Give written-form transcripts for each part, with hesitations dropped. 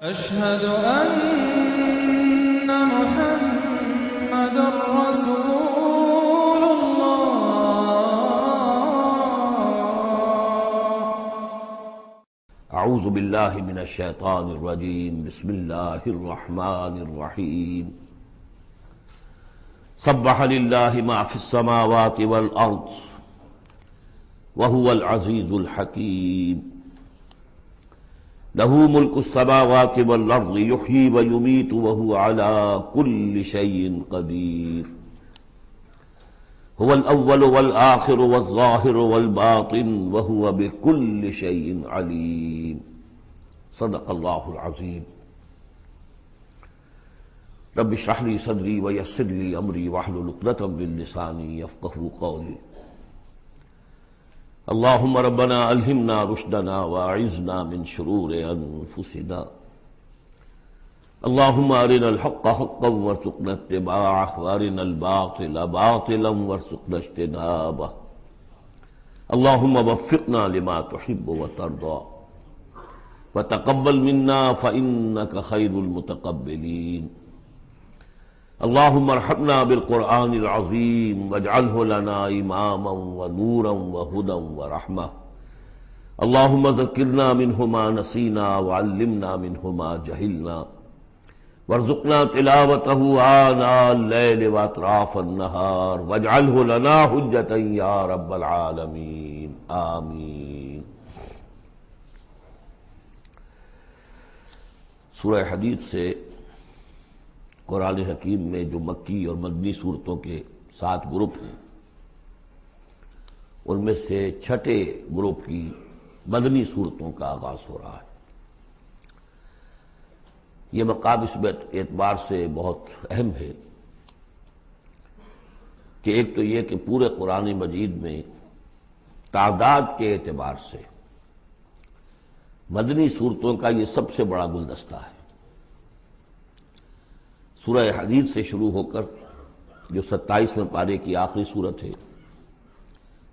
أشهد أن محمد رسول الله. اعوذ باللہ من الشیطان الرجیم، بسم اللہ الرحمن الرحیم۔ سبح للہ ما فی السماوات والارض وهو العزیز الحکیم۔ لہ ملک السماوات والارض یحیی ویمیت وہو علی کل شیء قدیر۔ هو الاول والآخر والظاہر والباطن وهو بكل شیء علیم۔ صدق اللہ العظیم۔ رب اشرح لی صدری ویسر لی امری واحلل عقدۃ من لسانی یفقہوا قولی۔ اللہم ربنا الہمنا رشدنا واعذنا من شرور انفسنا۔ اللہم ارنا الحق حقا وارزقنا اتباعہ وارنا الباطل باطلا وارزقنا اجتنابہ۔ اللہم وفقنا لما تحب وترضى وتقبل منا فإنك خیر المتقبلین۔ اللہم ارحمنا بالقرآن العظیم واجعلہ لنا اماما ونورا وہدی ورحمہ۔ اللہم ذکرنا منہ ما نسینا وعلمنا منہ ما جہلنا وارزقنا تلاوتہ آناء اللیل واطراف النہار واجعلہ لنا حجتا یا رب العالمین، آمین۔ سورہ حدید سے قرآن حکیم میں جو مکی اور مدنی صورتوں کے 7 گروپ ہیں، ان میں سے چھٹے گروپ کی مدنی صورتوں کا آغاز ہو رہا ہے۔ یہ مقام اس اعتبار سے بہت اہم ہے کہ ایک تو یہ کہ پورے قرآن مجید میں تعداد کے اعتبار سے مدنی صورتوں کا یہ سب سے بڑا گلدستہ ہے۔ سورہ حدید سے شروع ہو کر جو 27ویں پارے کی آخری صورت ہے،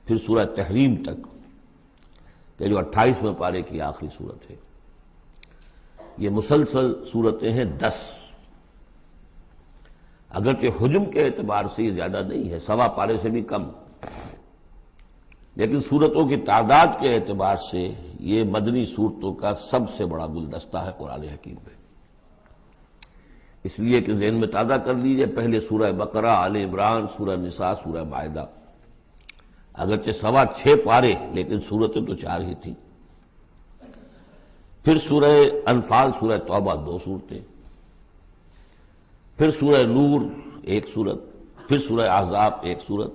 پھر سورہ تحریم تک کہ جو 28ویں پارے کی آخری صورت ہے، یہ مسلسل صورتیں ہیں 10۔ اگرچہ حجم کے اعتبار سے یہ زیادہ نہیں ہے، 1.25 پارے سے بھی کم، لیکن صورتوں کی تعداد کے اعتبار سے یہ مدنی صورتوں کا سب سے بڑا گلدستہ ہے قرآن حکیم میں۔ اس لیے کہ ذہن میں تازہ کر لیجئے، پہلے سورہ بقرہ، آل عمران، سورہ نساء، سورہ مائدہ، اگرچہ 6.25 پارے لیکن صورتیں تو 4 ہی تھیں۔ پھر سورہ انفال، سورہ توبہ 2 صورتیں، پھر سورہ نور 1 صورت، پھر سورہ احزاب 1 صورت،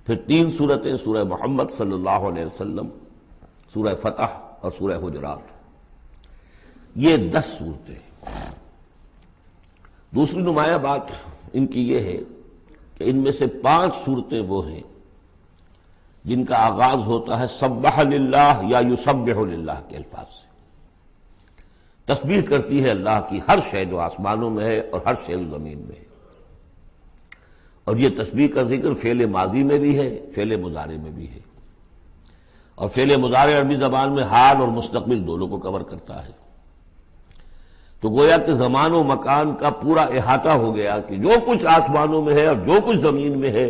پھر 3 صورتیں سورہ محمد صلی اللہ علیہ وسلم، سورہ فتح اور سورہ حجرات۔ یہ 10 صورتیں۔ دوسری نمایاں بات ان کی یہ ہے کہ ان میں سے 5 صورتیں وہ ہیں جن کا آغاز ہوتا ہے سبح للہ یا یسبح للہ کے الفاظ سے۔ تسبیح کرتی ہے اللہ کی ہر شے جو آسمانوں میں ہے اور ہر شے جو زمین میں ہے، اور یہ تسبیح کا ذکر فعل ماضی میں بھی ہے، فعل مضارع میں بھی ہے، اور فعل مضارع عربی زبان میں حال اور مستقبل دونوں کو کور کرتا ہے۔ تو گویا کہ زمان و مکان کا پورا احاطہ ہو گیا کہ جو کچھ آسمانوں میں ہے اور جو کچھ زمین میں ہے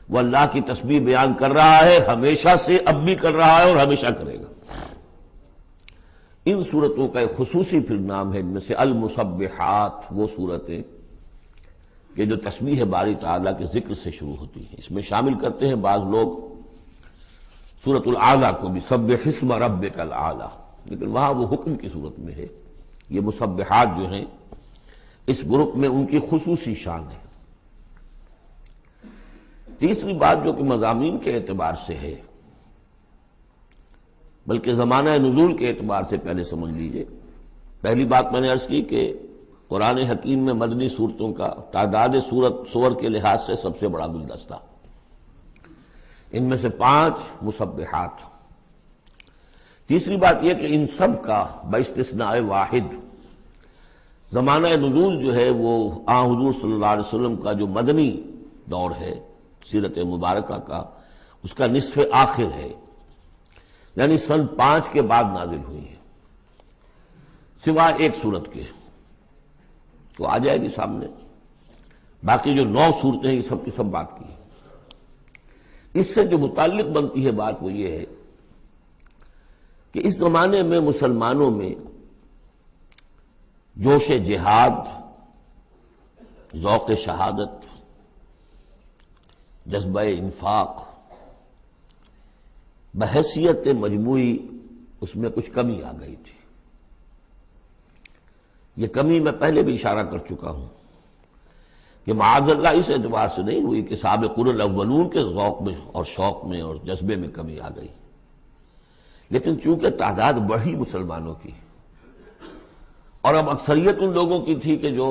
وہ اللہ کی تسبیح بیان کر رہا ہے، ہمیشہ سے، اب بھی کر رہا ہے اور ہمیشہ کرے گا۔ ان صورتوں کا ایک خصوصی پھر نام ہے، ان میں سے المسبحات، وہ صورتیں کہ جو تسبیح باری تعالیٰ کے ذکر سے شروع ہوتی ہیں۔ اس میں شامل کرتے ہیں بعض لوگ سورۃ الاعلیٰ کو بھی، سبح اسم ربک الاعلیٰ، لیکن وہاں وہ حکم کی صورت میں ہے۔ یہ مسبحات جو ہیں اس گروپ میں ان کی خصوصی شان ہے۔ تیسری بات جو کہ مضامین کے اعتبار سے ہے، بلکہ زمانہ نزول کے اعتبار سے پہلے سمجھ لیجئے۔ پہلی بات میں نے عرض کی کہ قرآن حکیم میں مدنی صورتوں کا تعداد سور کے لحاظ سے سب سے بڑا گلدستہ، ان میں سے 5 مسبحات۔ تیسری بات یہ کہ ان سب کا باستثناء واحد زمانہ نزول جو ہے وہ حضور صلی اللہ علیہ وسلم کا جو مدنی دور ہے سیرت مبارکہ کا، اس کا نصف آخر ہے، یعنی سن 5 کے بعد نازل ہوئی ہے۔ سوائے ایک صورت کے، تو آ جائے گی سامنے۔ باقی جو 9 صورتیں یہ سب کی سب بات کی۔ اس سے جو متعلق بنتی ہے بات وہ یہ ہے کہ اس زمانے میں مسلمانوں میں جوش جہاد، ذوق شہادت، جذبہ انفاق، بحیثیت مجموعی اس میں کچھ کمی آ گئی تھی۔ یہ کمی میں پہلے بھی اشارہ کر چکا ہوں کہ معاذ اللہ اس اعتبار سے نہیں ہوئی کہ سابقون الاولون کے ذوق میں اور شوق میں اور جذبے میں کمی آ گئی، لیکن چونکہ تعداد بڑھی مسلمانوں کی، اور اب اکثریت ان لوگوں کی تھی کہ جو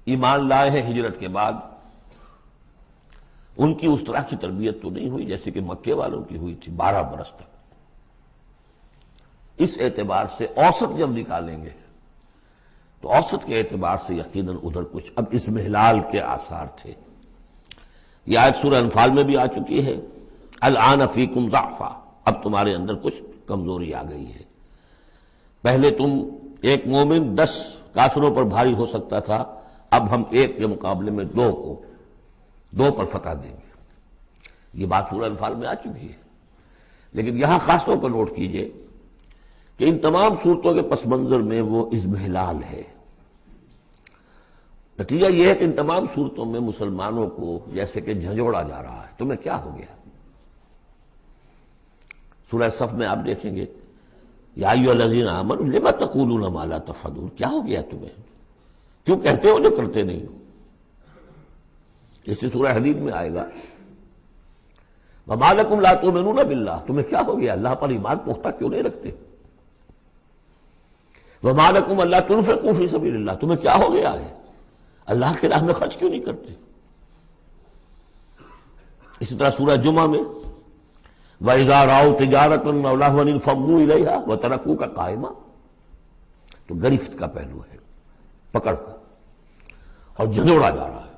ایمان لائے ہیں ہجرت کے بعد، ان کی اس طرح کی تربیت تو نہیں ہوئی جیسے کہ مکے والوں کی ہوئی تھی 12 برس تک۔ اس اعتبار سے اوسط جب نکالیں گے تو اوسط کے اعتبار سے یقیناً ادھر کچھ اب اضمحلال کے آثار تھے۔ یہ آیت سورہ انفال میں بھی آ چکی ہے، الآن فیکم ضعف، اب تمہارے اندر کچھ کمزوری آ گئی ہے۔ پہلے تم ایک مومن 10 کافروں پر بھاری ہو سکتا تھا، اب ہم ایک کے مقابلے میں 2 پر فتح دیں گے۔ یہ بات سورہ انفال میں آ چکی ہے، لیکن یہاں خاص طور پر نوٹ کیجئے کہ ان تمام صورتوں کے پس منظر میں وہ اضمحلال ہے۔ نتیجہ یہ ہے کہ ان تمام صورتوں میں مسلمانوں کو جیسے کہ جھنجھوڑا جا رہا ہے، تمہیں کیا ہو گیا؟ سورہ صف میں آپ دیکھیں گے یا ایھا الذین آمنوا لم تقولون ما لا تفعلون، کیا ہو گیا تمہیں؟ کیوں کہتے ہو جو کرتے نہیں ہو؟ اسی سورہ حدید میں آئے گا وما لکم لا تؤمنون باللہ، تمہیں کیا ہو گیا؟ اللہ پر ایمان پختہ کیوں نہیں رکھتے؟ وما لکم الا تنفقوا فی سبیل اللہ، تمہیں کیا ہو گیا ہے؟ اللہ کے راہ میں خرچ کیوں نہیں کرتے؟ اسی طرح سورہ جمعہ میں وَإِذَا رَأَوْا تِجَارَةً أَوْ لَهْوًا انفضوا إِلَيْهَا وَتَرَكُوكَ قَائِمًا، تو گرفت کا پہلو ہے، پکڑ کا، اور جھنجوڑا جا رہا ہے۔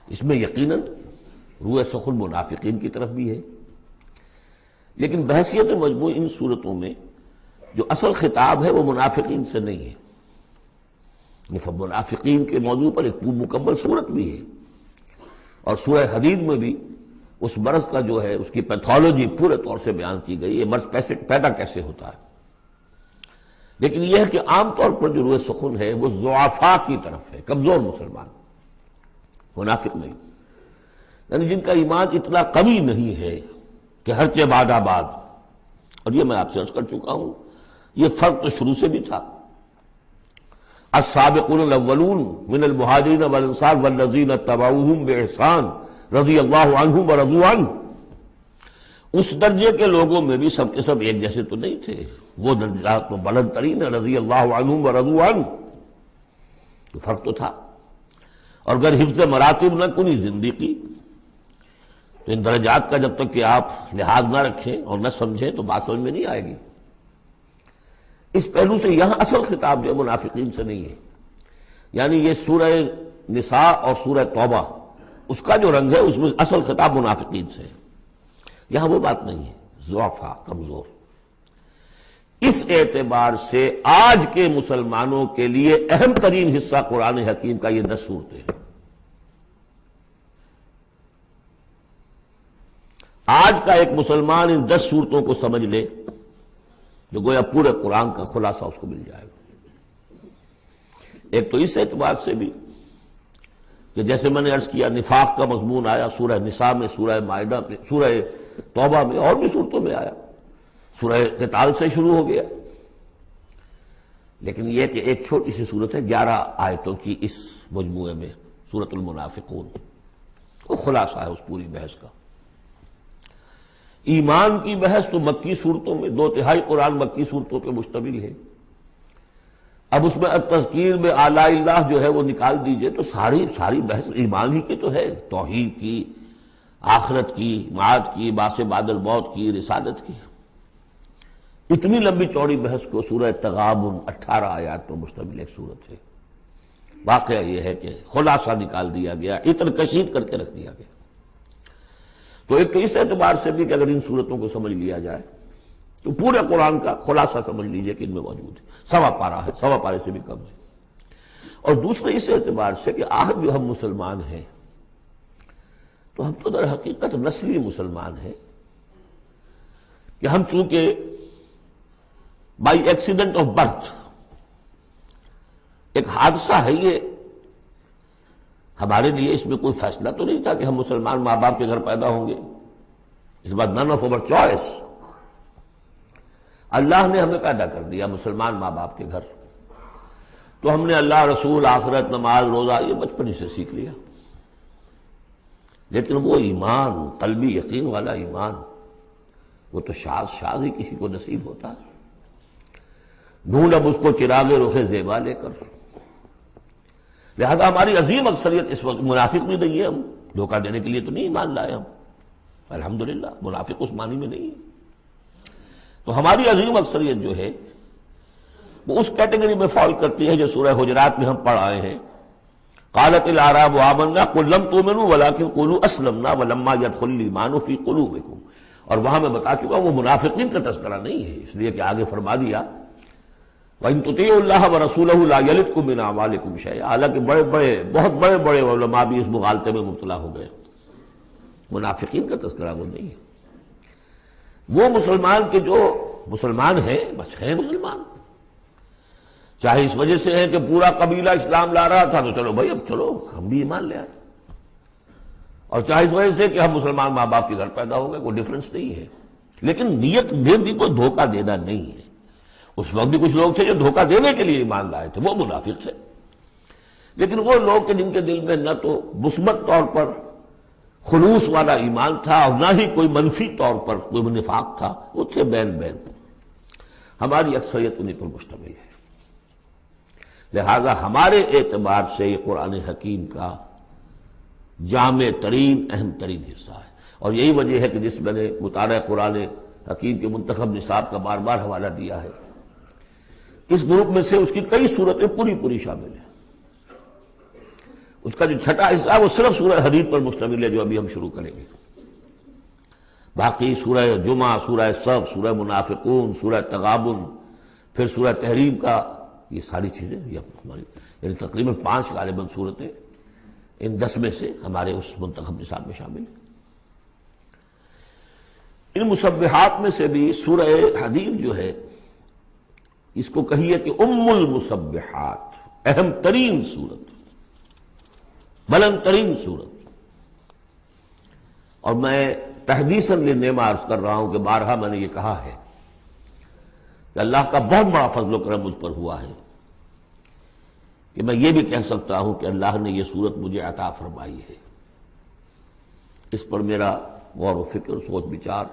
اس میں یقیناً روح سخن منافقین کی طرف بھی ہے، لیکن بحیثیت مجموع ان صورتوں میں جو اصل خطاب ہے وہ منافقین سے نہیں ہے۔ منافقین کے موضوع پر ایک مکمل صورت بھی ہے، اور سورہ حدید میں بھی اس مرض کا جو ہے اس کی پیتھولوجی پورے طور سے بیان کی گئی، یہ مرض پیدا کیسے ہوتا ہے۔ لیکن یہ ہے کہ عام طور پر جو روح سخن ہے وہ ضعفاء کی طرف ہے، کمزور مسلمان، منافق نہیں، یعنی جن کا ایمان اتنا قوی نہیں ہے کہ ہر چہ بعد آباد۔ اور یہ میں آپ سے عرض کر چکا ہوں، یہ فرق تو شروع سے بھی تھا۔ السابقون الاولون من المہاجرین والانصار والذین اتبعوہم باحسان رضی اللہ عنہم ورضوا عنہ، اس درجے کے لوگوں میں بھی سب کے سب ایک جیسے تو نہیں تھے، وہ درجات تو بلند ترین ہے، رضی اللہ عنہم ورضوا عنہ، تو فرق تو تھا۔ اور اگر حفظ مراتب نہ کنی زندگی، تو ان درجات کا جب تک کہ آپ لحاظ نہ رکھیں اور نہ سمجھیں تو بات سمجھ میں نہیں آئے گی۔ اس پہلو سے یہاں اصل خطاب جو منافقین سے نہیں ہے، یعنی یہ سورہ نساء اور سورہ توبہ اس کا جو رنگ ہے اس میں اصل خطاب منافقین سے ہے، یہاں وہ بات نہیں ہے، ضعفاء، کمزور۔ اس اعتبار سے آج کے مسلمانوں کے لیے اہم ترین حصہ قرآن حکیم کا یہ 10 صورتیں ہیں۔ آج کا ایک مسلمان ان 10 صورتوں کو سمجھ لے جو گویا پورے قرآن کا خلاصہ اس کو مل جائے گا۔ ایک تو اس اعتبار سے بھی کہ جیسے میں نے عرض کیا نفاق کا مضمون آیا سورہ نساء میں، سورہ مائدہ میں، سورہ توبہ میں، اور بھی صورتوں میں آیا، سورہ قتال سے شروع ہو گیا۔ لیکن یہ کہ ایک چھوٹی سی صورت ہے 11 آیتوں کی اس مجموعے میں، سورۃ المنافقون، وہ خلاصہ ہے اس پوری بحث کا۔ ایمان کی بحث تو مکی صورتوں میں 2/3 قرآن مکی صورتوں پہ مشتمل ہے۔ اب اس میں التذکیر میں آلاء اللہ جو ہے وہ نکال دیجئے تو ساری بحث ایمان ہی کی تو ہے، توحید کی، آخرت کی، معاد کی، بعث بعد الموت کی، رسالت کی۔ اتنی لمبی چوڑی بحث کو سورہ تغابن 18 آیات پر مشتمل ایک صورت ہے۔ واقعہ یہ ہے کہ خلاصہ نکال دیا گیا، اتر کشید کر کے رکھ دیا گیا۔ تو ایک تو اس اعتبار سے بھی کہ اگر ان صورتوں کو سمجھ لیا جائے تو پورے قرآن کا خلاصہ سمجھ لیجئے کہ ان میں موجود ہے، سوا پارہ ہے، سوا پارے سے بھی کم ہے۔ اور دوسرے اس اعتبار سے کہ آج جو ہم مسلمان ہیں تو ہم تو در حقیقت نسلی مسلمان ہیں کہ ہم چونکہ بائی ایکسیڈنٹ آف برتھ، ایک حادثہ ہے یہ، ہمارے لیے اس میں کوئی فیصلہ تو نہیں تھا کہ ہم مسلمان ماں باپ کے گھر پیدا ہوں گے، اس بات نن آف اوور چوائس، اللہ نے ہمیں پیدا کر دیا مسلمان ماں باپ کے گھر، تو ہم نے اللہ، رسول، آخرت، نماز، روزہ یہ بچپن ہی سے سیکھ لیا۔ لیکن وہ ایمان، قلبی یقین والا ایمان، وہ تو شاذ ہی کسی کو نصیب ہوتا ہے۔ ڈھونڈ اب اس کو چراغ رخ زیبا لے کر، لہذا ہماری عظیم اکثریت اس وقت منافق بھی نہیں ہے، ہم دھوکہ دینے کے لیے تو نہیں ایمان لائے ہم، الحمدللہ منافق اس معنی میں نہیں ہے۔ تو ہماری عظیم اکثریت جو ہے وہ اس کیٹیگری میں فال کرتی ہے جو سورہ حجرات میں ہم پڑھ آئے ہیں، قالت الاعراب آمنا قل لم تؤمنوا ولكن قولوا اسلمنا ولما يدخل الايمان في قلوبكم، اور وہاں میں بتا چکا وہ منافقین کا تذکرہ نہیں ہے، اس لیے کہ آگے فرما دیا وَإِن تُطِيعُوا اللَّهَ وَرَسُولَهُ لَا يَلِتْكُم مِّنْ أَعْمَالِكُمْ شَيْئًا، حالانکہ بہت بڑے علماء بھی اس مغالطے میں مبتلا ہو گئے، منافقین کا تذکرہ وہ نہیں ہے، وہ مسلمان کے جو مسلمان ہیں بس ہیں مسلمان، چاہے اس وجہ سے ہے کہ پورا قبیلہ اسلام لا رہا تھا تو چلو بھائی اب چلو ہم بھی ایمان لے آئے، اور چاہے اس وجہ سے کہ ہم مسلمان ماں باپ کے گھر پیدا ہو گئے، کوئی ڈفرنس نہیں ہے، لیکن نیت میں بھی کوئی دھوکہ دینا نہیں ہے۔ اس وقت بھی کچھ لوگ تھے جو دھوکہ دینے کے لیے ایمان لائے تھے، وہ منافق تھے، لیکن وہ لوگ کہ جن کے دل میں نہ تو مثبت طور پر خلوص والا ایمان تھا اور نہ ہی کوئی منفی طور پر کوئی نفاق تھا، وہ تھے بین بین، ہماری اکثریت انہیں پر مشتمل ہے۔ لہذا ہمارے اعتبار سے یہ قرآن حکیم کا جامع ترین اہم ترین حصہ ہے، اور یہی وجہ ہے کہ جس میں نے مطالعہ قرآن حکیم کے منتخب نصاب کا بار بار حوالہ دیا ہے، اس گروپ میں سے اس کی کئی صورتیں پوری شامل ہیں۔ اس کا جو چھٹا حصہ ہے وہ صرف سورہ حدید پر مشتمل ہے جو ابھی ہم شروع کریں گے، باقی سورہ جمعہ، سورہ صف، سورہ منافقون، سورہ تغابن، پھر سورہ تحریم کا، یہ ساری چیزیں یہ ہماری یعنی تقریباً 5 غالباً صورتیں ان 10 میں سے ہمارے اس منتخب نصاب میں شامل ہیں۔ ان مسبحات میں سے بھی سورہ حدید جو ہے اس کو کہیے کہ ام المسبحات، اہم ترین صورت، بلند ترین صورت، اور میں تحدیثاً للنعمہ عرض کر رہا ہوں کہ بارہا میں نے یہ کہا ہے کہ اللہ کا بہت بڑا فضل و کرم مجھ پر ہوا ہے کہ میں یہ بھی کہہ سکتا ہوں کہ اللہ نے یہ صورت مجھے عطا فرمائی ہے۔ اس پر میرا غور و فکر، سوچ بچار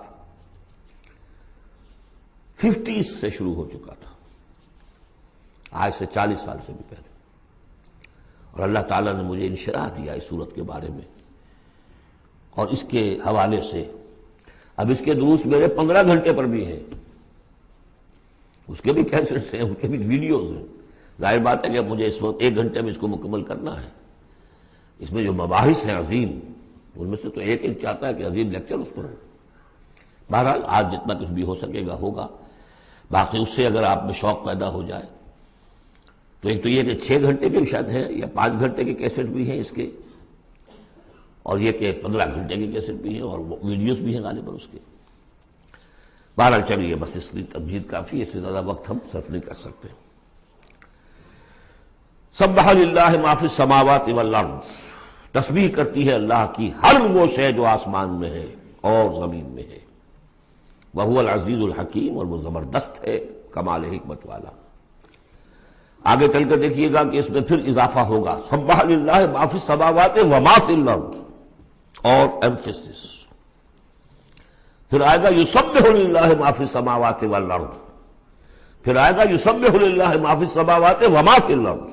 50s سے شروع ہو چکا تھا، آج سے 40 سال سے بھی پہلے، اور اللہ تعالیٰ نے مجھے انشراح دیا اس صورت کے بارے میں، اور اس کے حوالے سے اب اس کے دروس میرے 15 گھنٹے پر بھی ہیں، اس کے بھی کیسٹس ہیں، ان کے بھی ویڈیوز ہیں۔ ظاہر بات ہے کہ اب مجھے اس وقت 1 گھنٹے میں اس کو مکمل کرنا ہے، اس میں جو مباحث ہیں عظیم، ان میں سے تو ایک چاہتا ہے کہ عظیم لیکچر اس پر ہو۔ بہرحال آج جتنا کچھ بھی ہو سکے گا ہوگا، باقی اس سے اگر آپ میں شوق پیدا ہو جائے تو ایک تو یہ کہ 6 گھنٹے کے شاید ہیں یا 5 گھنٹے کے کیسٹ بھی ہیں اس کے، اور یہ کہ 15 گھنٹے کے کیسٹ بھی ہیں اور ویڈیوز بھی ہیں غالباً اس کے۔ بہرحال چلیے بس اس کی تمہید کافی ہے، اس سے زیادہ وقت ہم صرف نہیں کر سکتے۔ سبح للہ ما فی السماوات والارض، تسبیح کرتی ہے اللہ کی ہر وہ شے جو آسمان میں ہے اور زمین میں ہے، وہو العزیز الحکیم، اور وہ زبردست ہے، کمال حکمت والا۔ آگے چل کر دیکھیے گا کہ اس میں پھر اضافہ ہوگا، سبح للہ ما فی السماوات وما فی الارض، اور ایمفیسس پھر آئے گا یسبح للہ ما فی السماوات والارض، پھر آئے گا یسبح للہ ما فی السماوات وما فی الارض۔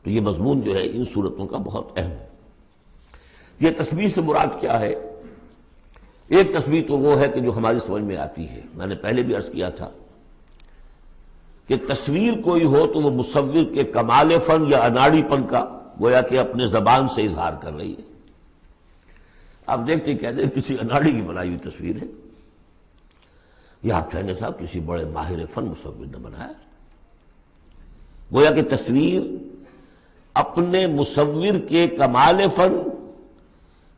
تو یہ مضمون جو ہے ان صورتوں کا بہت اہم ہے۔ یہ تسبیح سے مراد کیا ہے؟ ایک تسبیح تو وہ ہے کہ جو ہماری سمجھ میں آتی ہے، میں نے پہلے بھی عرض کیا تھا کہ تصویر کوئی ہو تو وہ مصور کے کمال فن یا اناڑی پن کا گویا کہ اپنے زبان سے اظہار کر رہی ہے۔ آپ دیکھتے کہتے ہیں کسی اناڑی کی بنائی ہوئی تصویر ہے، یہ آپ کہنے صاحب کسی بڑے ماہر فن مصور نے بنایا. گویا کہ تصویر اپنے مصور کے کمال فن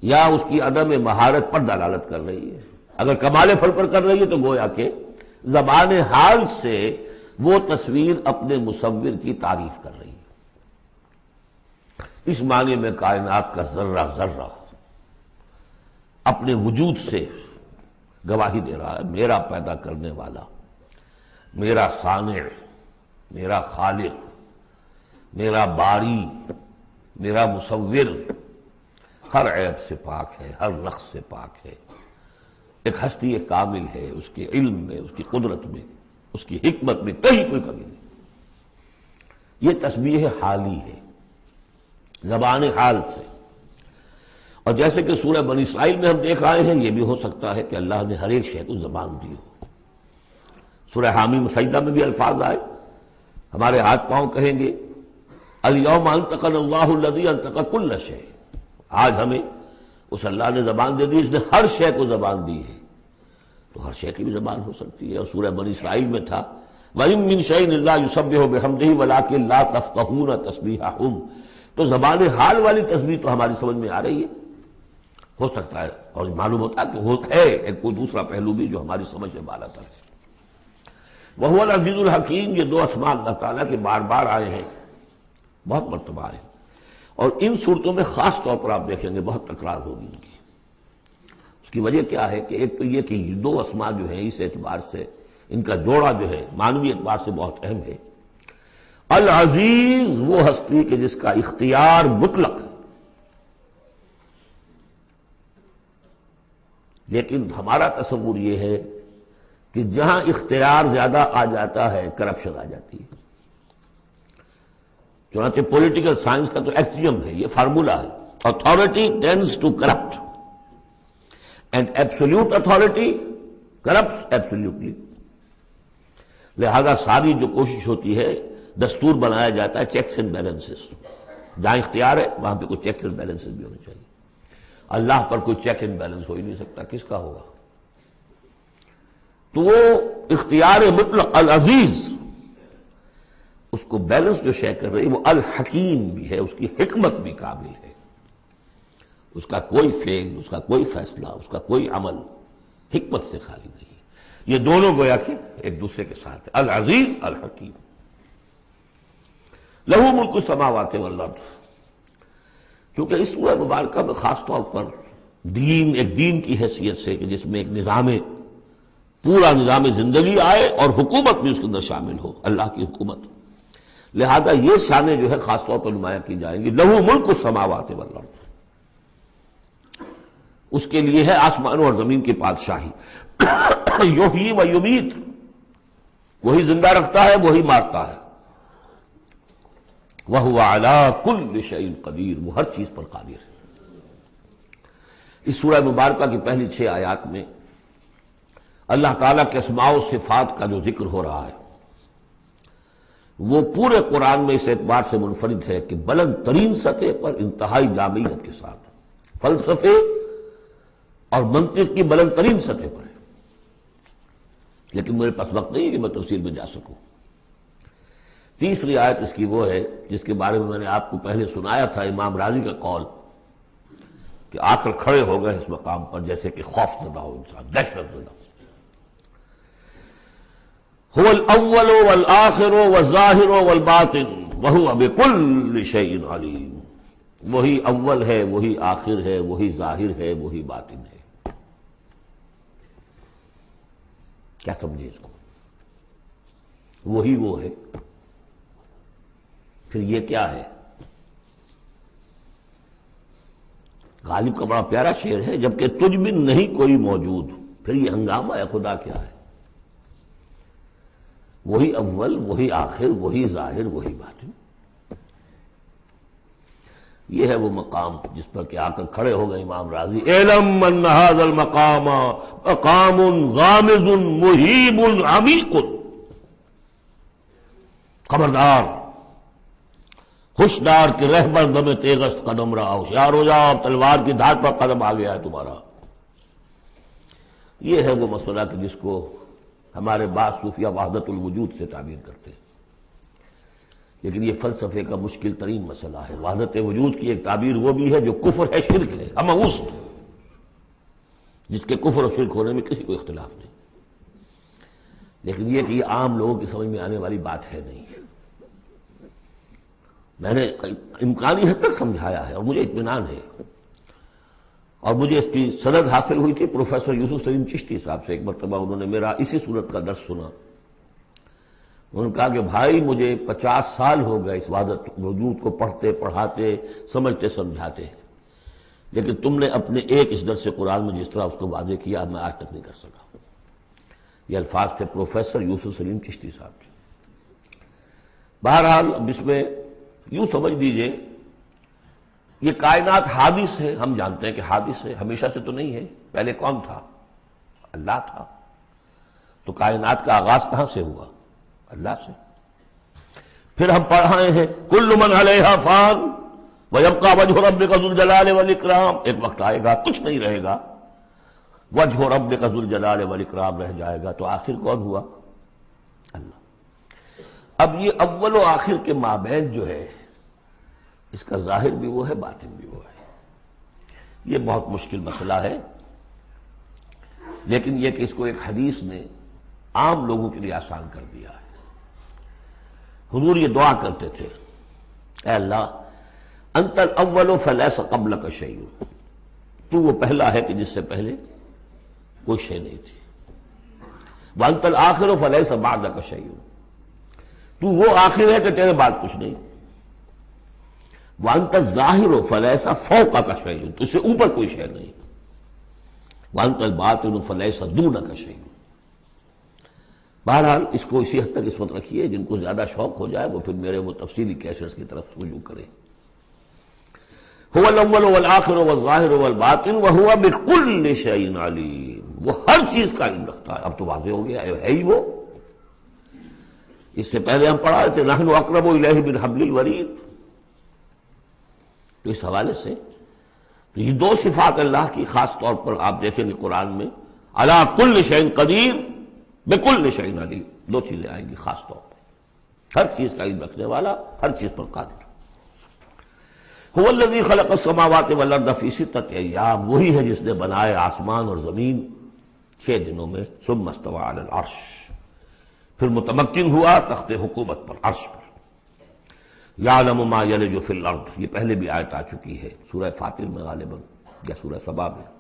یا اس کی عدم مہارت پر دلالت کر رہی ہے. اگر کمال فن پر کر رہی ہے تو گویا کہ زبان حال سے وہ تصویر اپنے مصور کی تعریف کر رہی ہے. اس معنی میں کائنات کا ذرہ ذرہ اپنے وجود سے گواہی دے رہا ہے میرا پیدا کرنے والا، میرا صانع، میرا خالق، میرا باری، میرا مصور ہر عیب سے پاک ہے، ہر نقص سے پاک ہے، ایک ہستی کامل ہے، اس کے علم میں، اس کی قدرت میں، اس کی حکمت میں کہیں کوئی کمی نہیں. یہ تسبیح حالی ہے زبان حال سے. اور جیسے کہ سورہ بنی اسرائیل میں ہم دیکھ آئے ہیں، یہ بھی ہو سکتا ہے کہ اللہ نے ہر ایک شے کو زبان دی ہو. سورہ حامیم سجدہ میں بھی الفاظ آئے، ہمارے ہاتھ پاؤں کہیں گے الیوم انطقنا اللہ الذی انطق کل شیء. آج ہمیں اس اللہ نے زبان دے دی، اس نے ہر شے کو زبان دی ہے، تو ہر شے کی بھی زبان ہو سکتی ہے. اور سورہ بنی اسرائیل میں تھا وَإِن مِّن شَيْءٍ إِلَّا يُسَبِّحُ بِحَمْدِهِ وَلَٰكِن لَّا تَفْقَهُونَ تَسْبِيحَهُمْ. تو زبان حال والی تسبیح تو ہماری سمجھ میں آ رہی ہے، ہو سکتا ہے اور معلوم ہوتا ہے کہ وہ ہے ایک کوئی دوسرا پہلو بھی جو ہماری سمجھ سے بالا تر ہے. وَهُوَ الْعَزِيزُ الْحَكِيمُ. یہ دو اسماء اللہ تعالیٰ کے بار بار آئے ہیں، بہت مرتبہ آئے ہیں، اور ان صورتوں میں خاص طور پر آپ دیکھیں گے بہت تکرار ہوگی ان کی. اس کی وجہ کیا ہے کہ ایک تو یہ کہ یہ دو اسماء جو ہیں اس اعتبار سے ان کا جوڑا جو ہے معنوی اعتبار سے بہت اہم ہے. العزیز وہ ہستی کہ جس کا اختیار مطلق ہے، لیکن ہمارا تصور یہ ہے کہ جہاں اختیار زیادہ آ جاتا ہے کرپشن آ جاتی ہے. چنانچہ پولیٹیکل سائنس کا تو ایکسیم ہے، یہ فارمولا ہے، authority tends to corrupt and absolute authority corrupts absolutely. لہذا ساری جو کوشش ہوتی ہے دستور بنایا جاتا ہے چیکس اینڈ بیلنسز. جہاں اختیار ہے وہاں پہ کوئی چیکس اینڈ بیلنسز بھی ہونے چاہیے. اللہ پر کوئی چیک اینڈ بیلنس ہو ہی نہیں سکتا، کس کا ہوگا؟ تو وہ اختیار مطلق العزیز، اس کو بیلنس جو شے کر رہی وہ الحکیم بھی ہے، اس کی حکمت بھی کامل ہے. اس کا کوئی فعل، اس کا کوئی فیصلہ، اس کا کوئی عمل حکمت سے خالی نہیں. یہ دونوں گویا کہ ایک دوسرے کے ساتھ ہے، العزیز الحکیم. لہو ملک السماوات والارض. کیونکہ اس سورہ مبارکہ میں خاص طور پر دین ایک دین کی حیثیت سے کہ جس میں ایک نظام، پورا نظام زندگی آئے اور حکومت بھی اس کے اندر شامل ہو، اللہ کی حکومت، لہذا یہ شانیں جو ہے خاص طور پر نمایاں کی جائیں گی. لہو ملک السماوات والارض، اس کے لیے ہے آسمانوں اور زمین کی بادشاہی. یحیی و یمیت، وہی زندہ رکھتا ہے وہی مارتا ہے. وَهُوَ عَلَىٰ كُلِّ شَيْءٍ قَدِيرٌ، وہ ہر چیز پر قادر ہے. اس سورہ مبارکہ کی پہلی 6 آیات میں اللہ تعالیٰ کے اسماء و صفات کا جو ذکر ہو رہا ہے وہ پورے قرآن میں اس اعتبار سے منفرد ہے کہ بلند ترین سطح پر انتہائی جامعیت کے ساتھ فلسفے اور منطق کی بلند ترین سطح پر ہے. لیکن میرے پاس وقت نہیں ہے کہ میں تفصیل میں جا سکوں. تیسری آیت اس کی وہ ہے جس کے بارے میں نے آپ کو پہلے سنایا تھا، امام راضی کا قول کہ آ کر کھڑے ہو گئے اس مقام پر جیسے کہ خوف زدہ ہو انسان، دہشت زدہ. هو الاول والآخر والظاہر والباطن وهو بكل شيء علیم. وہی اول ہے، وہی آخر ہے، وہی ظاہر ہے، وہی باطن ہے. کیا سمجھے اس کو؟ وہی وہ ہے، پھر یہ کیا ہے؟ غالب کا بڑا پیارا شعر ہے، جبکہ تجھ میں نہیں کوئی موجود، پھر یہ ہنگامہ ہے خدا کیا ہے؟ وہی اول، وہی آخر، وہی ظاہر، وہی باطن. یہ ہے وہ مقام جس پر کہ آ کر کھڑے ہو گئے امام راضی. اعلم ان ھذا المقام مقام غامض مہیب عمیق. خبردار، ہوشیار کہ رہبر دم تیغست قدم رہا، ہوشیار ہو جاؤ، تلوار کی دھار پر قدم آ گیا ہے تمہارا. یہ ہے وہ مسئلہ کہ جس کو ہمارے بعض صوفیہ وحدت الوجود سے تعبیر کرتے ہیں، لیکن یہ فلسفے کا مشکل ترین مسئلہ ہے۔ وحدت وجود کی ایک تعبیر وہ بھی ہے جو کفر ہے، شرک ہے، اموست، جس کے کفر اور شرک ہونے میں کسی کو اختلاف نہیں، لیکن یہ کہ یہ عام لوگوں کی سمجھ میں آنے والی بات ہے نہیں۔ میں نے امکانی حد تک سمجھایا ہے اور مجھے اطمینان ہے، اور مجھے اس کی سند حاصل ہوئی تھی پروفیسر یوسف سلیم چشتی صاحب سے۔ ایک مرتبہ انہوں نے میرا اسی صورت کا درس سنا، انہوں نے کہا کہ بھائی مجھے 50 سال ہو گئے اس وحدت وجود کو پڑھتے پڑھاتے سمجھتے سمجھاتے، لیکن تم نے اپنے ایک اس درس قرآن میں جس طرح اس کو واضح کیا میں آج تک نہیں کر سکا۔ یہ الفاظ تھے پروفیسر یوسف سلیم چشتی صاحب کے۔ بہرحال اب اس میں یوں سمجھ دیجئے یہ کائنات حادث ہے، ہم جانتے ہیں کہ حادث ہے، ہمیشہ سے تو نہیں ہے۔ پہلے کون تھا؟ اللہ تھا۔ تو کائنات کا آغاز کہاں سے ہوا؟ اللہ سے۔ پھر ہم پڑھائے ہیں کل من علیہا فان ویبقی وجہ ربک ذو الجلال والاکرام، ایک وقت آئے گا کچھ نہیں رہے گا، وجہ ربک ذو الجلال والاکرام رہ جائے گا۔ تو آخر کون ہوا؟ اللہ۔ اب یہ اول و آخر کے مابین جو ہے اس کا ظاہر بھی وہ ہے، باطن بھی وہ ہے۔ یہ بہت مشکل مسئلہ ہے، لیکن یہ کہ اس کو ایک حدیث نے عام لوگوں کے لیے آسان کر دیا ہے۔ حضور یہ دعا کرتے تھے، اے اللہ انت الاول فلیس قبلک شیء، تو وہ پہلا ہے کہ جس سے پہلے کوئی شے نہیں تھی، وانت الآخر فلیس بعدک شیء، تو وہ آخر ہے کہ تیرے بعد کچھ نہیں، وانت الظاہر فلیس فوقک شیء، تو سے اوپر کوئی شے نہیں، وانت الباطن فلیس دونک شیء۔ بہرحال اس کو اسی حد تک اس وقت رکھیے، جن کو زیادہ شوق ہو جائے وہ پھر میرے وہ تفصیلی کیسٹس کی طرف رجوع کریں۔ هو الاول والآخر والظاہر والباطن وهو بكل شيء علیم، وہ ہر چیز کا علم رکھتا ہے۔ اب تو واضح ہو گیا ہے ہی وہ۔ اس سے پہلے ہم پڑھا تھے نحن اقرب الیہ من حبل الورید، تو اس حوالے سے یہ دو صفات اللہ کی خاص طور پر آپ دیکھیں گے قرآن میں، علی کل شیء قدیر بکل شیء علیم، دو چیزیں آئیں گی خاص طور پر، ہر چیز کا علم رکھنے والا، ہر چیز پر قادر۔ هو الذی خلق السماوات والارض فی ستۃ ایام، وہی ہے جس نے بنائے آسمان اور زمین 6 دنوں میں، ثم استوى علی العرش، پھر متمکن ہوا تخت حکومت پر، عرش پر۔ یعلم ما یلج فی الارض، یہ پہلے بھی آیت آ چکی ہے سورہ فاطر میں غالباً یا سورہ سبا میں۔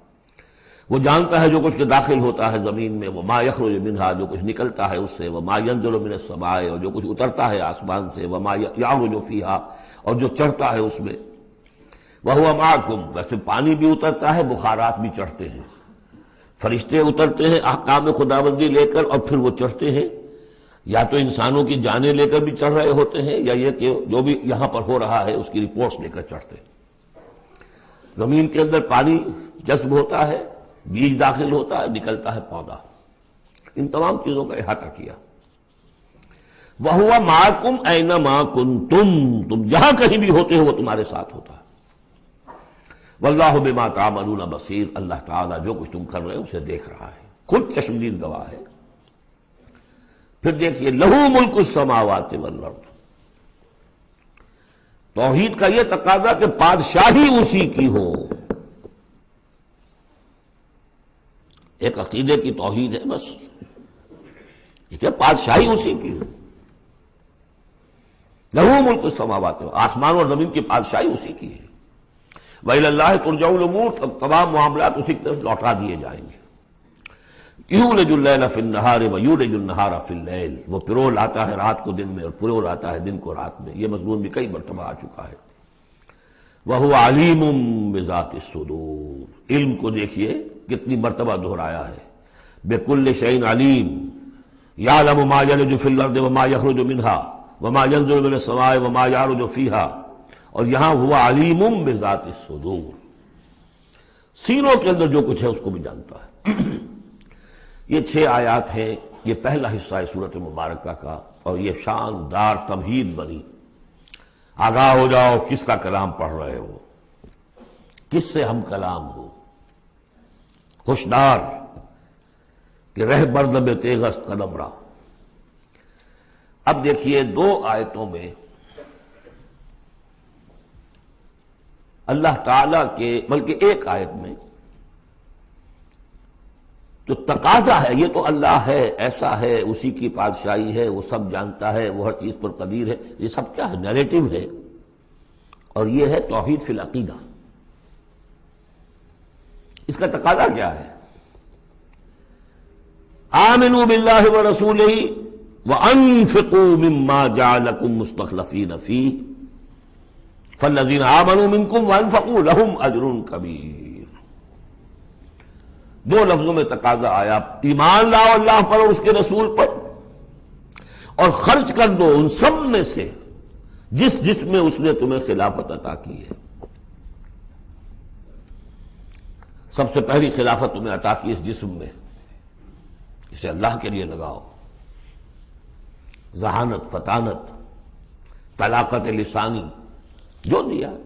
وہ جانتا ہے جو کچھ کے داخل ہوتا ہے زمین میں، وما یخرج منہا، جو کچھ نکلتا ہے اس سے، وما ینزل من السماء، اور جو کچھ اترتا ہے آسمان سے، وما یعرج فیہا، اور جو چڑھتا ہے اس میں، وہو معکم، ویسے پانی بھی اترتا ہے، بخارات بھی چڑھتے ہیں، فرشتے اترتے ہیں احکام خداوندی لے کر، اور پھر وہ چڑھتے ہیں، یا تو انسانوں کی جانیں لے کر بھی چڑھ رہے ہوتے ہیں، یا یہ کہ جو بھی یہاں پر ہو رہا ہے اس کی رپورٹس لے کر چڑھتے ہیں۔ زمین کے اندر پانی جذب ہوتا ہے، بیج داخل ہوتا ہے، نکلتا ہے پودا، ان تمام چیزوں کا احاطہ کیا۔ وَهُوَ مَعَكُمْ أَيْنَمَا كُنْتُمْ، تم جہاں کہیں بھی ہوتے ہو وہ تمہارے ساتھ ہوتا ہے۔ وَاللَّهُ بِمَا تَعْمَلُونَ بَصِيرٌ، اللہ تعالیٰ جو کچھ تم کر رہے ہو اسے دیکھ رہا ہے، خود چشمدید گواہ ہے۔ پھر دیکھیے لَهُ مُلْكُ السَّمَاوَاتِ وَالْأَرْضِ، توحید کا یہ تقاضا کہ بادشاہی اسی کی ہو، ایک عقیدے کی توحید ہے بس، یہ کہ بادشاہی اسی کی ہو، لَهُ مُلْكُ السَّمَاوَاتِ، آسمان اور زمین کی بادشاہی اسی کی ہے۔ وَإِلَى اللَّهِ تُرْجَعُ الْأُمُورُ، تمام معاملات اسی کی طرف لوٹا دیے جائیں گے۔ یولج اللیل فی النہار ویولج النہار فی اللیل، وہ پرو لاتا ہے رات کو دن میں اور پرو لاتا ہے دن کو رات میں، یہ مضمون بھی کئی مرتبہ آ چکا ہے۔ وَهُوَ عَلِيمٌ بِذَاتِ الصُّدُورِ، علم کو دیکھیے کتنی مرتبہ دہرایا ہے، بِكُلِّ شَيْءٍ عَلِيمٌ، يَعْلَمُ مَا يَلِجُ فِي الْأَرْضِ وَمَا يَخْرُجُ مِنْهَا وَمَا يَنزِلُ مِنَ السَّمَاءِ وَمَا يَعْرُجُ فِيهَا، اور یہاں ہوا علیم بذات الصدور، سینوں کے اندر جو کچھ ہے اس کو بھی جانتا ہے۔ یہ 6 آیات ہیں، یہ پہلا حصہ ہے سورۃ مبارکہ کا، اور یہ شاندار تمہید بنی، آگاہ ہو جاؤ کس کا کلام پڑھ رہے ہو، کس سے ہم کلام ہو، ہوشدار، کہ رہ بردم تیغست قدم را۔ اب دیکھیے دو آیتوں میں اللہ تعالی کے، بلکہ ایک آیت میں جو تقاضا ہے، یہ تو اللہ ہے، ایسا ہے، اسی کی بادشاہی ہے، وہ سب جانتا ہے، وہ ہر چیز پر قدیر ہے، یہ سب کیا ہے؟ نیریٹو ہے، اور یہ ہے توحید فی العقیدہ۔ اس کا تقاضا کیا ہے؟ آمنوا باللہ ورسولہ وانفقوا مما جعلکم مستخلفین فیہ فالذین آمنوا منکم وانفقوا لہم اجر کبیر۔ دو لفظوں میں تقاضا آیا، ایمان لاؤ اللہ پر اور اس کے رسول پر، اور خرچ کر دو ان سب میں سے جس میں اس نے تمہیں خلافت عطا کی ہے۔ سب سے پہلی خلافت تمہیں عطا کی اس جسم میں، اسے اللہ کے لیے لگاؤ۔ ذہانت، فطانت، طلاقت لسانی، جو دیا ہے،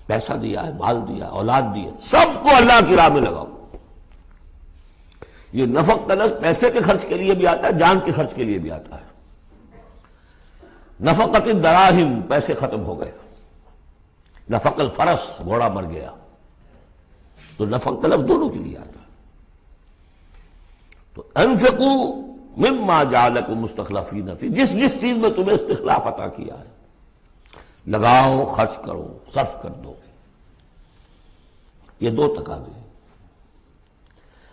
پیسہ دیا ہے، مال دیا، اولاد دیا، سب کو اللہ کی راہ میں لگاؤ۔ یہ نفق کا لفظ پیسے کے خرچ کے لیے بھی آتا ہے، جان کے خرچ کے لیے بھی آتا ہے۔ نفقت الدراہم، پیسے ختم ہو گئے۔ نفق الفرس، گھوڑا مر گیا، تو نفق کا لفظ دونوں کے لیے آتا ہے۔ تو انفقوا مما جعلکم مستخلفین فی، جس چیز میں تمہیں استخلاف عطا کیا ہے لگاؤ، خرچ کرو، صرف کر دو۔ یہ دو تقاضے ہیں۔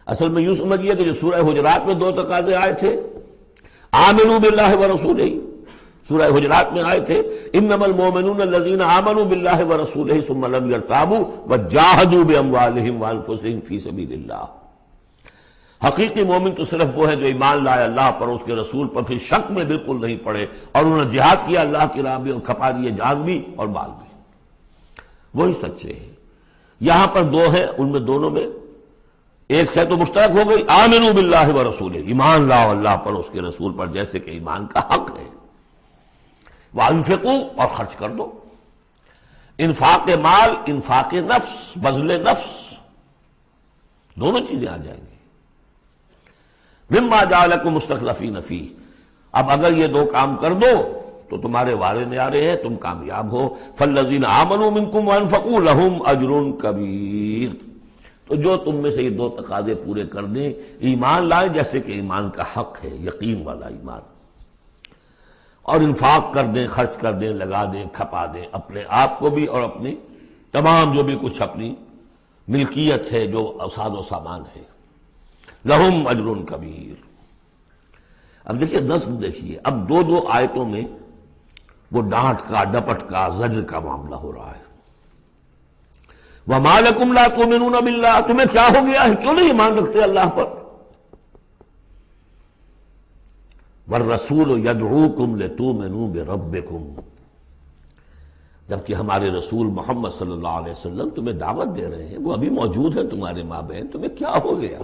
اصل میں یوں سمجھیے کہ جو سورہ حجرات میں دو تقاضے آئے تھے، آمنوا باللہ ورسولہ، سورہ حجرات میں آئے تھے انما المؤمنون الذین آمنوا باللہ ورسولہ ثم لم یرتابوا وجاہدوا باموالہم وانفسہم فی سبیل اللہ۔ حقیقی مومن تو صرف وہ ہے جو ایمان لائے اللہ پر، اس کے رسول پر، پھر شک میں بالکل نہیں پڑے، اور انہوں نے جہاد کیا اللہ کی راہ میں اور کھپا دیے جان بھی اور مال بھی، وہی سچے ہیں۔ یہاں پر دو ہیں، ان میں دونوں میں ایک سے تو مشترک ہو گئی، آمنوا باللہ ورسولہ، ایمان لاؤ اللہ پر، اس کے رسول پر، جیسے کہ ایمان کا حق ہے۔ وانفقوا، اور خرچ کر دو۔ انفاق مال، انفاق نفس، بذل نفس، دونوں چیزیں آ جائیں گی۔ مما جعلکم مستخلفین فیہ، اب اگر یہ دو کام کر دو تو تمہارے وارے نیارے ہیں، تم کامیاب ہو۔ فالذین آمنوا منکم وانفقوا لہم اجر کبیر، تو جو تم میں سے یہ دو تقاضے پورے کر دیں، ایمان لائیں جیسے کہ ایمان کا حق ہے، یقین والا ایمان، اور انفاق کر دیں، خرچ کر دیں، لگا دیں، کھپا دیں، اپنے آپ کو بھی اور اپنی تمام جو بھی کچھ اپنی ملکیت ہے، جو ساز و سامان ہے، لہم اجر کبیر۔ اب دیکھیے نظم، دیکھیے اب دو آیتوں میں وہ ڈانٹ کا، ڈپٹ کا، زجر کا معاملہ ہو رہا ہے۔ وَمَا لَكُمْ لَا تُؤْمِنُونَ بِاللَّهِ، تمہیں کیا ہو گیا ہے، کیوں نہیں ایمان رکھتے اللہ پر؟ وَالرَّسُولُ يَدْعُوكُمْ لِتُؤْمِنُوا بِرَبِّكُمْ، جبکہ ہمارے رسول محمد صلی اللہ علیہ وسلم تمہیں دعوت دے رہے ہیں، وہ ابھی موجود ہیں تمہارے مابین، تمہیں کیا ہو گیا؟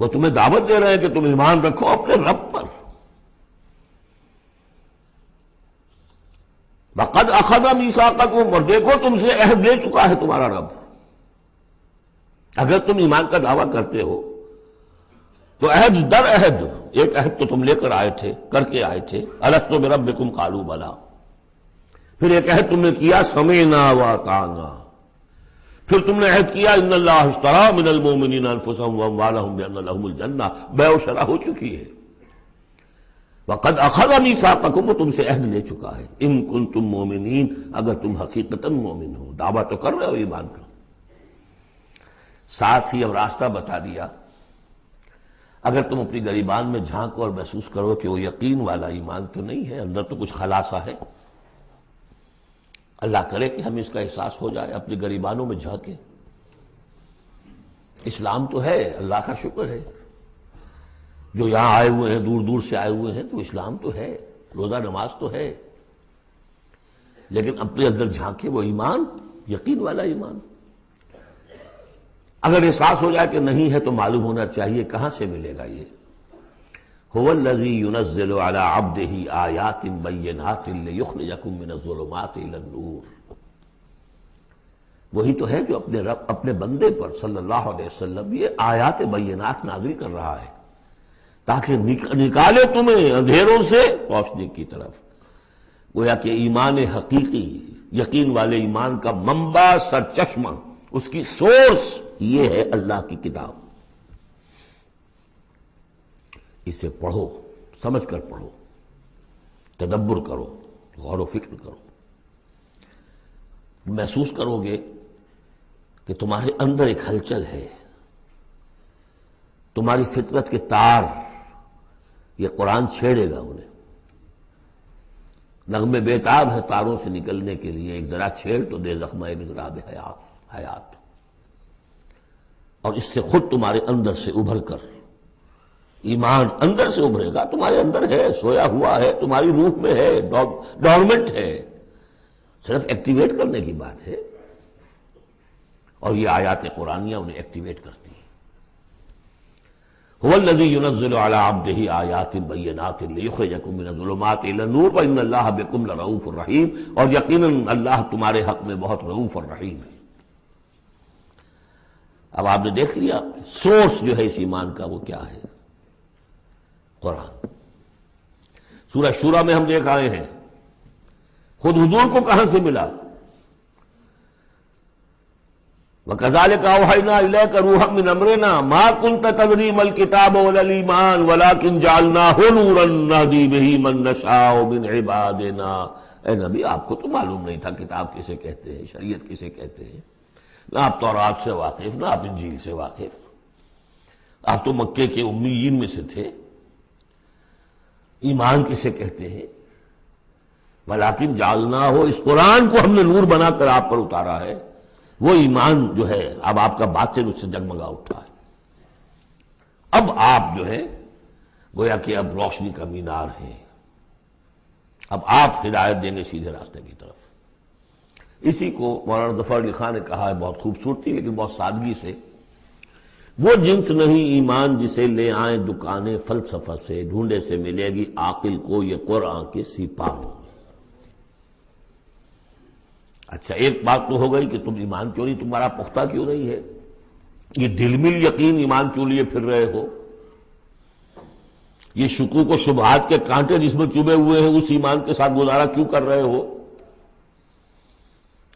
وہ تمہیں دعوت دے رہے ہیں کہ تم ایمان رکھو اپنے رب پر۔ وَقَدْ أَخَذَ مِيثَاقَكُمْ، اور دیکھو تم سے عہد لے چکا ہے تمہارا رب۔ اگر تم ایمان کا دعویٰ کرتے ہو تو عہد در عہد، ایک عہد تو تم لے کر آئے تھے، کر کے آئے تھے، أَلَسْتُ بِرَبِّكُمْ قَالُوا بَلَىٰ، پھر ایک عہد تم نے کیا سَمِعْنَا وَأَطَعْنَا، پھر تم نے عہد کیا ان اللہ اشترى من المؤمنین انفسهم واموالهم بان لهم الجنہ، بیع و شرح ہو چکی ہے۔ وقد اخذ میثاقکم، وہ تم سے عہد لے چکا ہے، ان کنتم مؤمنین، اگر تم حقیقتاً مومن ہو، دعویٰ تو کر رہے ہو ایمان کا۔ ساتھ ہی اب راستہ بتا دیا، اگر تم اپنی گریبان میں جھانکو اور محسوس کرو کہ وہ یقین والا ایمان تو نہیں ہے، اندر تو کچھ خلاصہ ہے، اللہ کرے کہ ہمیں اس کا احساس ہو جائے، اپنی گریبانوں میں جھانکیں۔ اسلام تو ہے، اللہ کا شکر ہے، جو یہاں آئے ہوئے ہیں، دور دور سے آئے ہوئے ہیں، تو اسلام تو ہے، روزہ نماز تو ہے، لیکن اپنے اندر جھانکے وہ ایمان، یقین والا ایمان۔ اگر احساس ہو جائے کہ نہیں ہے تو معلوم ہونا چاہیے کہاں سے ملے گا یہ۔ هو الذی ينزل على عبده آیات بینات لیخرجکم من الظلمات الى النور وہی تو ہے جو اپنے رب اپنے بندے پر صلی اللہ علیہ وسلم یہ آیات بینات نازل کر رہا ہے تاکہ نکالے تمہیں اندھیروں سے روشنی کی طرف۔ گویا کہ ایمان حقیقی، یقین والے ایمان کا منبع، سرچشمہ، اس کی سورس یہ ہے اللہ کی کتاب۔ اسے پڑھو، سمجھ کر پڑھو، تدبر کرو، غور و فکر کرو، محسوس کرو گے کہ تمہارے اندر ایک ہلچل ہے، تمہاری فطرت کے تار، یہ قرآن چھیڑے گا انہیں۔ نغمے بیتاب ہے تاروں سے نکلنے کے لیے، ایک ذرا چھیڑ تو دے زخمہ مضراب حیات، اور اس سے خود تمہارے اندر سے ابھر کر ایمان اندر سے ابھرے گا۔ تمہارے اندر ہے، سویا ہوا ہے، تمہاری روح میں ہے، ڈورمنٹ ہے، صرف ایکٹیویٹ کرنے کی بات ہے، اور یہ آیات قرآنیہ انہیں ایکٹیویٹ کرتی ہیں۔ هو الذی ينزل على عبده آیات بینات لیخرجکم من الظلمات الى النور وان اللہ بکم لرؤوف رحیم، اور یقیناً اللہ تمہارے حق میں بہت رؤوف اور رحیم ہے۔ اب آپ نے دیکھ لیا سورس جو ہے اس ایمان کا وہ کیا ہے، قرآن۔ سورہ شورى میں ہم دیکھ آئے ہیں خود حضور کو کہاں سے ملا، وَكَذَلِكَ أَوْحَيْنَا إِلَيْكَ رُوحًا مِّنْ أَمْرِنَا مَا كُنْتَ تَدْرِي مَا الْكِتَابُ وَلَا الْإِيمَانُ وَلَكِنْ جَعَلْنَاهُ نُورًا نَهْدِي بِهِ مَن نَّشَاءُ مِنْ عِبَادِنَا۔ اے نبی، آپ کو تو معلوم نہیں تھا کتاب کسے کہتے ہیں، شریعت کسے کہتے ہیں، نہ آپ تورات سے واقف، نہ آپ انجیل سے واقف، آپ تو مکے کے امیین میں سے تھے۔ ایمان کسے کہتے ہیں؟ وَلَكِنْ جَعَلْنَاهُ، اس قرآن کو ہم نے نور بنا کر آپ پر اتارا ہے۔ وہ ایمان جو ہے اب آپ کا باطن اس سے جگمگا اٹھا ہے، اب آپ جو ہے گویا کہ اب روشنی کا مینار ہیں، اب آپ ہدایت دیں گے سیدھے راستے کی طرف۔ اسی کو مولانا ظفر علی خان نے کہا ہے بہت خوبصورتی لیکن بہت سادگی سے، وہ جنس نہیں ایمان جسے لے آئیں دکانیں فلسفہ سے، ڈھونڈے سے ملے گی عاقل کو یہ قرآن کے سپاہ۔ اچھا، ایک بات تو ہو گئی کہ تم ایمان کیوں نہیں، تمہارا پختہ کیوں نہیں ہے، یہ دلمل یقین ایمان کیوں لیے پھر رہے ہو، یہ شکوک و شبہات کے کانٹے جس میں چبھے ہوئے ہیں اس ایمان کے ساتھ گزارا کیوں کر رہے ہو؟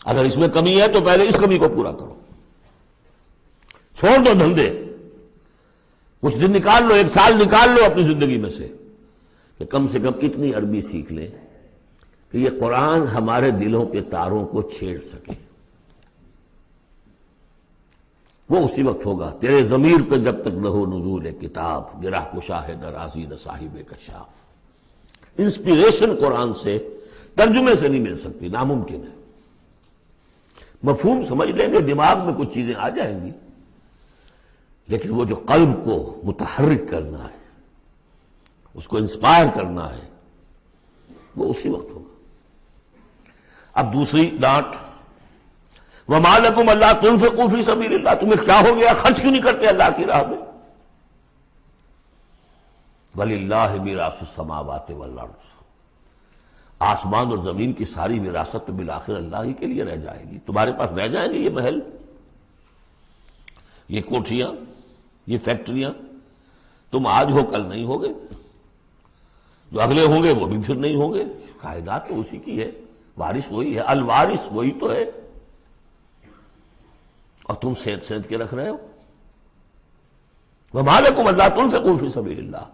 اگر اس میں کمی ہے تو پہلے اس کمی کو پورا کرو، چھوڑ دو دھندے، کچھ دن نکال لو، ایک سال نکال لو اپنی زندگی میں سے کہ کم سے کم اتنی عربی سیکھ لیں کہ یہ قرآن ہمارے دلوں کے تاروں کو چھیڑ سکے۔ وہ اسی وقت ہوگا تیرے ضمیر پہ جب تک نہ ہو نزول کتاب، گرہ کشاہد رازی نہ صاحب کشاف۔ انسپیریشن قرآن سے ترجمے سے نہیں مل سکتی، ناممکن ہے۔ مفہوم سمجھ لیں گے، دماغ میں کچھ چیزیں آ جائیں گی، لیکن وہ جو قلب کو متحرک کرنا ہے، اس کو انسپائر کرنا ہے، وہ اسی وقت ہوگا۔ اب دوسری ڈانٹ، وَمَا لَكُمْ أَلَّا تُنْفِقُوا فِي سَبِيلِ اللَّهِ، تمہیں کیا ہو گیا خرچ کیوں نہیں کرتے اللہ کی راہ میں؟ وَلِلَّهِ مِيرَاثُ السَّمَاوَاتِ وَالْأَرْضِ، آسمان اور زمین کی ساری وراثت تو بالآخر اللہ ہی کے لیے رہ جائے گی، تمہارے پاس رہ جائیں گے یہ محل، یہ کوٹھیاں، یہ فیکٹریاں، تم آج ہو کل نہیں ہوگے، جو اگلے ہوں گے وہ بھی پھر نہیں ہوں گے، کائنات تو اسی کی ہے، وارث وہی ہے، الوارث وہی تو ہے، اور تم سینت سینت کے رکھ رہے ہو۔ وَمَا لَكُمْ أَلَّا تُنْفِقُوا فِي سَبِيلِ اللَّهِ،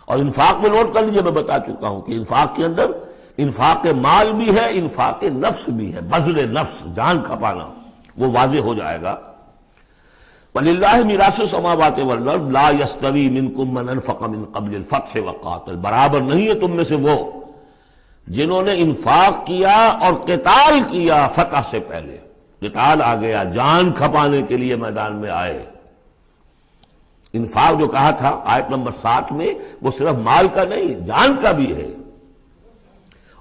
اور انفاق میں نوٹ کر لیجیے، میں بتا چکا ہوں کہ انفاق کے اندر انفاق مال بھی ہے، انفاق نفس بھی ہے، بذل نفس، جان کھپانا، وہ واضح ہو جائے گا۔ وَلِلَّهِ مِيرَاثُ السَّمَاوَاتِ وَالْأَرْضِ لَا يَسْتَوِي مِنْكُمْ مَنْ أَنْفَقَ مِنْ قَبْلِ الْفَتْحِ وَقَاتَلَ، برابر نہیں ہے تم میں سے وہ جنہوں نے انفاق کیا اور قتال کیا فتح سے پہلے، قتال آ گیا، جان کھپانے کے لیے میدان میں آئے۔ انفاق جو کہا تھا آیت نمبر 7 میں، وہ صرف مال کا نہیں، جان کا بھی ہے،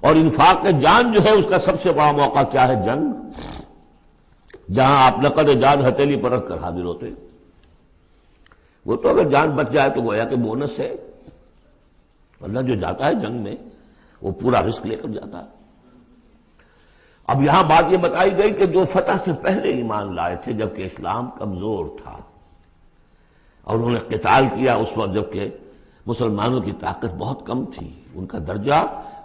اور انفاق کے جان جو ہے اس کا سب سے بڑا موقع کیا ہے؟ جنگ، جہاں آپ نقد جان ہتھیلی پر رکھ کر حاضر ہوتے۔ وہ تو اگر جان بچ جائے تو گویا کہ بونس ہے، ورنہ جو جاتا ہے جنگ میں وہ پورا رسک لے کر جاتا ہے۔ اب یہاں بات یہ بتائی گئی کہ جو فتح سے پہلے ایمان لائے تھے جبکہ اسلام کمزور تھا اور انہوں نے قتال کیا اس وقت جبکہ مسلمانوں کی طاقت بہت کم تھی، ان کا درجہ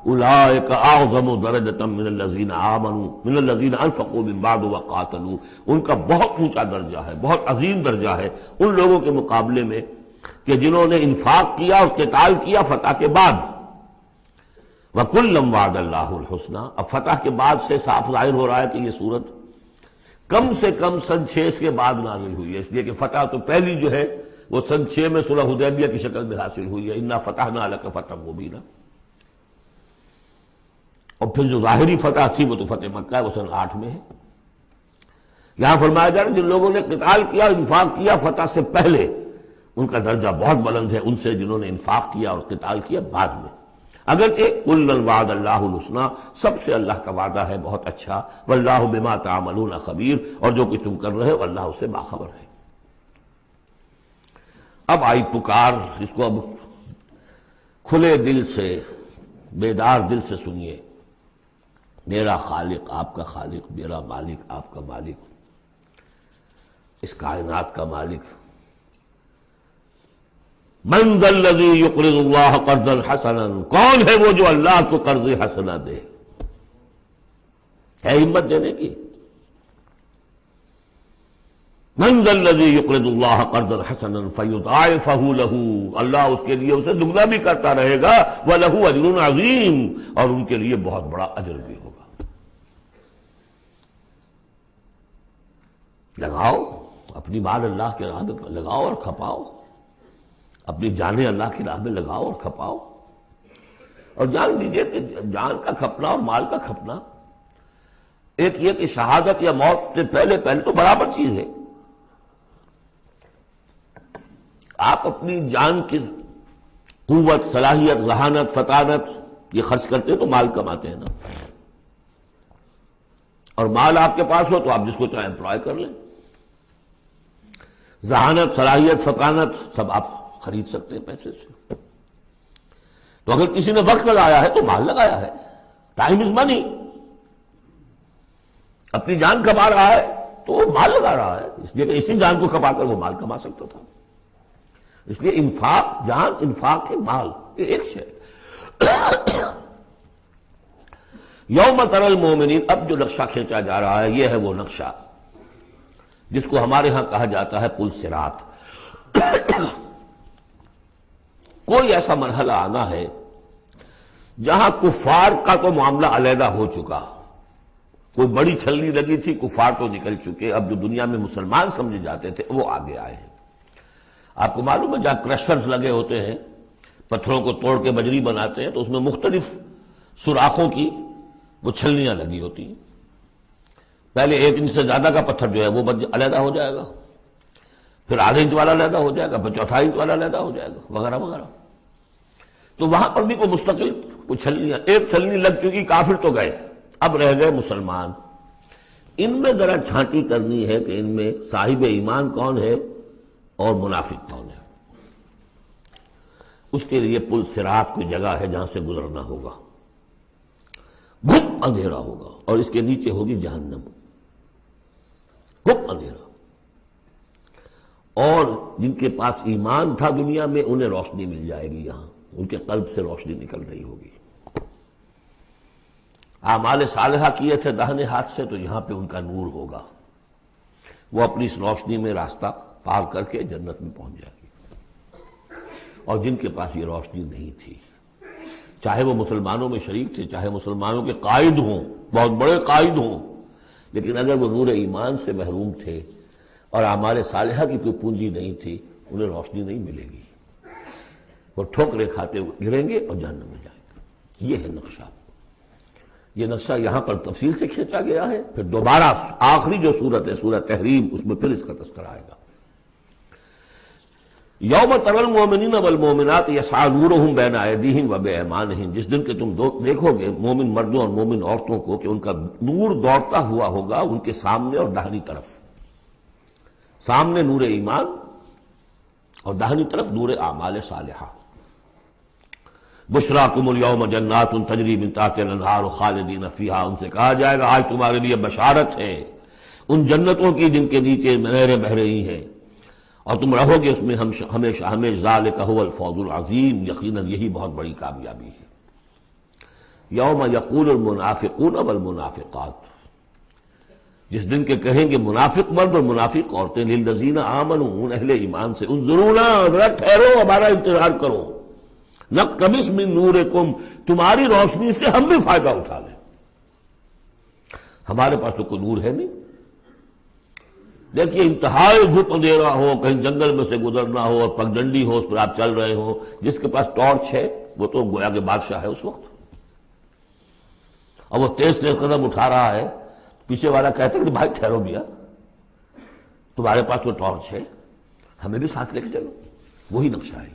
اولئک اعظم درجۃ من الذین آمنوا من الذین انفقوا من بعد وقاتلوا، ان کا بہت اونچا درجہ ہے، بہت عظیم درجہ ہے ان لوگوں کے مقابلے میں کہ جنہوں نے انفاق کیا اور قتال کیا فتح کے بعد۔ وَكُلًّا وَعَدَ اللَّهُ الْحُسْنَىٰ، اب فتح کے بعد سے صاف ظاہر ہو رہا ہے کہ یہ صورت کم سے کم سن 6 کے بعد نازل ہوئی ہے، اس لیے کہ فتح تو پہلی جو ہے وہ سن 6 میں صلح حدیبیہ کی شکل میں حاصل ہوئی ہے، اِنَّا فَتَحْنَا لَكَ فَتْحًا مُبِينًا، اور پھر جو ظاہری فتح تھی وہ تو فتح مکہ ہے، وہ سن 8 میں ہے۔ یہاں فرمایا جا رہا ہے جن لوگوں نے قتال کیا انفاق کیا فتح سے پہلے ان کا درجہ بہت بلند ہے ان سے جنہوں نے انفاق کیا اور قتال کیا بعد میں، اگرچہ کل وعد اللہ الحسنیٰ، سب سے اللہ کا وعدہ ہے بہت اچھا، واللہ بما تعملون خبیر، اور جو کچھ تم کر رہے ہو اللہ اس سے باخبر ہے۔ اب آئی پکار، اس کو اب کھلے دل سے بیدار دل سے سنیے۔ میرا خالق آپ کا خالق، میرا مالک آپ کا مالک، اس کائنات کا مالک، من ذا الذی یقرض اللہ قرضا حسنا، کون ہے وہ جو اللہ کو قرض حسنا دے؟ ہے ہمت دینے کی؟ من ذا الذی یقرض اللہ قرضا حسنا فیضاعفہ لہ، اللہ اس کے لیے اسے دگنا بھی کرتا رہے گا، وَلَهُ أَجْرٌ عَظِيمٌ، اور ان کے لیے بہت بڑا اجر بھی ہوگا۔ لگاؤ اپنی مال اللہ کے راہ میں، لگاؤ اور کھپاؤ، اپنی جانیں اللہ کی راہ میں لگاؤ اور کھپاؤ، اور جان لیجئے کہ جان کا کھپنا اور مال کا کھپنا ایک یہ کہ شہادت یا موت سے پہلے تو برابر چیز ہے۔ آپ اپنی جان کی قوت، صلاحیت، ذہانت، فطانت یہ خرچ کرتے ہیں تو مال کماتے ہیں نا، اور مال آپ کے پاس ہو تو آپ جس کو چاہیں امپلائے کر لیں، ذہانت، صلاحیت، فطانت سب آپ خرید سکتے ہیں پیسے سے۔ تو اگر کسی نے وقت لگایا ہے تو مال لگایا ہے، ٹائم از منی، اپنی جان کما رہا ہے تو وہ مال لگا رہا ہے، اس لیے کہ اسی جان کو کما کر وہ مال کما سکتا تھا۔ اس لیے انفاق جان، انفاق ہے مال، یہ ایک شے۔ یوم تری المؤمنین، اب جو نقشہ کھینچا جا رہا ہے یہ ہے وہ نقشہ جس کو ہمارے ہاں کہا جاتا ہے پل صراط۔ کوئی ایسا مرحلہ آنا ہے جہاں کفار کا تو معاملہ علیحدہ ہو چکا، کوئی بڑی چھلنی لگی تھی، کفار تو نکل چکے، اب جو دنیا میں مسلمان سمجھے جاتے تھے وہ آگے آئے ہیں۔ آپ کو معلوم ہے جہاں کرشرز لگے ہوتے ہیں، پتھروں کو توڑ کے بجری بناتے ہیں تو اس میں مختلف سوراخوں کی وہ چھلنیاں لگی ہوتی ہیں، پہلے 1 انچ سے زیادہ کا پتھر جو ہے وہ علیحدہ ہو جائے گا، پھر ½ انچ والا علیحدہ ہو جائے گا، پھر 1/4 انچ والا علیحدہ ہو جائے گا، وغیرہ وغیرہ۔ تو وہاں پر بھی کوئی مستقل کوئی چھلنیاں، ایک چھلنی لگ چکی، کافر تو گئے، اب رہ گئے مسلمان۔ ان میں ذرا چھانٹی کرنی ہے کہ ان میں صاحب ایمان کون ہے اور منافق کون ہے۔ اس کے لیے پل صراط کوئی جگہ ہے جہاں سے گزرنا ہوگا، گھپ اندھیرا ہوگا اور اس کے نیچے ہوگی جہنم، گھپ اندھیرا، اور جن کے پاس ایمان تھا دنیا میں انہیں روشنی مل جائے گی، یہاں ان کے قلب سے روشنی نکل رہی ہوگی۔ اعمال صالحہ کیے تھے داہنے ہاتھ سے تو یہاں پہ ان کا نور ہوگا، وہ اپنی اس روشنی میں راستہ پار کر کے جنت میں پہنچ جائے گی۔ اور جن کے پاس یہ روشنی نہیں تھی، چاہے وہ مسلمانوں میں شریک تھے، چاہے مسلمانوں کے قائد ہوں، بہت بڑے قائد ہوں، لیکن اگر وہ نور ایمان سے محروم تھے اور اعمال صالحہ کی کوئی پونجی نہیں تھی، انہیں روشنی نہیں ملے گی، وہ ٹھوکریں کھاتے ہوئے گریں گے اور جہنم میں جائیں گے۔ یہ ہے نقشہ۔ یہ نقشہ یہاں پر تفصیل سے کھینچا گیا ہے، پھر دوبارہ آخری جو سورت ہے سورۃ تحریم، اس میں پھر اس کا تذکرہ آئے گا۔ یوم تری المؤمنین والمؤمنات یسعی نورہم بین ایدیہم وبایمانہم، جس دن کہ تم دیکھو گے مومن مردوں اور مومن عورتوں کو کہ ان کا نور دوڑتا ہوا ہوگا ان کے سامنے اور داہنی طرف، سامنے نور ایمان اور داہنی طرف نور اعمال صالحہ۔ بشراکم الیوم جنات تجری من تحتها الانہار خالدین فیہا، ان سے کہا جائے گا آج تمہارے لیے بشارت ہے ان جنتوں کی جن کے نیچے نہریں بہہ رہی ہیں اور تم رہو گے اس میں ہمیشہ ہمیشہ، ذالک هو الفوز العظیم، یقیناً یہی بہت بڑی کامیابی ہے۔ یوم یقول المنافقون والمنافقات، جس دن کے کہیں گے منافق مرد اور منافق عورتیں، للذین آمنوا، ان اہل ایمان سے، انظرونا، ذرا ٹھہرو، ہمارا انتظار کرو، نقتبس من نورکم، تمہاری روشنی سے ہم بھی فائدہ اٹھا لیں۔ ہمارے پاس تو کوئی نور ہے نہیں، دیکھیے انتہائی دھوپ اندھیرا ہو، کہیں جنگل میں سے گزرنا ہو اور پگڈنڈی ہو، اس پر آپ چل رہے ہو، جس کے پاس ٹارچ ہے وہ تو گویا کہ بادشاہ ہے اس وقت، اور وہ تیز تیز قدم اٹھا رہا ہے، پیچھے والا کہتا ہے کہ بھائی ٹھہرو بھیا، تمہارے پاس تو ٹارچ ہے، ہمیں بھی ساتھ لے کے چلو، وہی نقشہ ہے۔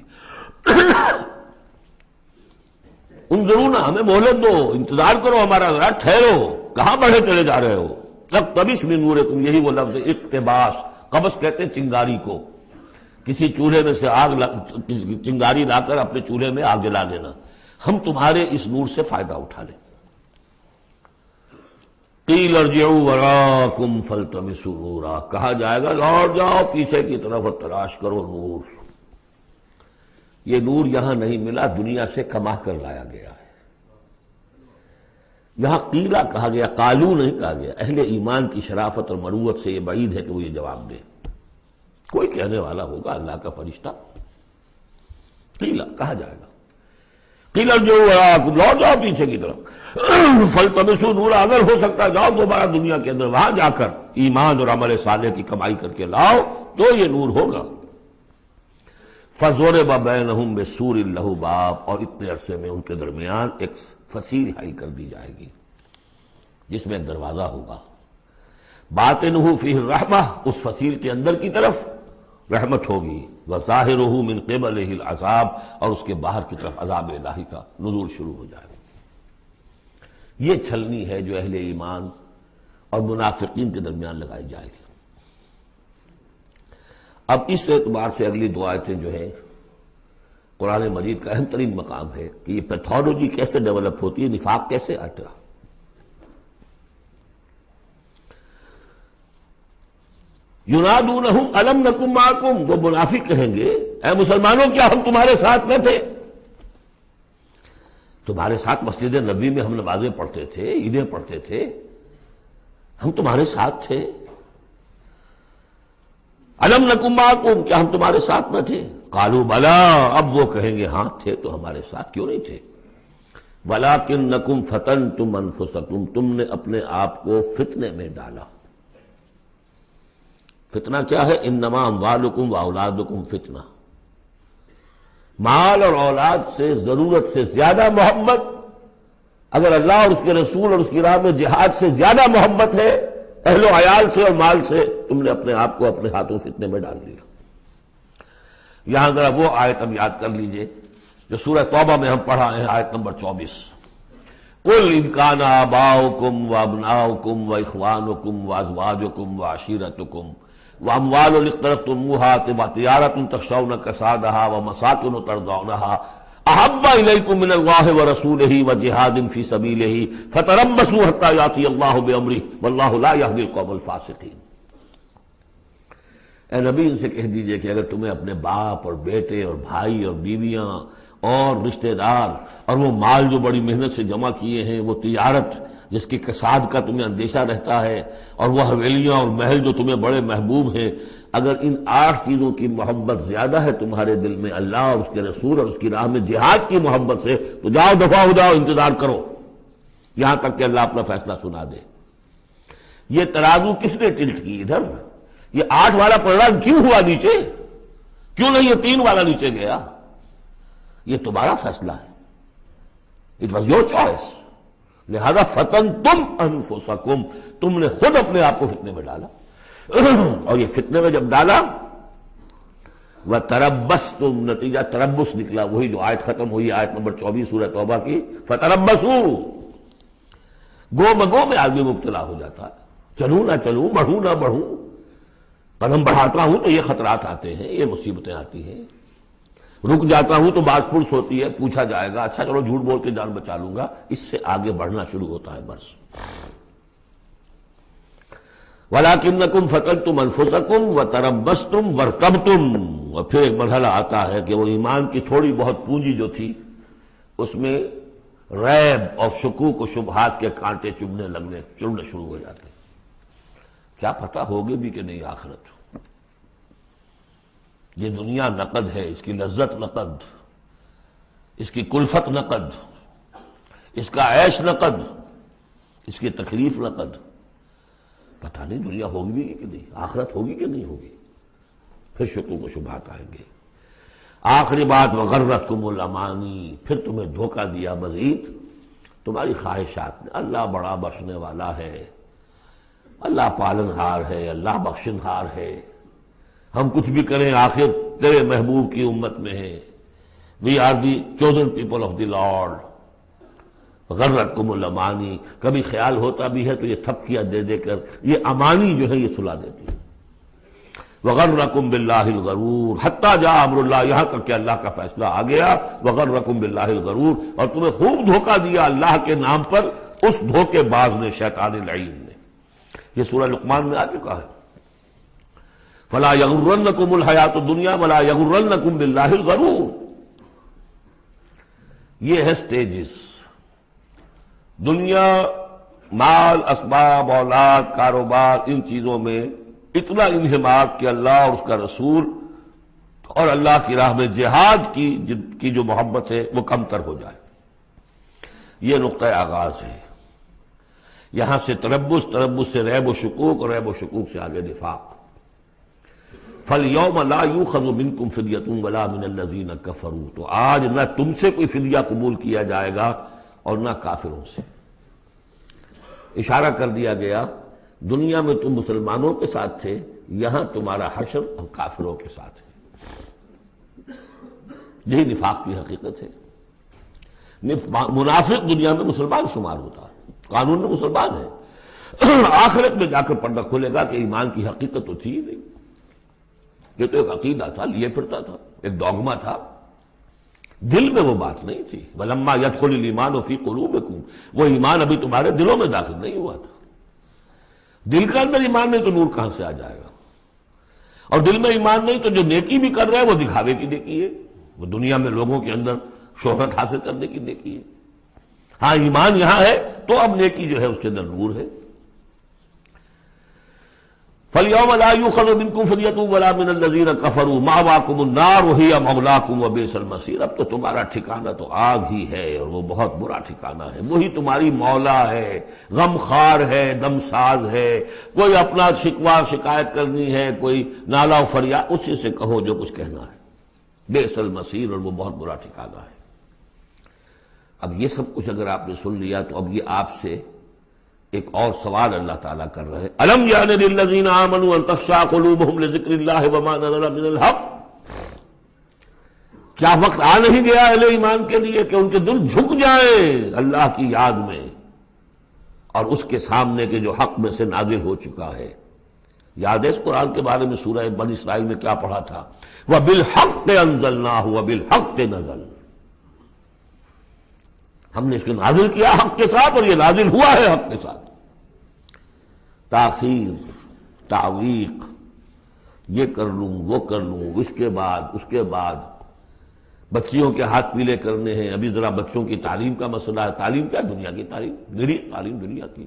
انظرونا، ہمیں مہلت دو، انتظار کرو ہمارا، ذرا ٹھہرو، کہاں بڑھے چلے جا رہے ہو؟ اقتبس من نورکم، یہی وہ لفظ ہے اقتباس، قبس کہتے ہیں چنگاری کو، کسی چولہے میں سے چنگاری لا کر اپنے چولہے میں آگ جلا دینا، ہم تمہارے اس نور سے فائدہ اٹھا لیں۔ قیل ارجعوا وراءکم فالتمسوا نورا، کہا جائے گا لوٹ جاؤ پیچھے کی طرف اور تلاش کرو نور۔ یہ نور یہاں نہیں ملا، دنیا سے کما کر لایا گیا ہے۔ یہاں قیلا کہا گیا، قالو نہیں کہا گیا۔ اہل ایمان کی شرافت اور مروت سے یہ بعید ہے کہ وہ یہ جواب دے، کوئی کہنے والا ہوگا اللہ کا فرشتہ، قیلا کہا جائے گا، قیل ارجعوا وراءکم، لوٹ جاؤ پیچھے کی طرف، فالتمسوا نورا، اگر ہو سکتا ہے جاؤ دوبارہ دنیا کے اندر، وہاں جا کر ایمان اور عمل صالح کی کمائی کر کے لاؤ تو یہ نور ہوگا۔ فضرب بینہم بسور لہ باب، اور اتنے عرصے میں ان کے درمیان ایک فصیل حائل کر دی جائے گی جس میں ایک دروازہ ہوگا، باطنہ فیہ الرحمہ، اس فصیل کے اندر کی طرف رحمت ہوگی، وظاہرہ من قبلہ العذاب، اور اس کے باہر کی طرف عذاب الہی کا نزول شروع ہو جائے گا۔ یہ چھلنی ہے جو اہل ایمان اور منافقین کے درمیان لگائی جائے گی۔ اب اس اعتبار سے اگلی دو آیتیں جو ہیں قرآن مجید کا اہم ترین مقام ہے کہ یہ پیتھولوجی کیسے ڈیولپ ہوتی ہے، نفاق کیسے آتا ہے۔ ینادونہم الم نکن معکم، وہ منافق کہیں گے اے مسلمانوں کیا ہم تمہارے ساتھ نہ تھے؟ تمہارے ساتھ مسجد نبوی میں ہم نمازیں پڑھتے تھے، عیدیں پڑھتے تھے، ہم تمہارے ساتھ تھے۔ الم نکن معکم، کیا ہم تمہارے ساتھ نہ تھے؟ قالوا بلا، اب وہ کہیں گے ہاں تھے تو ہمارے ساتھ کیوں نہیں تھے؟ ولکنکم فتنتم انفسکم، تم نے اپنے آپ کو فتنے میں ڈالا۔ فتنہ کیا ہے؟ انما اموالکم واولادکم فتنہ، مال اور اولاد سے ضرورت سے زیادہ محبت، اگر اللہ اور اس کے رسول اور اس کی راہ میں جہاد سے زیادہ محبت ہے اہل و عیال سے اور مال سے، تم نے اپنے آپ کو اپنے ہاتھوں فتنے میں ڈال دیا۔ یہاں ذرا وہ آیت اب یاد کر لیجئے جو سورہ توبہ میں ہم پڑھا ہے، آیت نمبر 24، قل ان کان آباؤکم وابناؤکم واخوانکم وازواجکم وعشیرتکم واموال اقترفتموها وتجارۃ تخشون کسادها ومساکن ترضونها احب الیکم من اللہ ورسولہ وجہاد فی سبیلہ فتربصوا حتی یأتی اللہ بامرہ واللہ لا یہدی القوم الفاسقین۔ اے نبی ان سے کہہ دیجئے کہ اگر تمہیں اپنے باپ اور بیٹے اور بھائی اور بیویاں اور رشتہ دار اور وہ مال جو بڑی محنت سے جمع کیے ہیں، وہ تجارت جس کے کساد کا تمہیں اندیشہ رہتا ہے، اور وہ حویلیاں اور محل جو تمہیں بڑے محبوب ہیں، اگر ان 8 چیزوں کی محبت زیادہ ہے تمہارے دل میں اللہ اور اس کے رسول اور اس کی راہ میں جہاد کی محبت سے، تو جاؤ دفع ہو جاؤ، انتظار کرو یہاں تک کہ اللہ اپنا فیصلہ سنا دے۔ یہ ترازو کس نے ٹلٹ کی ادھر؟ یہ 8 والا پلڑا کیوں ہوا نیچے؟ کیوں نہیں یہ 3 والا نیچے گیا؟ یہ تمہارا فیصلہ ہے، اٹ واز یور چوائس، لہذا فتنتم انفسکم، تم نے خود اپنے آپ کو فتنے میں ڈالا، اور یہ فتنے میں جب ڈالا وتربصتم، نتیجہ تربص نکلا، وہی جو آیت ختم ہوئی آیت نمبر 24 سورہ توبہ کی، فتربصوا، گو مگو میں آدمی مبتلا ہو جاتا ہے، چلوں نہ چلوں، بڑھوں نہ بڑھوں، قدم بڑھاتا ہوں تو یہ خطرات آتے ہیں، یہ مصیبتیں آتی ہیں۔ رک جاتا ہوں تو باز پرس ہوتی ہے، پوچھا جائے گا، اچھا چلو جھوٹ بول کے جان بچا لوں گا، اس سے آگے بڑھنا شروع ہوتا ہے بس۔ وَلَٰكِنَّكُمْ فَتَنْتُمْ أَنفُسَكُمْ وَتَرَبَّصْتُمْ وَارْتَبْتُمْ، اور پھر ایک مرحلہ آتا ہے کہ وہ ایمان کی تھوڑی بہت پونجی جو تھی اس میں ریب اور شکوک و شبہات کے کانٹے چڑھنے شروع ہو جاتے ہیں۔ کیا پتہ ہوگی بھی کہ نہیں آخرت؟ یہ دنیا نقد ہے، اس کی لذت نقد، اس کی کلفت نقد، اس کا عیش نقد، اس کی تکلیف نقد۔ پتہ نہیں دنیا ہوگی بھی کہ نہیں، آخرت ہوگی کہ نہیں ہوگی، پھر شکوک و شبہات آئیں گے۔ آخری بات وغرتکم الامانی، پھر تمہیں دھوکہ دیا مزید تمہاری خواہشات نے۔ اللہ بڑا بخشنے والا ہے، اللہ پالنہار ہے، اللہ بخشنہار ہے، ہم کچھ بھی کریں آخر تیرے محبوب کی امت میں ہے، we are the chosen people of the Lord. غرتکم الامانی، کبھی خیال ہوتا بھی ہے تو یہ تھپکیاں دے دے کر یہ امانی جو ہے یہ سلا دیتی ہے۔ وغرکم باللہ الغرور حتی جاء امر اللہ، یہاں تک کہ اللہ کا فیصلہ آ گیا۔ وغرکم باللہ الغرور، اور تمہیں خوب دھوکہ دیا اللہ کے نام پر اس دھوکے باز نے، شیطان لعین نے۔ یہ سورہ لقمان میں آ چکا ہے۔ فلا یغرنکم الحیات الدنیا ولا یغرنکم باللہ الغرور۔ یہ ہے سٹیجز۔ دنیا، مال، اسباب، اولاد، کاروبار، ان چیزوں میں اتنا انہماک کہ اللہ اور اس کا رسول اور اللہ کی راہ میں جہاد کی جو محبت ہے وہ کم تر ہو جائے۔ یہ نقطہ آغاز ہے۔ یہاں سے تربص سے ریب و شکوک، اور ریب و شکوک سے آگے نفاق۔ فَالْيَوْمَ لَا يُؤْخَذُ مِنْكُمْ فِدْيَةٌ وَلَا مِنَ الَّذِينَ كَفَرُوا، تو آج نہ تم سے کوئی فدیہ قبول کیا جائے گا اور نہ کافروں سے۔ اشارہ کر دیا گیا دنیا میں تم مسلمانوں کے ساتھ تھے، یہاں تمہارا حشر اور کافروں کے ساتھ ہے۔ یہی نفاق کی حقیقت ہے۔ منافق دنیا میں مسلمان شمار ہوتا ہے، قانون میں مسلمان ہے، آخرت میں جا کر پردہ کھلے گا کہ ایمان کی حقیقت تو تھی ہی نہیں، یہ تو ایک عقیدہ تھا، لیے پھرتا تھا، ایک ڈوگما تھا، دل میں وہ بات نہیں تھی۔ وَلَمَّا يَدْخُلِ الْإِيمَانُ فِي قُلُوبِكُمْ، وہ ایمان ابھی تمہارے دلوں میں داخل نہیں ہوا تھا۔ دل کے اندر ایمان نہیں تو نور کہاں سے آ جائے گا؟ اور دل میں ایمان نہیں تو جو نیکی بھی کر رہا ہے وہ دکھاوے کی نیکی ہے، وہ دنیا میں لوگوں کے اندر شہرت حاصل کرنے کی نیکی ہے۔ ہاں ایمان یہاں ہے تو اب نیکی جو ہے اس کے اندر نور ہے۔ فَالْيَوْمَ لَا يُؤْخَذُ مِنْكُمْ فِدْيَةٌ وَلَا مِنَ الَّذِينَ كَفَرُوا مَأْوَاكُمُ النَّارُ وَهِيَ مَوْلَاكُمْ وَبِئْسَ الْمَصِيرُ۔ اب تو تمہارا ٹھکانہ تو آگ ہی ہے، اور وہ بہت برا ٹھکانہ ہے۔ وہی تمہاری مولا ہے، غم خار ہے، دم ساز ہے۔ کوئی اپنا شکوہ شکایت کرنی ہے، کوئی نالا و فریاد، اسی سے کہو جو کچھ کہنا ہے۔ بئس المصیر، اور وہ بہت برا ٹھکانہ ہے۔ اب یہ سب کچھ اگر آپ نے سن لیا تو اب یہ آپ سے ایک اور سوال اللہ تعالیٰ کر رہے ہیں۔ الم یعن للذین آمنوا ان تخشع قلوبہم لذکر اللہ وما نزل من الحق، کیا وقت آ نہیں گیا اہل ایمان کے لیے کہ ان کے دل جھک جائیں اللہ کی یاد میں اور اس کے سامنے کے جو حق میں سے نازل ہو چکا ہے؟ یاد ہے اس قرآن کے بارے میں سورہ بنی اسرائیل میں کیا پڑھا تھا؟ وَبِالْحَقِّ أَنزَلْنَاهُ وَبِالْحَقِّ نَزَلَ، ہم نے اس کو نازل کیا حق کے ساتھ اور یہ نازل ہوا ہے حق کے ساتھ۔ تاخیر، تعویق، یہ کر لوں وہ کر لوں، اس کے بعد بچیوں کے ہاتھ پیلے کرنے ہیں۔ ابھی ذرا بچوں کی تعلیم کا مسئلہ ہے۔ تعلیم کیا؟ دنیا کی تعلیم، نری تعلیم دنیا کی۔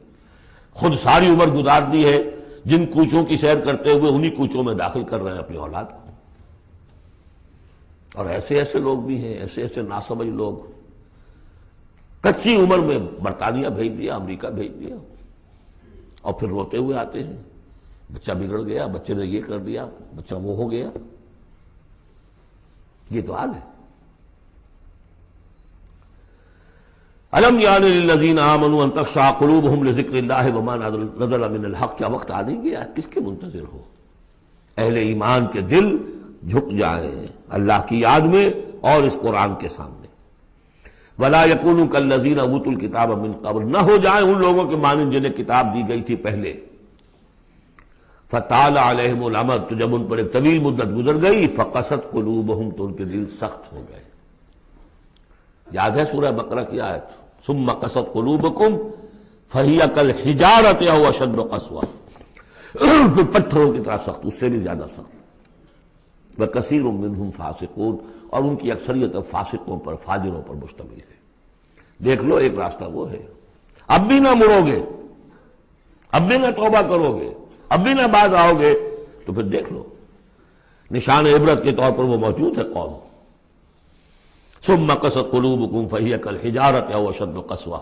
خود ساری عمر گزار دی ہے جن کوچوں کی سیر کرتے ہوئے انہی کوچوں میں داخل کر رہے ہیں اپنی اولاد کو۔ اور ایسے ایسے لوگ بھی ہیں، ایسے ایسے ناسمجھ لوگ، کچی عمر میں برطانیہ بھیج دیا، امریکہ بھیج دیا، اور پھر روتے ہوئے آتے ہیں بچہ بگڑ گیا، بچے نے یہ کر دیا، بچہ وہ ہو گیا۔ یہ تو حال ہے۔ الم یعن للذین آمنوا ان تخشع قلوبہم لذکر اللہ وما نزل من الحق، کیا وقت آ نہیں گیا؟ کس کے منتظر ہو؟ اہل ایمان کے دل جھک جائیں اللہ کی یاد میں اور اس قرآن کے سامنے۔ ولا یکونوا کالذین اوتوا الکتاب من قبل، نہ ہو جائیں ان لوگوں کے مانند جنہیں کتاب دی گئی تھی پہلے۔ فطال علیہم الامد، تو جب ان پر ایک طویل مدت گزر گئی، فقست قلوبہم، تو ان کے دل سخت ہو گئے. یاد ہے سورہ بقرہ کی آیت، ثم قست قلوبکم فہی کالحجارۃ او اشد قسوہ، پھر پتھروں کی طرح سخت، اس سے بھی زیادہ سخت. وکثیر منہم فاسقون، اور ان کی اکثریت اب فاسقوں پر، فاجروں پر مشتمل ہے. دیکھ لو ایک راستہ وہ ہے، اب بھی نہ مڑو گے، اب بھی نہ توبہ کرو گے، اب بھی نہ باز آؤ گے، تو پھر دیکھ لو نشان عبرت کے طور پر وہ موجود ہے قوم. ثم قست قلوبکم فہی کالحجارۃ او اشد قسوہ.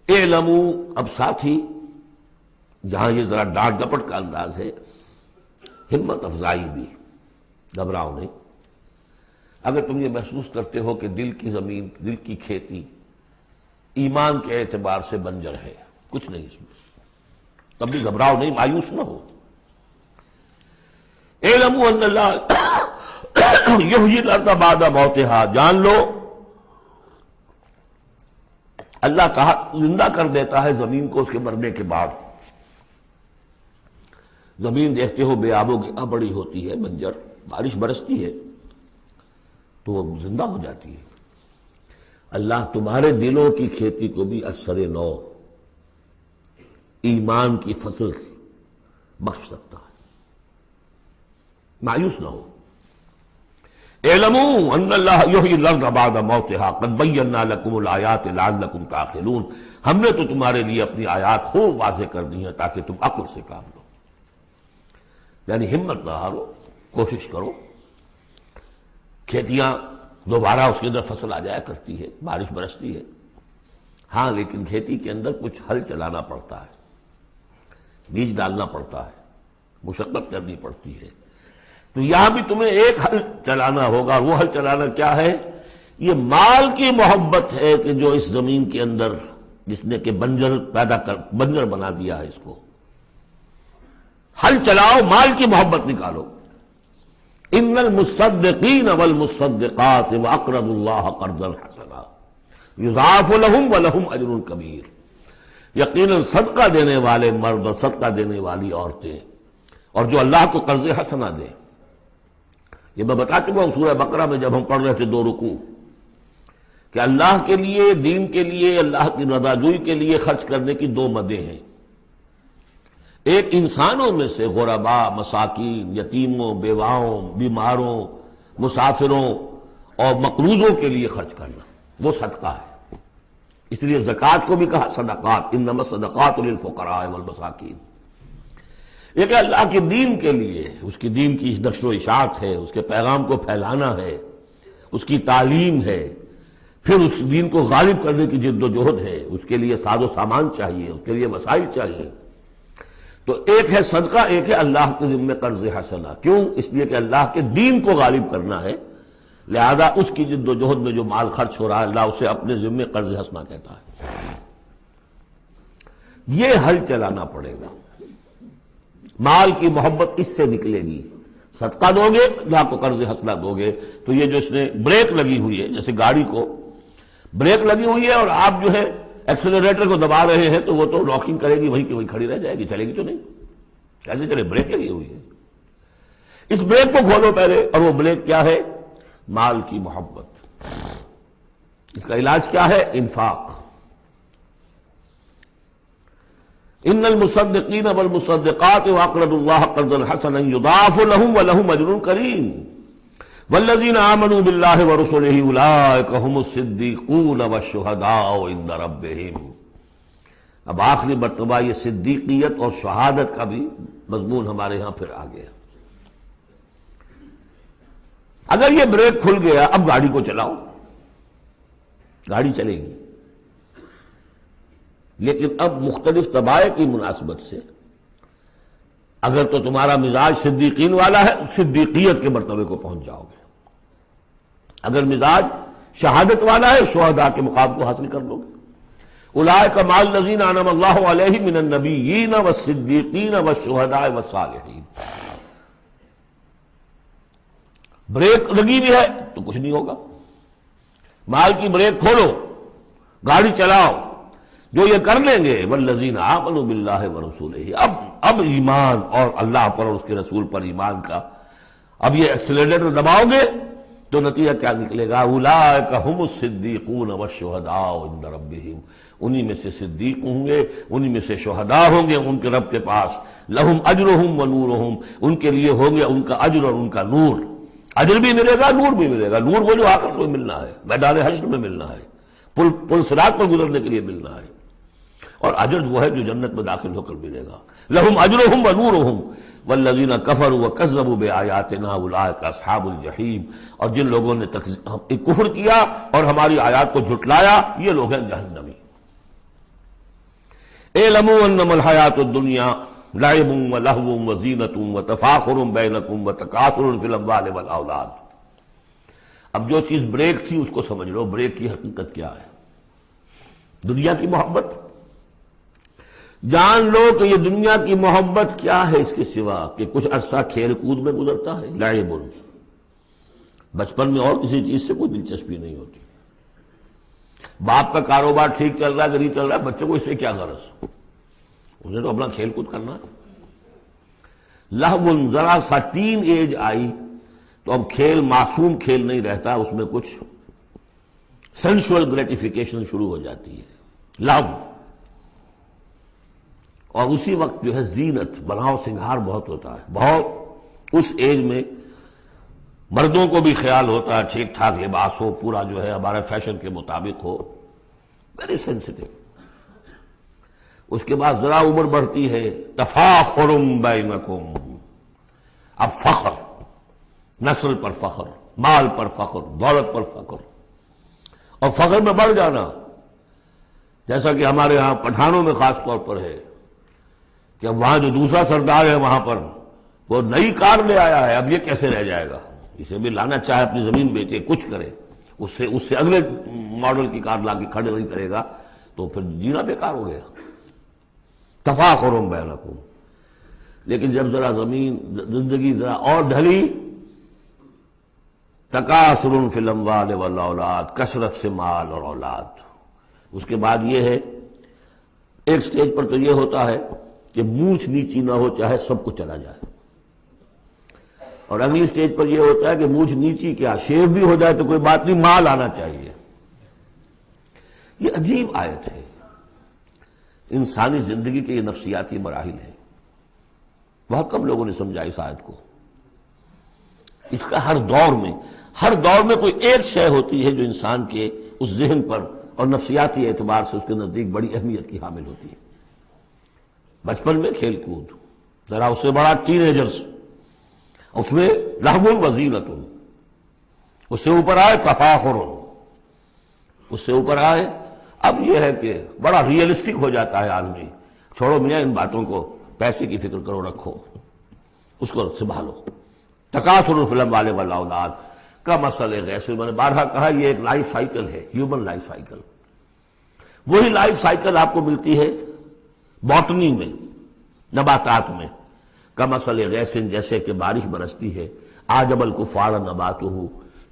اعلموا، اب ساتھ ہی جہاں یہ ذرا ڈانٹ ڈپٹ کا انداز ہے، ہمت افزائی بھی، گھبراؤ نہیں. اگر تم یہ محسوس کرتے ہو کہ دل کی زمین، دل کی کھیتی ایمان کے اعتبار سے بنجر ہے، کچھ نہیں اس میں، تب بھی گھبراؤ نہیں، مایوس نہ ہو. اعلموا ان اللہ یحیی الارض بعد موتہا، جان لو اللہ کہا زندہ کر دیتا ہے زمین کو اس کے مرنے کے بعد. زمین دیکھتے ہو بے آب و گیا بڑی ہوتی ہے، بنجر، بارش برستی ہے تو وہ زندہ ہو جاتی ہے. اللہ تمہارے دلوں کی کھیتی کو بھی اثر نو، ایمان کی فصل بخش سکتا ہے، مایوس نہ ہو. اعلموا ان اللہ یحیی الارض بعد موتہا قد بینا لکم الآیات لعلکم تعقلون، ہم نے تو تمہارے لیے اپنی آیات خوب واضح کر دی ہیں تاکہ تم عقل سے کام لو. یعنی ہمت نہ ہارو، کوشش کرو. کھیتیاں دوبارہ اس کے اندر فصل آ جایا کرتی ہے، بارش برستی ہے، ہاں لیکن کھیتی کے اندر کچھ ہل چلانا پڑتا ہے، بیج ڈالنا پڑتا ہے، مشقت کرنی پڑتی ہے. تو یہاں بھی تمہیں ایک حل چلانا ہوگا، وہ حل چلانا کیا ہے؟ یہ مال کی محبت ہے کہ جو اس زمین کے اندر جس نے کہ بنجر بنا دیا ہے، اس کو حل چلاؤ، مال کی محبت نکالو. ان المصدقین والمصدقات واقرضوا اللہ قرضا حسنا یضاعف لهم ولهم اجر کبیر. یقیناً صدقہ دینے والے مرد اور صدقہ دینے والی عورتیں اور جو اللہ کو قرض حسنا دیں، یہ میں بتا چکا ہوں سورہ بقرہ میں جب ہم پڑھ رہے تھے 2 رکوع، کہ اللہ کے لیے، دین کے لیے، اللہ کی رضا جوئی کے لیے خرچ کرنے کی 2 مدیں ہیں. ایک انسانوں میں سے غرباء، مساکین، یتیموں، بیواؤں، بیماروں، مسافروں اور مقروضوں کے لیے خرچ کرنا، وہ صدقہ ہے. اس لیے زکوٰۃ کو بھی کہا صدقات، انما الصدقات للفقراء والمساکین. ایک اللہ کے دین کے لیے، اس کی دین کی نشر و اشاعت ہے، اس کے پیغام کو پھیلانا ہے، اس کی تعلیم ہے، پھر اس دین کو غالب کرنے کی جد و جہد ہے، اس کے لیے ساز و سامان چاہیے، اس کے لیے وسائل چاہیے. تو ایک ہے صدقہ، ایک ہے اللہ کے ذمہ قرض حسنہ. کیوں؟ اس لیے کہ اللہ کے دین کو غالب کرنا ہے، لہذا اس کی جد و جہد میں جو مال خرچ ہو رہا ہے اللہ اسے اپنے ذمہ قرض حسنہ کہتا ہے. یہ حل چلانا پڑے گا. مال کی محبت اس سے نکلے گی. صدقہ دو گے، اللہ کو قرض حسنہ دو گے، تو یہ جو اس نے بریک لگی ہوئی ہے، جیسے گاڑی کو بریک لگی ہوئی ہے اور آپ جو ہے ایکسلریٹر کو دبا رہے ہیں تو وہ تو لاکنگ کرے گی، وہیں کی وہیں کھڑی رہ جائے گی، چلے گی تو نہیں. کیسے چلے؟ بریک لگی ہوئی ہے. اس بریک کو کھولو پہلے، اور وہ بریک کیا ہے؟ مال کی محبت. اس کا علاج کیا ہے؟ انفاق. ان المصدقین والمصدقات واقرضوا اللہ قرضا حسنا یضاعف لهم ولهم اجر کریم والذین آمنوا باللہ ورسلہ اولئک هم الصدیقون والشہداء عند ربہم. اب آخری مرتبہ یہ صدیقیت اور شہادت کا بھی مضمون ہمارے ہاں پھر آ گیا. اگر یہ بریک کھل گیا، اب گاڑی کو چلاؤ، گاڑی چلے گی. لیکن اب مختلف طبائع کی مناسبت سے اگر تو تمہارا مزاج صدیقین والا ہے، صدیقیت کے مرتبے کو پہنچ جاؤ گے. اگر مزاج شہادت والا ہے، شہداء کے مقام کو حاصل کر لو گے. اولئک مع الذین انعم اللہ علیہم من النبیین والصدیقین والشہداء والصالحین. بریک لگی بھی ہے تو کچھ نہیں ہوگا. مال کی بریک کھولو، گاڑی چلاؤ، جو یہ کر لیں گے والذین آمنوا باللہ ورسولہ، اب ایمان اور اللہ پر اور اس کے رسول پر ایمان کا اب یہ ایکسیلریٹر دباؤ گے تو نتیجہ کیا نکلے گا؟ اولئک ھم الصدیقون والشہداء عند ربہم، انہی میں سے صدیق ہوں گے، انہی میں سے شہداء ہوں گے ان کے رب کے پاس، لہم اجرہم ونورہم، ان کے لیے ہوں گے ان کا اجر اور ان کا نور، اجر بھی ملے گا نور بھی ملے گا۔ نور وہ جو آخرت میں ملنا ہے، میدان حشر میں ملنا ہے، پل صراط پر گزرنے کے لیے ملنا ہے، اور اجر وہ ہے جو جنت میں داخل ہو کر ملے گا۔ لہم اجرہم ونورہم والذین کفروا وکذبوا بآیاتنا اولئک اصحاب الجحیم، اور جن لوگوں نے کفر کیا اور ہماری آیات کو جھٹلایا یہ لوگ ہیں جہنمی۔ اعلموا انما الحیاۃ الدنیا لعب ولہو وزینۃ وتفاخر بینکم وتکاثر فی الاموال والاولاد۔ اب جو چیز بریک تھی اس کو سمجھ لو، بریک کی حقیقت کیا ہے؟ دنیا کی محبت۔ جان لو کہ یہ دنیا کی محبت کیا ہے اس کے سوا کہ کچھ عرصہ کھیل کود میں گزرتا ہے، لعب، بچپن میں اور کسی چیز سے کوئی دلچسپی نہیں ہوتی۔ باپ کا کاروبار ٹھیک چل رہا ہے کہ نہیں چل رہا ہے، بچوں کو اس سے کیا غرض، انہیں تو اپنا کھیل کود کرنا ہے۔ لہو، ذرا سا ٹین ایج آئی تو اب کھیل معصوم کھیل نہیں رہتا، اس میں کچھ سینشول گریٹیفیکیشن شروع ہو جاتی ہے، لہو۔ اور اسی وقت جو ہے زینت، بناؤ سنگھار بہت ہوتا ہے، بہت اس ایج میں مردوں کو بھی خیال ہوتا ہے ٹھیک ٹھاک لباس ہو، پورا جو ہے ہمارے فیشن کے مطابق ہو، ویری سینسٹیو۔ اس کے بعد ذرا عمر بڑھتی ہے، تفاخر بینکم، اب فخر، نسل پر فخر، مال پر فخر، دولت پر فخر، اور فخر میں بڑھ جانا، جیسا کہ ہمارے ہاں پٹھانوں میں خاص طور پر ہے کہ اب وہاں جو دوسرا سردار ہے وہاں پر وہ نئی کار لے آیا ہے، اب یہ کیسے رہ جائے گا، اسے بھی لانا چاہے اپنی زمین بیچے کچھ کرے، اس سے اگلے ماڈل کی کار لا کے کھڑے نہیں کرے گا تو پھر جینا بیکار ہو گیا۔ تفاخر بینکم، لیکن جب ذرا زندگی ذرا اور ڈھلی، تکاثر فی الاموال والاولاد، کثرت سے مال اور اولاد۔ اس کے بعد یہ ہے، ایک سٹیج پر تو یہ ہوتا ہے کہ مونچھ نیچی نہ ہو چاہے سب کچھ چلا جائے، اور اگلی سٹیج پر یہ ہوتا ہے کہ مونچھ نیچی کیا، شیو بھی ہو جائے تو کوئی بات نہیں، مال آنا چاہیے۔ یہ عجیب آیت ہے، انسانی زندگی کے یہ نفسیاتی مراحل ہیں، بہت کم لوگوں نے سمجھا اس آیت کو۔ اس کا ہر دور میں کوئی ایک شے ہوتی ہے جو انسان کے اس ذہن پر اور نفسیاتی اعتبار سے اس کے نزدیک بڑی اہمیت کی حامل ہوتی ہے۔ بچپن میں کھیل کود، ذرا اس سے بڑا ٹین ایجرز، اس میں لہو وزینۃ، اس سے اوپر آئے تفاخر، اس سے اوپر آئے اب یہ ہے کہ بڑا ریئلسٹک ہو جاتا ہے آدمی، چھوڑو میاں ان باتوں کو، پیسے کی فکر کرو، رکھو اس کو سنبھالو۔ تکاثر فی الاموال والاولاد کمثل غیث، میں نے بارہا کہا یہ ایک لائف سائیکل ہے، ہیومن لائف سائیکل۔ وہی لائف سائیکل آپ کو ملتی ہے باٹنی میں، نباتات میں، کمثل غیث، جیسے کہ بارش برستی ہے، اعجب الکفار نباتہ،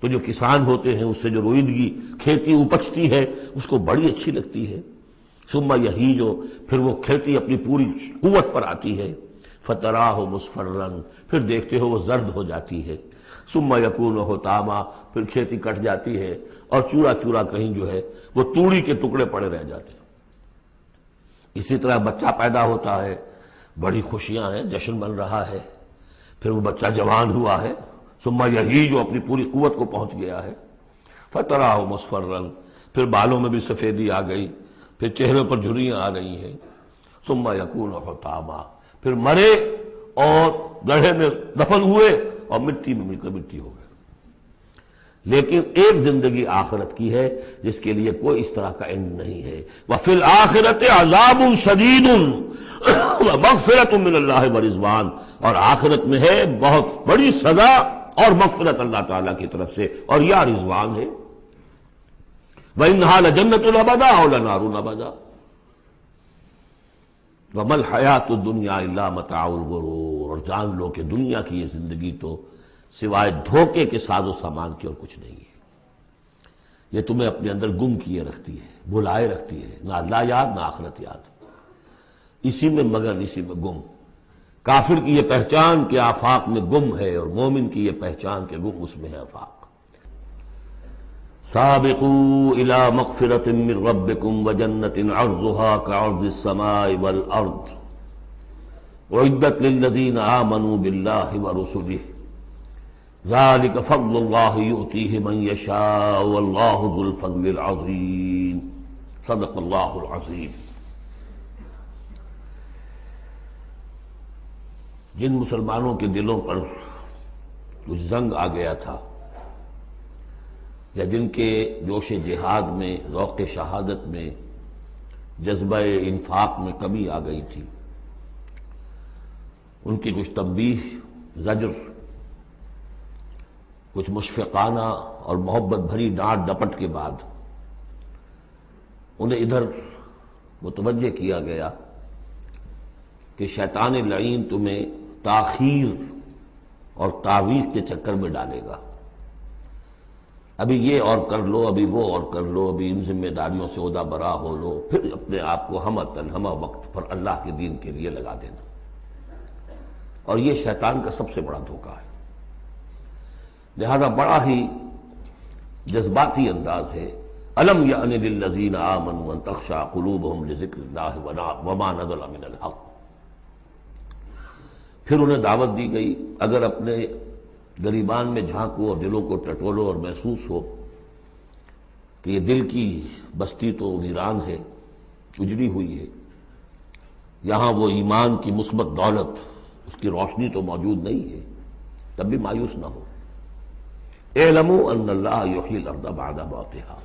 تو جو کسان ہوتے ہیں اس سے جو روئیدگی کھیتی اپجتی ہے اس کو بڑی اچھی لگتی ہے، ثم یہیج، پھر وہ کھیتی اپنی پوری قوت پر آتی ہے، فتراہ مصفرا، پھر دیکھتے ہو وہ زرد ہو جاتی ہے، ثم یکون حطاما، پھر کھیتی کٹ جاتی ہے اور چورا چورا کہیں جو ہے وہ توڑی کے ٹکڑے پڑے رہ جاتے ہیں۔ اسی طرح بچہ پیدا ہوتا ہے، بڑی خوشیاں ہیں، جشن بن رہا ہے، پھر وہ بچہ جوان ہوا ہے، ثم یہیج، جو اپنی پوری قوت کو پہنچ گیا ہے، فتراہ مصفرا، پھر بالوں میں بھی سفیدی آ گئی، پھر چہرے پر جھریاں آ رہی ہیں، ثم یکون حطاما، پھر مرے اور گڑھے میں دفن ہوئے اور مٹی میں مل کر مٹی ہو گئے۔ لیکن ایک زندگی آخرت کی ہے جس کے لیے کوئی اس طرح کا اینڈ نہیں ہے۔ وَفِي الْآخِرَةِ عَذَابٌ شَدِيدٌ وَمَغْفِرَةٌ مِّنَ اللَّهِ وَرِضْوَانٌ، اور آخرت میں ہے بہت بڑی سزا اور مغفرت اللہ تعالیٰ کی طرف سے، اور یا رضوان ہے۔ وَإِنَّهَا لَجَنَّةٌ أَبَدًا أَوْ لَنَارٌ أَبَدًا وَمَا الْحَيَاةُ الدُّنْيَا إِلَّا مَتَاعُ الْغُرُورِ، اور جان لو کہ دنیا کی یہ زندگی تو سوائے دھوکے کے ساز و سامان کی اور کچھ نہیں ہے۔ یہ تمہیں اپنے اندر گم کیے رکھتی ہے، بھلائے رکھتی ہے، نہ اللہ یاد نہ آخرت یاد، اسی میں مگن، اسی میں گم۔ کافر کی یہ پہچان کہ آفاق میں گم ہے، اور مومن کی یہ پہچان کہ گم اس میں ہے آفاق۔ سابقوا الى مغفرۃ من ربکم وجنۃ عرضها كعرض السماء والارض اعدت للذین آمنوا باللہ ورسلہ ذلك فضل اللہ یؤتیہ من یشاء واللہ ذو الفضل العظیم۔ صدق اللہ العظیم۔ جن مسلمانوں کے دلوں پر کچھ زنگ آ گیا تھا، یا جن کے جوش جہاد میں، ذوق شہادت میں، جذبہ انفاق میں کمی آ گئی تھی، ان کی کچھ تنبیہ، زجر، کچھ مشفقانہ اور محبت بھری ڈانٹ ڈپٹ کے بعد انہیں ادھر متوجہ کیا گیا کہ شیطان لعین تمہیں تاخیر اور تعویق کے چکر میں ڈالے گا۔ ابھی یہ اور کر لو، ابھی وہ اور کر لو، ابھی ان ذمہ داریوں سے عہدہ برا ہو لو، پھر اپنے آپ کو ہمہ وقت پر اللہ کے دین کے لیے لگا دینا۔ اور یہ شیطان کا سب سے بڑا دھوکہ ہے۔ لہذا بڑا ہی جذباتی انداز ہے، الم یأن للذین آمنوا ان تخشع قلوبہم لذکر اللہ وما نزل من الحق۔ پھر انہیں دعوت دی گئی، اگر اپنے گریبان میں جھانکو اور دلوں کو ٹٹولو اور محسوس ہو کہ یہ دل کی بستی تو ویران ہے، اجڑی ہوئی ہے، یہاں وہ ایمان کی مثبت دولت، اس کی روشنی تو موجود نہیں ہے، تب بھی مایوس نہ ہو۔ اعلموا ان اللہ یحیی الارض بعد موتہا،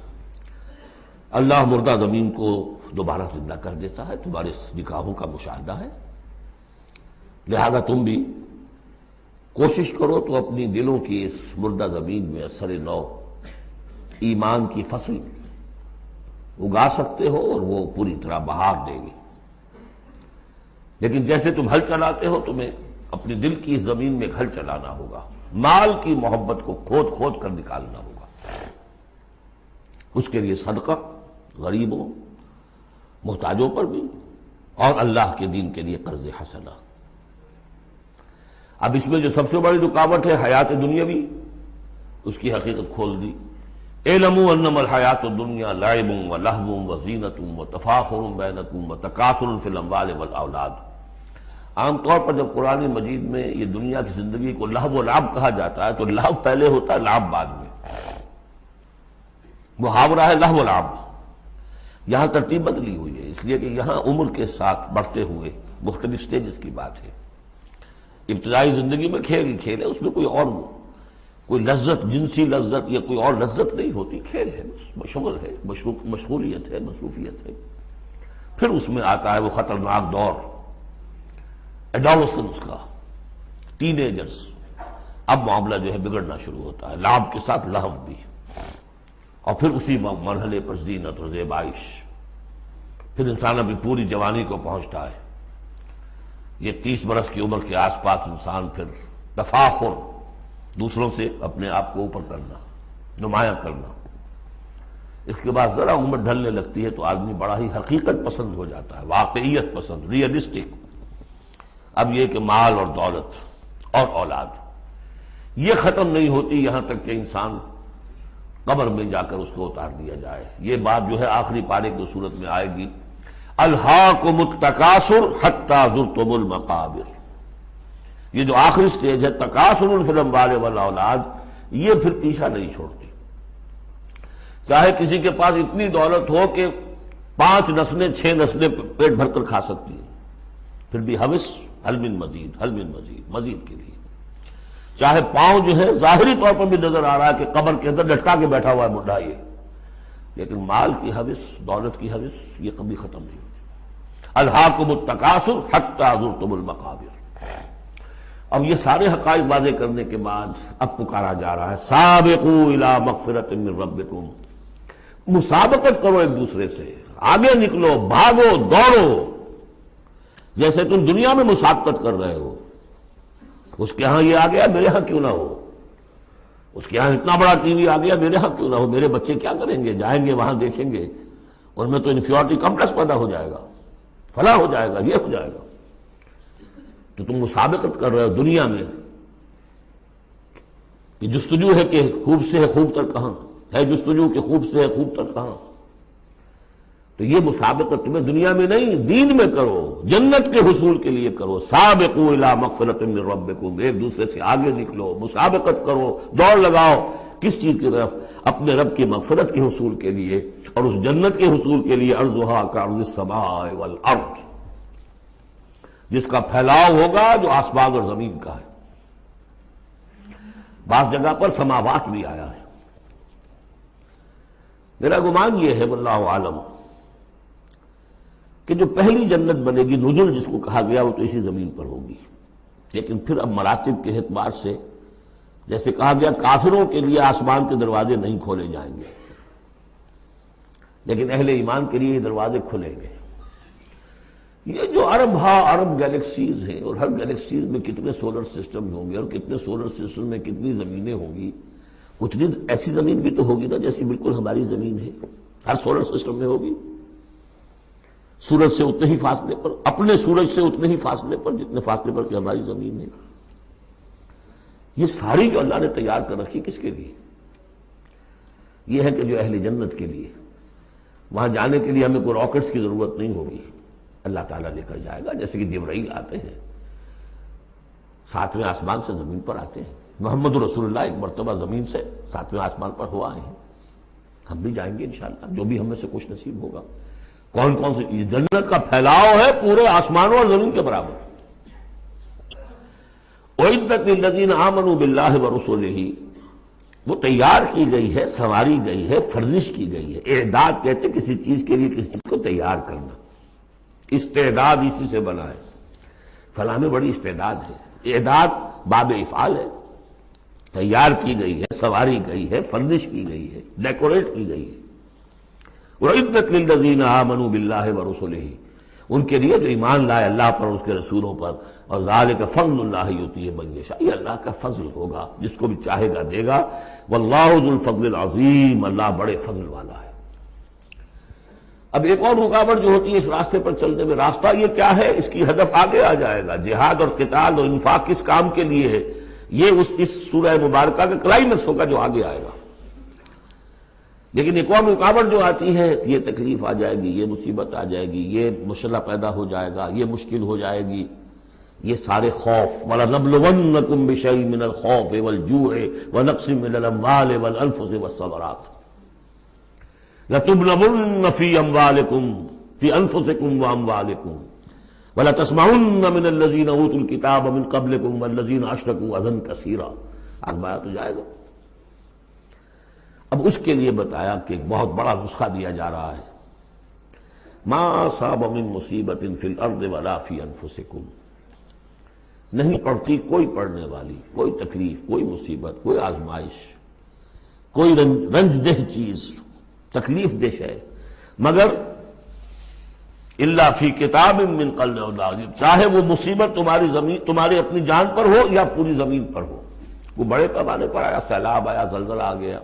اللہ مردہ زمین کو دوبارہ زندہ کر دیتا ہے، تمہارے نکاحوں کا مشاہدہ ہے۔ لہذا تم بھی کوشش کرو تو اپنی دلوں کی اس مردہ زمین میں اثر نو ایمان کی فصل اگا سکتے ہو، اور وہ پوری طرح بہار دے گی۔ لیکن جیسے تم ہل چلاتے ہو، تمہیں اپنی دل کی اس زمین میں ایک ہل چلانا ہوگا، مال کی محبت کو کھود کھود کر نکالنا ہوگا۔ اس کے لیے صدقہ غریبوں، محتاجوں پر بھی، اور اللہ کے دین کے لیے قرض حسنہ۔ اب اس میں جو سب سے بڑی رکاوٹ ہے حیات دنیاوی، اس کی حقیقت کھول دی۔ اعلموا انما الحیات الدنیا لعب ولہو وزینۃ وتفاخر بینکم وتکاثر فی الاموال والاولاد۔ عام طور پر جب قرآن مجید میں یہ دنیا کی زندگی کو لہو و لعب کہا جاتا ہے تو لہو پہلے ہوتا ہے، لعب بعد میں۔ محاورہ ہے لہو و لعب، یہاں ترتیب بدلی ہوئی ہے، اس لیے کہ یہاں عمر کے ساتھ بڑھتے ہوئے مختلف سٹیجز کی بات ہے۔ ابتدائی زندگی میں کھیل ہی کھیل ہے، اس میں کوئی لذت، جنسی لذت یا کوئی اور لذت نہیں ہوتی، کھیل ہے، بس شغل ہے، مشغولیت ہے، مصروفیت ہے۔ پھر اس میں آتا ہے وہ خطرناک دور ایڈولسنس کا، ٹین ایجرز، اب معاملہ جو ہے بگڑنا شروع ہوتا ہے، لعب کے ساتھ لہو بھی، اور پھر اسی مرحلے پر زینت اور زیبائش۔ پھر انسان اپنی پوری جوانی کو پہنچتا ہے، یہ 30 برس کی عمر کے آس پاس انسان پھر تفاخر، دوسروں سے اپنے آپ کو اوپر کرنا، نمایاں کرنا۔ اس کے بعد ذرا عمر ڈھلنے لگتی ہے تو آدمی بڑا ہی حقیقت پسند ہو جاتا ہے، واقعیت پسند، ریئلسٹک۔ اب یہ کہ مال اور دولت اور اولاد یہ ختم نہیں ہوتی یہاں تک کہ انسان قبر میں جا کر اس کو اتار دیا جائے۔ یہ بات جو ہے آخری پارے کی صورت میں آئے گی، الہاکم التکاثر حتی زرتم المقابر۔ یہ جو آخری سٹیج ہے تکاثر فی الاموال والاولاد، یہ پھر پیچھا نہیں چھوڑتی۔ چاہے کسی کے پاس اتنی دولت ہو کہ 5 نسلیں 6 نسلیں پیٹ بھر کر کھا سکتی ہیں، پھر بھی حوث حل من مزید، حل من مزید، مزید کے لیے۔ چاہے پاؤں جو ہے ظاہری طور پر بھی نظر آ رہا ہے کہ قبر کے اندر لٹکا کے بیٹھا ہوا ہے بڈھا یہ، لیکن مال کی حوث، دولت کی حوث یہ کبھی ختم نہیں ہوتی۔ الہاکم التکاثر حتی زرتم المقابر۔ اب یہ سارے حقائق واضح کرنے کے بعد اب پکارا جا رہا ہے سابقوا الی مغفرۃ من ربکم، مسابقت کرو ایک دوسرے سے، آگے نکلو، بھاگو، دوڑو، جیسے تم دنیا میں مسابقت کر رہے ہو، اس کے ہاں یہ آ گیا میرے ہاں کیوں نہ ہو، اس کے یہاں اتنا بڑا ٹی وی آ گیا، میرے ہاں کیوں نہ ہو؟ میرے بچے کیا کریں گے؟ جائیں گے وہاں دیکھیں گے، ان میں تو انفیورٹی کمپلیکس پیدا ہو جائے گا، فلاں ہو جائے گا، یہ ہو جائے گا۔ تو تم مسابقت کر رہے ہو دنیا میں کہ جستجو ہے کہ خوب سے ہے خوب تر کہاں ہے، جستجو کہ خوب سے ہے خوب تر کہاں۔ تو یہ مسابقت تمہیں دنیا میں نہیں، دین میں کرو، جنت کے حصول کے لیے کرو۔ سابقوا الی مغفرۃ من ربکم، ایک دوسرے سے آگے نکلو، مسابقت کرو، دوڑ لگاؤ۔ کس چیز کی طرف؟ اپنے رب کی مغفرت کے حصول کے لیے اور اس جنت کے حصول کے لیے۔ ارضھا کعرض السماء والارض، جس کا پھیلاؤ ہوگا جو آسمان اور زمین کا ہے۔ بعض جگہ پر سماوات بھی آیا ہے۔ میرا گمان یہ ہے واللہ عالم کہ جو پہلی جنت بنے گی، نزل جس کو کہا گیا، وہ تو اسی زمین پر ہوگی۔ لیکن پھر اب مراتب کے اعتبار سے جیسے کہا گیا کافروں کے لیے آسمان کے دروازے نہیں کھولے جائیں گے، لیکن اہل ایمان کے لیے یہ دروازے کھلیں گے۔ یہ جو ارب گیلیکسیز ہیں، اور ہر گیلیکسیز میں کتنے سولر سسٹم ہوں گے، اور کتنے سولر سسٹم میں کتنی زمینیں ہوں گی، اتنی ایسی زمین بھی تو ہوگی نا جیسی بالکل ہماری زمین ہے، ہر سولر سسٹم میں ہوگی۔ سورج سے اتنے ہی فاصلے پر، اپنے سورج سے اتنے ہی فاصلے پر جتنے فاصلے پر کہ ہماری زمین ہے۔ یہ ساری جو اللہ نے تیار کر رکھی کس کے لیے؟ یہ ہے کہ جو اہل جنت کے لیے، وہاں جانے کے لیے ہمیں کوئی راکٹس کی ضرورت نہیں ہوگی، اللہ تعالیٰ لے کر جائے گا، جیسے کہ جبرائیل آتے ہیں، ساتویں آسمان سے زمین پر آتے ہیں۔ محمد رسول اللہ ایک مرتبہ زمین سے ساتویں آسمان پر ہوا آئے ہیں، ہم بھی جائیں گے انشاءاللہ، جو بھی ہم میں سے کچھ نصیب ہوگا۔ کون کون سے؟ یہ جنت کا پھیلاؤ ہے پورے آسمانوں اور زمین کے برابر۔ اعدت للذین آمنوا باللہ ورسلہ، وہ تیار کی گئی ہے، سنواری گئی ہے، فرنش کی گئی ہے۔ اعداد کہتے ہیں کسی چیز کے لیے کسی چیز کو تیار کرنا، استعداد اسی سے بنا ہے۔ فلاں میں بڑی استعداد ہے، اعداد باب افعال ہے، تیار کی گئی ہے، سنواری گئی ہے، فرنش کی گئی ہے، ڈیکوریٹ کی گئی ہے۔ وَعِدَّتْ لِلَّذِينَ آمَنُوا بِاللَّهِ وَرُسُلِهِ، ان کے لیے جو ایمان لائے اللہ پر، اس کے رسولوں پر۔ اور ذَلِكَ فَضْلُ اللَّهِ يُؤْتِيهِ مَن يَشَاءُ، یہ اللہ کا فضل ہوگا، جس کو بھی چاہے گا دے گا۔ وَاللَّهُ ذُو الْفَضْلِ الْعَظِيمِ، اللہ بڑے فضل والا ہے۔ اب ایک اور رکاوٹ جو ہوتی ہے اس راستے پر چلنے میں، راستہ یہ کیا ہے؟ اس کی ہدف آگے آ جائے گا، جہاد اور قتال اور انفاق کس کام کے لیے ہے، یہ اس سورہ مبارکہ کا کلائمیکس ہوگا جو آگے آئے گا۔ لیکن ایک اور رکاوٹ جو آتی ہے، یہ تکلیف آ جائے گی، یہ مصیبت آ جائے گی، یہ مسئلہ پیدا ہو جائے گا، یہ مشکل ہو جائے گی، یہ سارے خوف۔ وَلَنَبْلُوَنَّكُمْ بِشَيْءٍ مِّنَ الْخَوْفِ وَالْجُوعِ وَنَقْصٍ مِّنَ الْأَمْوَالِ وَالْأَنفُسِ وَالثَّمَرَاتِ لَتُبْلَوُنَّ فِي أَمْوَالِكُمْ فِي أَنفُسِكُمْ وَأَمْوَالِكُمْ وَلَتَسْمَعُنَّ مِنَ الَّذِينَ أُوتُوا الْكِتَابَ مِن قَبْلِكُمْ وَالَّذِينَ أَشْرَكُوا أَذًى كَثِيرًا، آزمایا تو جائے گا۔ اب اس کے لیے بتایا کہ ایک بہت بڑا نسخہ دیا جا رہا ہے۔ ما اصاب من مصیبت فی الارض ولا فی انفسکم، نہیں پڑتی کوئی پڑنے والی، کوئی تکلیف، کوئی مصیبت، کوئی آزمائش، کوئی رنج دہ چیز، تکلیف دہ ہے، مگر الا فی کتاب من قبل ان نبرأہ، چاہے وہ مصیبت تمہاری اپنی جان پر ہو یا پوری زمین پر ہو۔ وہ بڑے پیمانے پر آیا، سیلاب آیا، زلزلہ آ گیا،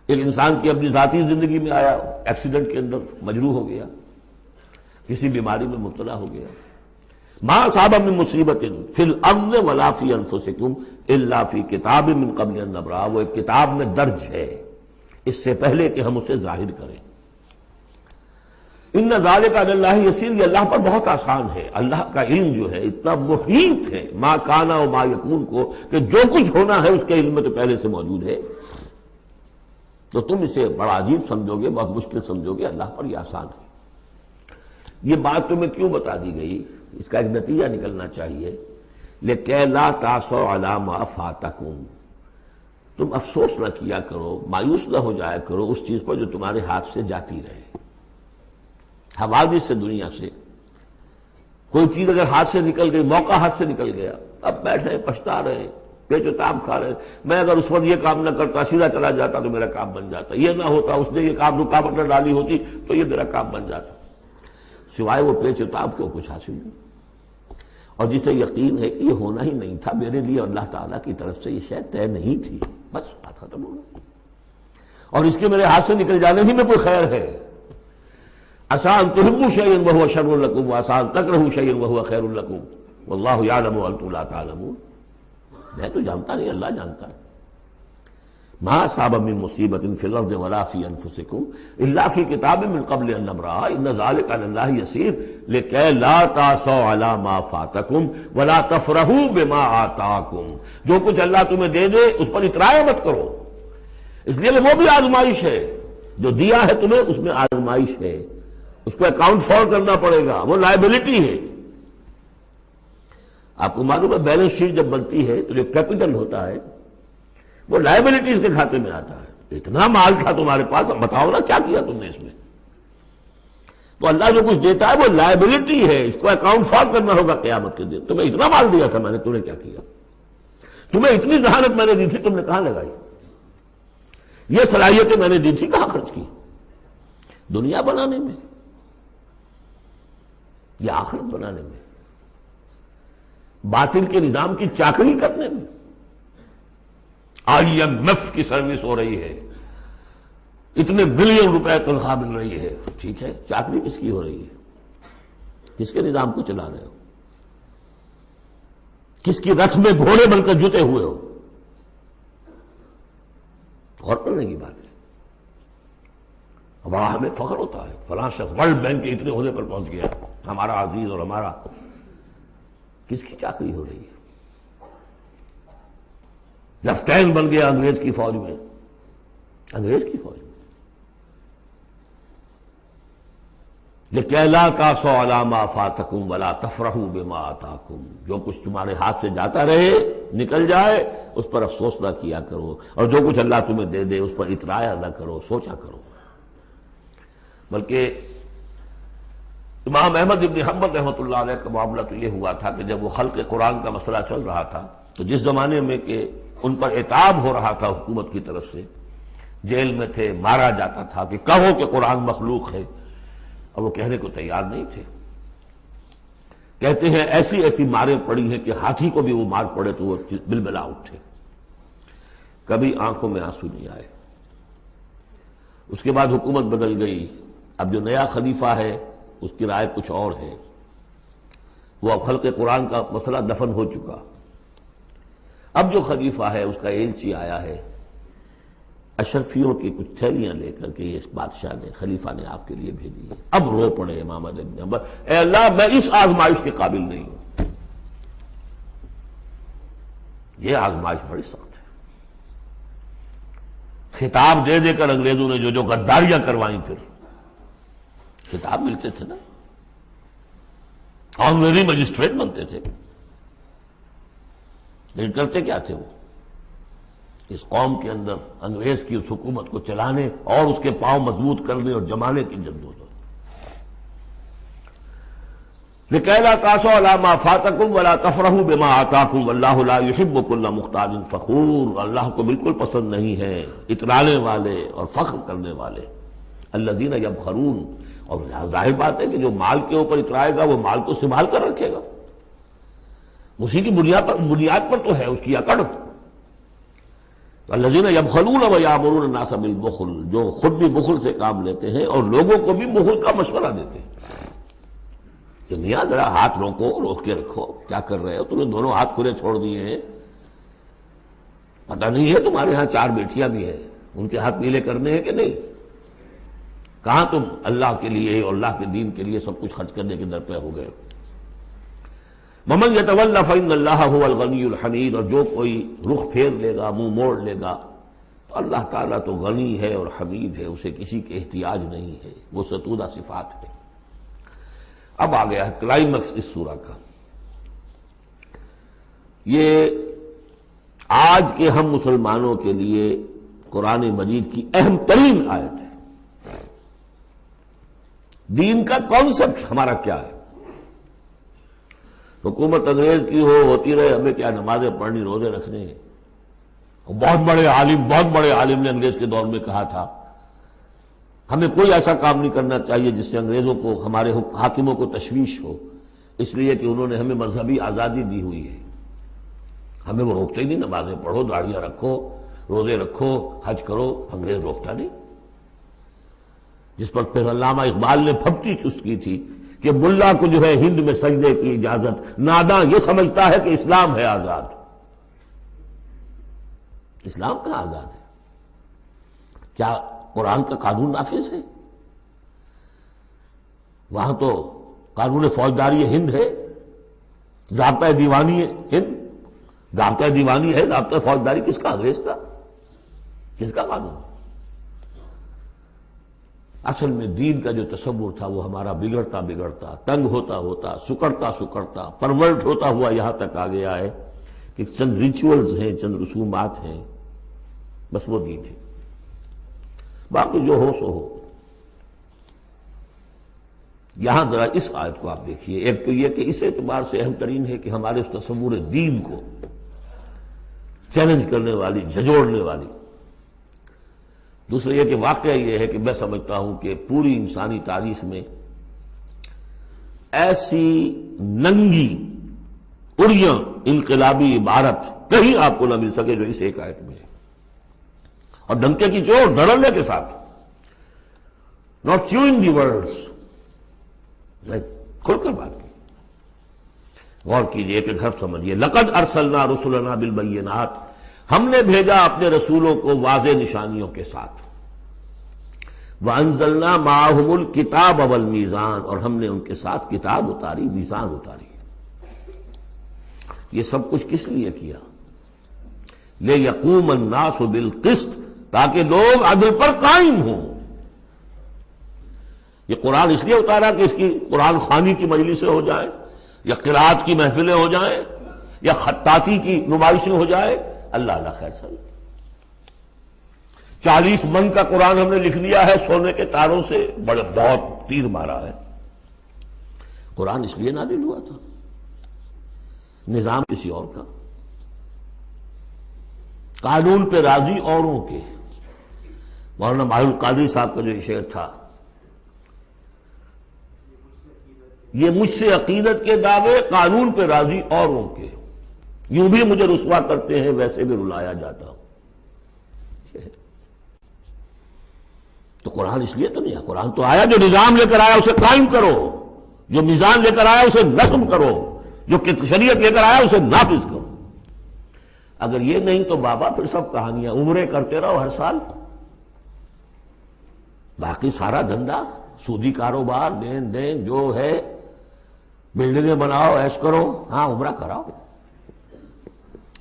ایک انسان کی اپنی ذاتی زندگی میں آیا، ایکسیڈنٹ کے اندر مجروح ہو گیا، کسی بیماری میں مبتلا ہو گیا۔ ما اصاب من مصیبت فی الارض ولا فی انفسکم الا فی کتاب من قبل ان نبرأہ، وہ ایک کتاب میں درج ہے اس سے پہلے کہ ہم اسے ظاہر کریں۔ ان ذالک علی اللہ یسیر، یہ اللہ پر بہت آسان ہے۔ اللہ کا علم جو ہے اتنا محیط ہے ما کان و ما یکون کو، کہ جو کچھ ہونا ہے اس کے علم میں تو پہلے سے موجود ہے۔ تو تم اسے بڑا عجیب سمجھو گے، بہت مشکل سمجھو گے، اللہ پر یہ آسان ہے۔ یہ بات تمہیں کیوں بتا دی گئی؟ اس کا ایک نتیجہ نکلنا چاہیے، لِكَيْ لَا تَأْسَوْا عَلَىٰ مَا فَاتَكُمْ، تم افسوس نہ کیا کرو، مایوس نہ ہو جایا کرو اس چیز پر جو تمہارے ہاتھ سے جاتی رہے۔ حوادث سے، دنیا سے کوئی چیز اگر ہاتھ سے نکل گئی، موقع ہاتھ سے نکل گیا، اب بیٹھے پچھتا رہے ہیں، پیچ و تاب کھا رہے ہیں، میں اگر اس وقت یہ کام نہ کرتا، سیدھا چلا جاتا تو میرا کام بن جاتا، یہ نہ ہوتا، اس نے یہ کام رکاوٹ نہ ڈالی ہوتی تو یہ میرا کام بن جاتا۔ سوائے وہ پیچ و تاب کے کچھ حاصل نہیں، اور جسے یقین ہے کہ یہ ہونا ہی نہیں تھا میرے لیے، اللہ تعالیٰ کی طرف سے یہ شے طے نہیں تھی، بس بات ختم ہو گئی. اور اس کے میرے ہاتھ سے نکل جانے ہی میں کوئی خیر ہے. عسیٰ ان تحبوا شیئا وہو شر لکم وعسیٰ ان تکرہوا شیئا وہو خیر لکم واللہ یعلم وانتم لا تعلمون. میں تو جانتا نہیں، اللہ جانتا ہے. ما اصاب من مصیبت فی الارض ولا فی انفسکم الا فی کتاب من قبل ان نبرأها ان ذلک علی اللہ یسیر لکی لا تعصوا علی ما فاتکم ولا تفرحوا بما آتاکم. جو کچھ اللہ تمہیں دے دے اس پر اطراء مت کرو، اس لیے وہ بھی آزمائش ہے. جو دیا ہے تمہیں اس میں آزمائش ہے، اس کو اکاؤنٹ فال کرنا پڑے گا، وہ لائبلٹی ہے. آپ کو معلوم ہے بیلنس شیٹ جب بنتی ہے تو جو کیپٹل ہوتا ہے وہ لائبلٹیز کے کھاتے میں آتا ہے. اتنا مال تھا تمہارے پاس، اب بتاؤ نا کیا کیا تم نے اس میں. تو اللہ جو کچھ دیتا ہے وہ لائبلٹی ہے، اس کو اکاؤنٹ فال کرنا ہوگا قیامت کے دن. تمہیں اتنا مال دیا تھا میں نے، تم نے کیا کیا؟ تمہیں اتنی ذہانت میں نے دی تھی، تم نے کہاں لگائی؟ یہ صلاحیتیں میں نے دی تھی، کہاں خرچ کی؟ دنیا بنانے میں یا آخرت بنانے میں؟ باطل کے نظام کی چاکری کرنے میں؟ IMF کی سروس ہو رہی ہے، اتنے بلین روپے تنخواہ مل رہی ہے، ٹھیک ہے، چاکری کس کی ہو رہی ہے؟ کس کے نظام کو چلا رہے ہو؟ کس کی رتھ میں گھوڑے بن کر جتے ہوئے ہو؟ غور کرنے کی بات ہے. ہمارا ہمیں فخر ہوتا ہے فلاں شخص ورلڈ بینک کے اتنے عہدے پر پہنچ گیا، ہمارا عزیز اور ہمارا. کس کی چاکری ہو رہی ہے؟ لیفٹیننٹ بن گیا انگریز کی فوج میں، انگریز کی فوج میں. لِكَيْ لَا تَعْصَوْا عَلَىٰ مَا فَاتَكُمْ وَلَا تَفْرَحُوا بِمَا آتَاكُمْ. جو کچھ تمہارے ہاتھ سے جاتا رہے، نکل جائے، اس پر افسوس نہ کیا کرو، اور جو کچھ اللہ تمہیں دے دے اس پر اطراء نہ کرو، سوچا کرو. بلکہ امام احمد ابن حنبل رحمۃ اللہ علیہ کا معاملہ تو یہ ہوا تھا کہ جب وہ خلق قرآن کا مسئلہ چل رہا تھا تو جس زمانے میں کہ ان پر عتاب ہو رہا تھا حکومت کی طرف سے، جیل میں تھے، مارا جاتا تھا کہ کہو کہ قرآن مخلوق ہے، اور وہ کہنے کو تیار نہیں تھے. کہتے ہیں ایسی ایسی ماریں پڑی ہیں کہ ہاتھی کو بھی وہ مار پڑے تو وہ بلبلا اٹھے. کبھی آنکھوں میں آنسو نہیں آئے. اس کے بعد حکومت بدل گئی. اب جو نیا خلیفہ ہے اس کی رائے کچھ اور ہے. وہ اب خلق قرآن کا مسئلہ دفن ہو چکا. اب جو خلیفہ ہے اس کا ایلچی آیا ہے اشرفیوں کی کچھ تھیلیاں لے کر کے، یہ بادشاہ نے، خلیفہ نے آپ کے لیے بھیجی ہے. اب رو پڑے امام احمد بن حنبل، اے اللہ میں اس آزمائش کے قابل نہیں ہوں. یہ آزمائش بڑی سخت ہے. خطاب دے دے کر انگریزوں نے جو غداریاں کروائیں، پھر خطاب ملتے تھے نا، آنریری مجسٹریٹ بنتے تھے، لیکن کرتے کیا تھے؟ وہ اس قوم کے اندر انگریز کی اس حکومت کو چلانے اور اس کے پاؤں مضبوط کرنے اور جمانے کی جدوجہد. لِكَيْ لَا تَعْصَوْا عَلَىٰ مَا فَاتَكُمْ وَلَا تَفْرَحُوا بِمَا آتَاكُمْ وَاللَّهُ لَا يُحِبُّ كُلَّ مُخْتَالٍ فَخُورٍ. اللہ کو بالکل پسند نہیں ہے اترانے والے اور فخر کرنے والے. الَّذِينَ يَبْخَلُونَ. اور ظاہر بات ہے کہ جو مال کے اوپر اترائے گا وہ مال کو سنبھال کر رکھے گا، اسی کی بنیاد پر تو ہے اس کی اکڑ. الذین یبخلون ویامرون الناس بالبخل. جو خود بھی بخل سے کام لیتے ہیں اور لوگوں کو بھی بخل کا مشورہ دیتے ہیں کہ میاں ذرا ہاتھ روک کے رکھو، کیا کر رہے ہو؟ تم نے دونوں ہاتھ کھلے چھوڑ دیے ہیں، پتہ نہیں ہے تمہارے ہاں 4 بیٹیاں بھی ہیں، ان کے ہاتھ نیلے کرنے ہیں کہ نہیں؟ کہاں تم اللہ کے لیے اور اللہ کے دین کے لیے سب کچھ خرچ کرنے کے در پہ ہو گئے؟ وَمَن يَتَوَلَّ فَإِنَّ اللَّهَ هُوَ الْغَنِيُّ الْحَمِيدُ. اور جو کوئی رخ پھیر لے گا، منہ موڑ لے گا، تو اللہ تعالیٰ تو غنی ہے اور حمید ہے، اسے کسی کے احتیاج نہیں ہے، وہ ستودہ صفات ہے. اب آ گیا ہے کلائمیکس اس سورہ کا. یہ آج کے ہم مسلمانوں کے لیے قرآن مجید کی اہم ترین آیت ہے. دین کا کانسیپٹ ہمارا کیا ہے؟ حکومت انگریز کی ہوتی رہے، ہمیں کیا نمازیں پڑھنی، روزے رکھنے ہیں. بہت بڑے عالم نے انگریز کے دور میں کہا تھا ہمیں کوئی ایسا کام نہیں کرنا چاہیے جس سے انگریزوں کو، ہمارے حاکموں کو تشویش ہو، اس لیے کہ انہوں نے ہمیں مذہبی آزادی دی ہوئی ہے. ہمیں وہ روکتے ہی نہیں، نمازیں پڑھو، داڑیاں رکھو، روزے رکھو، حج کرو، انگریز روکتا نہیں. جس پر پھر علامہ اقبال نے پھپتی چست کی تھی کہ ملا کو جو ہے ہند میں سجدے کی اجازت، ناداں یہ سمجھتا ہے کہ اسلام ہے آزاد. اسلام کہاں آزاد ہے؟ کیا قرآن کا قانون نافذ ہے؟ وہاں تو قانون فوجداری ہند ہے، ضابطہ دیوانی ہے ہند، ضابطہ دیوانی ہے، ضابطہ فوجداری کس کا؟ انگریز کا. کس کا قانون؟ اصل میں دین کا جو تصور تھا وہ ہمارا بگڑتا بگڑتا، تنگ ہوتا ہوتا، سکڑتا سکڑتا، پرورٹ ہوتا ہوا یہاں تک آ گیا ہے کہ چند ریچولز ہیں، چند رسومات ہیں، بس وہ دین ہے. باقی جو ہو سو ہو. یہاں ذرا اس آیت کو آپ دیکھیے. ایک تو یہ کہ اس اعتبار سے اہم ترین ہے کہ ہمارے اس تصور دین کو چیلنج کرنے والی، جھنجھوڑنے والی. دوسرا یہ کہ واقعہ یہ ہے کہ میں سمجھتا ہوں کہ پوری انسانی تاریخ میں ایسی ننگی اڑیاں انقلابی عبارت کہیں آپ کو نہ مل سکے جو اس ایک آیت میں ہے. اور ڈنکے کی چوٹ دھڑلنے کے ساتھ، ناٹ چیوئنگ دی ورڈز، کھل کر بات کی. غور کیجئے کہ حرف سمجھیے. لقد ارسلنا رسلنا بالبینات، ہم نے بھیجا اپنے رسولوں کو واضح نشانیوں کے ساتھ. وانزلنا معہم الکتاب والمیزان، اور ہم نے ان کے ساتھ کتاب اتاری، میزان اتاری. یہ سب کچھ کس لیے کیا؟ لیقوم الناس بالقسط، تاکہ لوگ عدل پر قائم ہوں. یہ قرآن اس لیے اتارا کہ اس کی قرآن خوانی کی مجلسیں ہو جائیں، یا قرات کی محفلیں ہو جائیں، یا خطاطی کی نمائشیں ہو جائیں. اللہ اللہ خیر سال 40 من کا قرآن ہم نے لکھ لیا ہے سونے کے تاروں سے، بہت تیر مارا ہے. قرآن اس لیے نازل ہوا تھا، نظام کسی اور کا، قانون پہ راضی اوروں کے. مولانا ماہر القادری صاحب کا جو شعر تھا، یہ مجھ سے عقیدت کے دعوے، قانون پہ راضی اوروں کے، یوں بھی مجھے رسوا کرتے ہیں ویسے بھی رلایا جاتا ہوں. تو قرآن اس لیے تو نہیں ہے. قرآن تو آیا جو نظام لے کر آیا اسے قائم کرو، جو میزان لے کر آیا اسے نصب کرو، جو شریعت لے کر آیا اسے نافذ کرو. اگر یہ نہیں تو بابا پھر سب کہانیاں، عمرے کرتے رہو ہر سال، باقی سارا دھندا سودی کاروبار، دین دین جو ہے، بلڈنگیں بناؤ، ایش کرو، ہاں عمرہ کراؤ.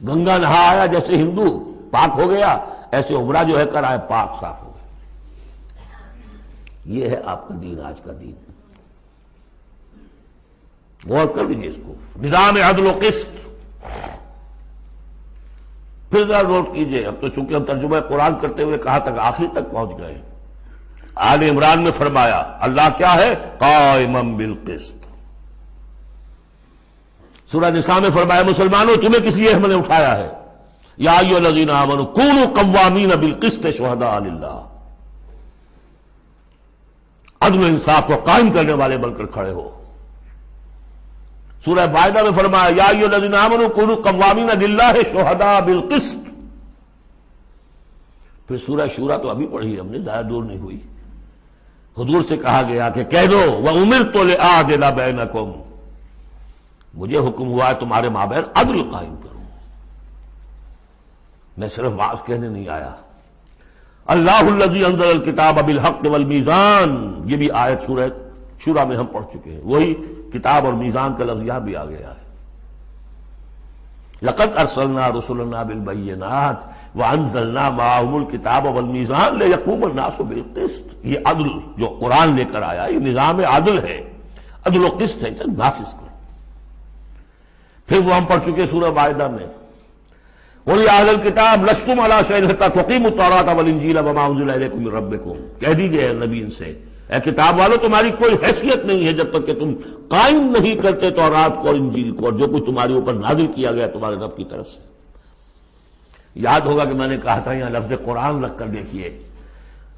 گنگا نہا آیا جیسے ہندو پاک ہو گیا، ایسے عمرہ جو ہے کرائے پاک صاف ہو گیا. یہ ہے آپ کا دین، آج کا دین. غور کر لیجیے اس کو. نظام عدل و قسط. پھر ذرا نوٹ کیجیے، اب تو چونکہ ہم ترجمہ قرآن کرتے ہوئے کہاں تک، آخر تک پہنچ گئے. آل عمران میں فرمایا اللہ کیا ہے؟ قائما بالقسط. سورہ نساء میں فرمایا مسلمانوں تمہیں کس لیے ہم نے اٹھایا ہے؟ یا ایھا الذین آمنوا کونوا قوامین بالقسط شہداء للہ. عدل و انصاف کو قائم کرنے والے بن کر کھڑے ہو. سورہ مائدہ میں فرمایا یا ایھا الذین آمنوا کونوا قوامین للہ شہداء بالقسط. پھر سورہ شورى تو ابھی پڑھی ہم نے، زیادہ دور نہیں ہوئی. حضور سے کہا گیا کہ کہہ دو وَأُمِرْتُ لِأَعْدِلَ بَيْنَكُمْ، مجھے حکم ہوا ہے تمہارے مابین عدل قائم کروں. میں صرف واعظ کہنے نہیں آیا. اللہ الذی انزل الکتاب بالحق والمیزان، یہ بھی آیت سورہ شورى میں ہم پڑھ چکے ہیں. وہی کتاب اور میزان کا لفظ یہاں بھی آ گیا ہے. لقد ارسلنا رسلنا بالبینات وانزلنا معهم الکتاب والمیزان لیقوم الناس بالقسط. یہ عدل جو قرآن لے کر آیا یہ نظام عدل ہے، عدل و قسط ہے، اسے نافذ کرو. پھر وہ ہم پڑھ چکے سورہ مائدہ میں قل یا اہل الکتاب لستم علی شیء حتی تقیموا التوراۃ والانجیل وما انزل الیکم من ربکم. کہہ دیجئے نبی ان سے، اے کتاب والو تمہاری کوئی حیثیت نہیں ہے جب تک کہ تم قائم نہیں کرتے تورات کو اور انجیل کو اور جو کچھ تمہارے اوپر نازل کیا گیا تمہارے رب کی طرف سے. یاد ہوگا کہ میں نے کہا تھا یہاں لفظ قرآن رکھ کر دیکھیے.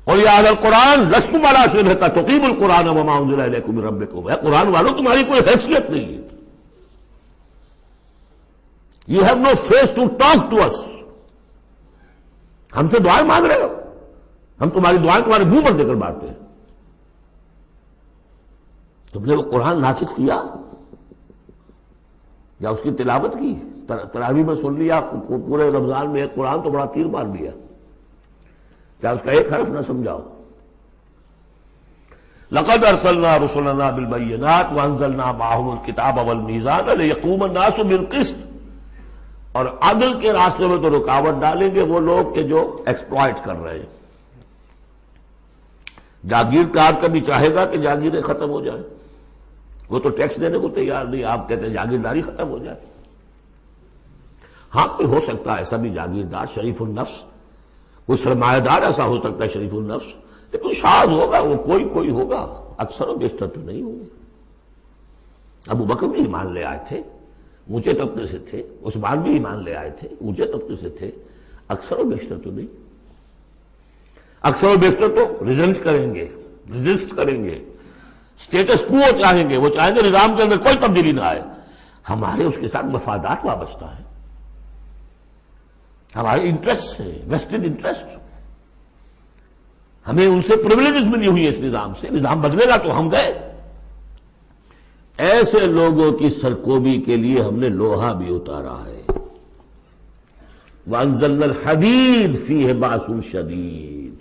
قل یا اہل القرآن لستم علی شیء حتی تقیموا القرآن وما انزل الیکم من ربکم. اے قرآن والو تمہاری کوئی حیثیت نہیں ہے. You have no face to talk to us. ہم سے دعائیں مانگ رہے ہو؟ ہم تمہاری دعائیں تمہارے منہ پر دے کر مارتے ہیں۔ تم نے وہ قرآن نافذ کیا یا اس کی تلاوت کی؟ تراویح میں سن لیا پورے رمضان میں ایک قرآن تو بڑا تیر مار دیا، کیا اس کا ایک حرف نہ سمجھاؤ؟ لقد ارسلنا رسلنا بالبینات وانزلنا معهم الکتاب والمیزان لیقوم الناس بالقسط، اور عدل کے راستے میں تو رکاوٹ ڈالیں گے وہ لوگ کہ جو ایکسپلائٹ کر رہے ہیں۔ جاگیردار کبھی چاہے گا کہ جاگیریں ختم ہو جائیں، وہ تو ٹیکس دینے کو تیار نہیں، آپ کہتے ہیں جاگیرداری ختم ہو جائے۔ ہاں کوئی ہو سکتا ہے ایسا بھی جاگیردار شریف النفس، کوئی سرمایہ دار ایسا ہو سکتا ہے شریف النفس، لیکن شاذ ہوگا وہ، کوئی ہوگا، اکثر و بیشتر تو نہیں ہوں گے۔ ابو بکر بھی ایمان لے آئے تھے، اونچے طبقے سے تھے، عثمان بھی ایمان لے آئے تھے، اونچے طبقے سے تھے، اکثر و بیشتر تو نہیں۔ اکثر و بیشتر تو ریزنٹ کریں گے، ریزسٹ کریں گے، اسٹیٹس کو چاہیں گے، وہ چاہیں گے نظام کے اندر کوئی تبدیلی نہ آئے۔ ہمارے اس کے ساتھ مفادات وابستہ ہیں، ہمارے انٹرسٹ ہیں، ویسٹڈ انٹرسٹ، ہمیں ان سے پریولیجز ملی ہوئی ہے اس نظام سے، نظام بدلے گا تو ہم گئے۔ ایسے لوگوں کی سرکوبی کے لیے ہم نے لوہا بھی اتارا ہے۔ وَأَنزَلْنَا الْحَدِيدَ فِيهِ بَأْسٌ شَدِيدٌ،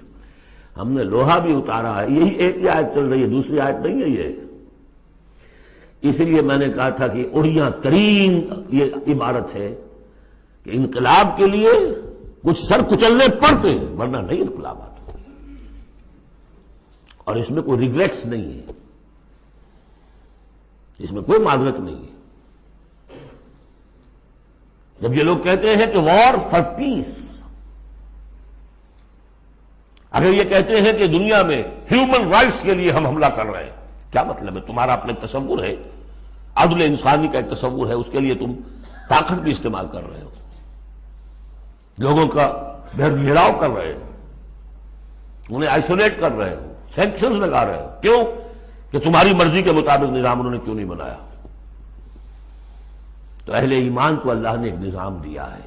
ہم نے لوہا بھی اتارا ہے۔ یہی ایک ہی آیت چل رہی ہے، دوسری آیت نہیں ہے یہ۔ اس لیے میں نے کہا تھا کہ اڑیاں ترین یہ عبارت ہے کہ انقلاب کے لیے کچھ سر کچلنے پڑتے ہیں، ورنہ نہیں انقلابات، اور اس میں کوئی ریگریٹس نہیں ہے، اس میں کوئی معذرت نہیں ہے۔ جب یہ لوگ کہتے ہیں کہ وار فار پیس، اگر یہ کہتے ہیں کہ دنیا میں ہیومن رائٹس کے لیے ہم حملہ کر رہے ہیں، کیا مطلب ہے؟ تمہارا اپنا ایک تصور ہے، عدل انسانی کا ایک تصور ہے، اس کے لیے تم طاقت بھی استعمال کر رہے ہو، لوگوں کا گھیراؤ کر رہے ہو، انہیں آئسولیٹ کر رہے ہو، سینکشنز لگا رہے ہو۔ کیوں؟ کہ تمہاری مرضی کے مطابق نظام انہوں نے کیوں نہیں بنایا؟ تو اہل ایمان کو اللہ نے ایک نظام دیا ہے،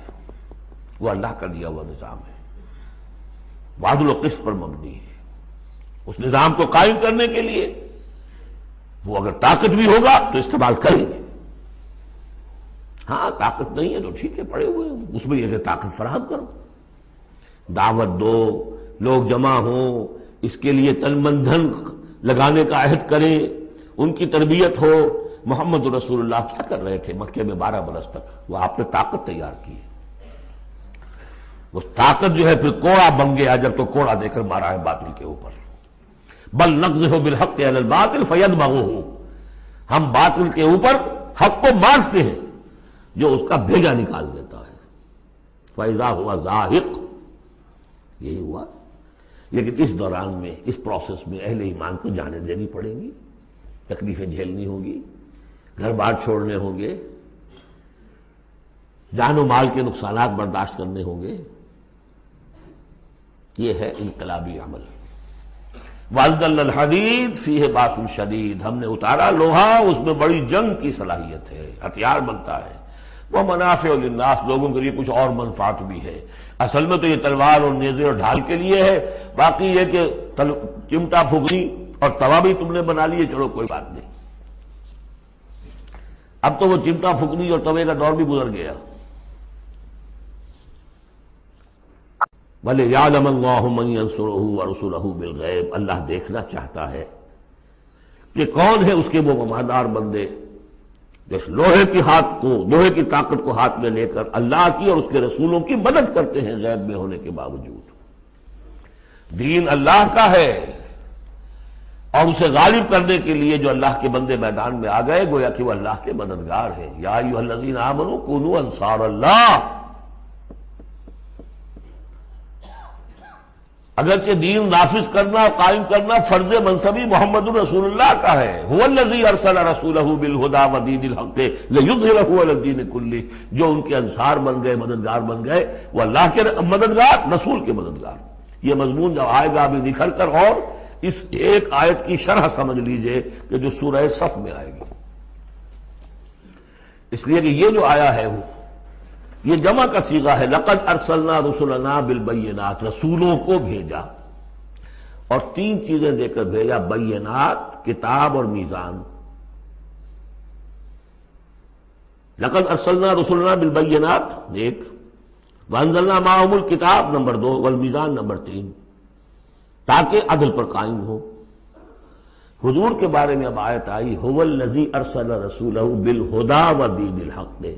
وہ اللہ کا دیا ہوا نظام ہے، عدل و قسط پر مبنی ہے۔ اس نظام کو قائم کرنے کے لیے وہ اگر طاقت بھی ہوگا تو استعمال کریں گے۔ ہاں طاقت نہیں ہے تو ٹھیک ہے، پڑے ہوئے ہیں، اس میں یہ کہ طاقت فراہم کرو، دعوت دو، لوگ جمع ہوں، اس کے لیے تن من دھن لگانے کا عہد کریں، ان کی تربیت ہو۔ محمد رسول اللہ کیا کر رہے تھے مکے میں 12 برس تک؟ وہ آپ نے طاقت تیار کی ہے، وہ طاقت جو ہے پھر کوڑا بن گیا جب تو کوڑا دے کر مارا ہے باطل کے اوپر۔ بل نقذف بالحق علی الباطل فیدمغہ، ہم باطل کے اوپر حق کو مارتے ہیں جو اس کا بھیجا نکال دیتا ہے۔ فاذا ہوا زاہق، یہی ہوا۔ لیکن اس دوران میں، اس پروسیس میں اہل ایمان کو جانیں دینی پڑیں گی، تکلیفیں جھیلنی ہوگی، گھر بار چھوڑنے ہوں گے، جان و مال کے نقصانات برداشت کرنے ہوں گے۔ یہ ہے انقلابی عمل۔ وَأَنزَلْنَا الْحَدِيدَ فِيهِ بَأْسٌ شَدِيدٌ، ہم نے اتارا لوہا، اس میں بڑی جنگ کی صلاحیت ہے، ہتھیار بنتا ہے۔ وہ منافع للناس، لوگوں کے لیے کچھ اور منفعت بھی ہے۔ اصل میں تو یہ تلوار اور نیزے اور ڈھال کے لیے ہے، باقی یہ کہ چمٹا پھگنی اور توا بھی تم نے بنا لیے، چلو کوئی بات نہیں۔ اب تو وہ چمٹا پھگنی اور توے کا دور بھی گزر گیا۔ وَلِيَعْلَمَ اللَّهُ مَن يَنصُرُهُ وَرُسُلَهُ بِالْغَيْبِ، اللہ دیکھنا چاہتا ہے کہ کون ہے اس کے وہ وفادار بندے جو لوہے کی طاقت کو ہاتھ میں لے کر اللہ کی اور اس کے رسولوں کی مدد کرتے ہیں غیب میں ہونے کے باوجود۔ دین اللہ کا ہے، اور اسے غالب کرنے کے لیے جو اللہ کے بندے میدان میں آ گئے، گویا کہ وہ اللہ کے مددگار ہیں۔ یا ایھا الذین آمنوا کونوا انصار اللہ، اگرچہ دین نافذ کرنا اور قائم کرنا فرض منصبی محمد رسول اللہ کا ہے۔ هو الذی ارسل رسولہ بالہدی ودین الحق لیظہرہ علی الدین کلہ، جو ان کے انصار بن گئے، مددگار بن گئے، وہ اللہ کے مددگار، رسول کے مددگار۔ یہ مضمون جب آئے گا ابھی نکھر کر، اور اس ایک آیت کی شرح سمجھ لیجئے کہ جو سورہ صف میں آئے گی، اس لیے کہ یہ جو آیا ہے وہ یہ جمع کا صیغہ ہے، لقد ارسلنا رسلنا بالبینات، رسولوں کو بھیجا، اور تین چیزیں دے کر بھیجا، بینات، کتاب اور میزان۔ لقد ارسلنا رسلنا بالبینات ایک، وانزلنا معهم الکتاب نمبر 2، والمیزان نمبر 3، تاکہ عدل پر قائم ہو۔ حضور کے بارے میں اب آیت آئی، هو الذی ارسل رسولہ بالہدی ودین الحق، دے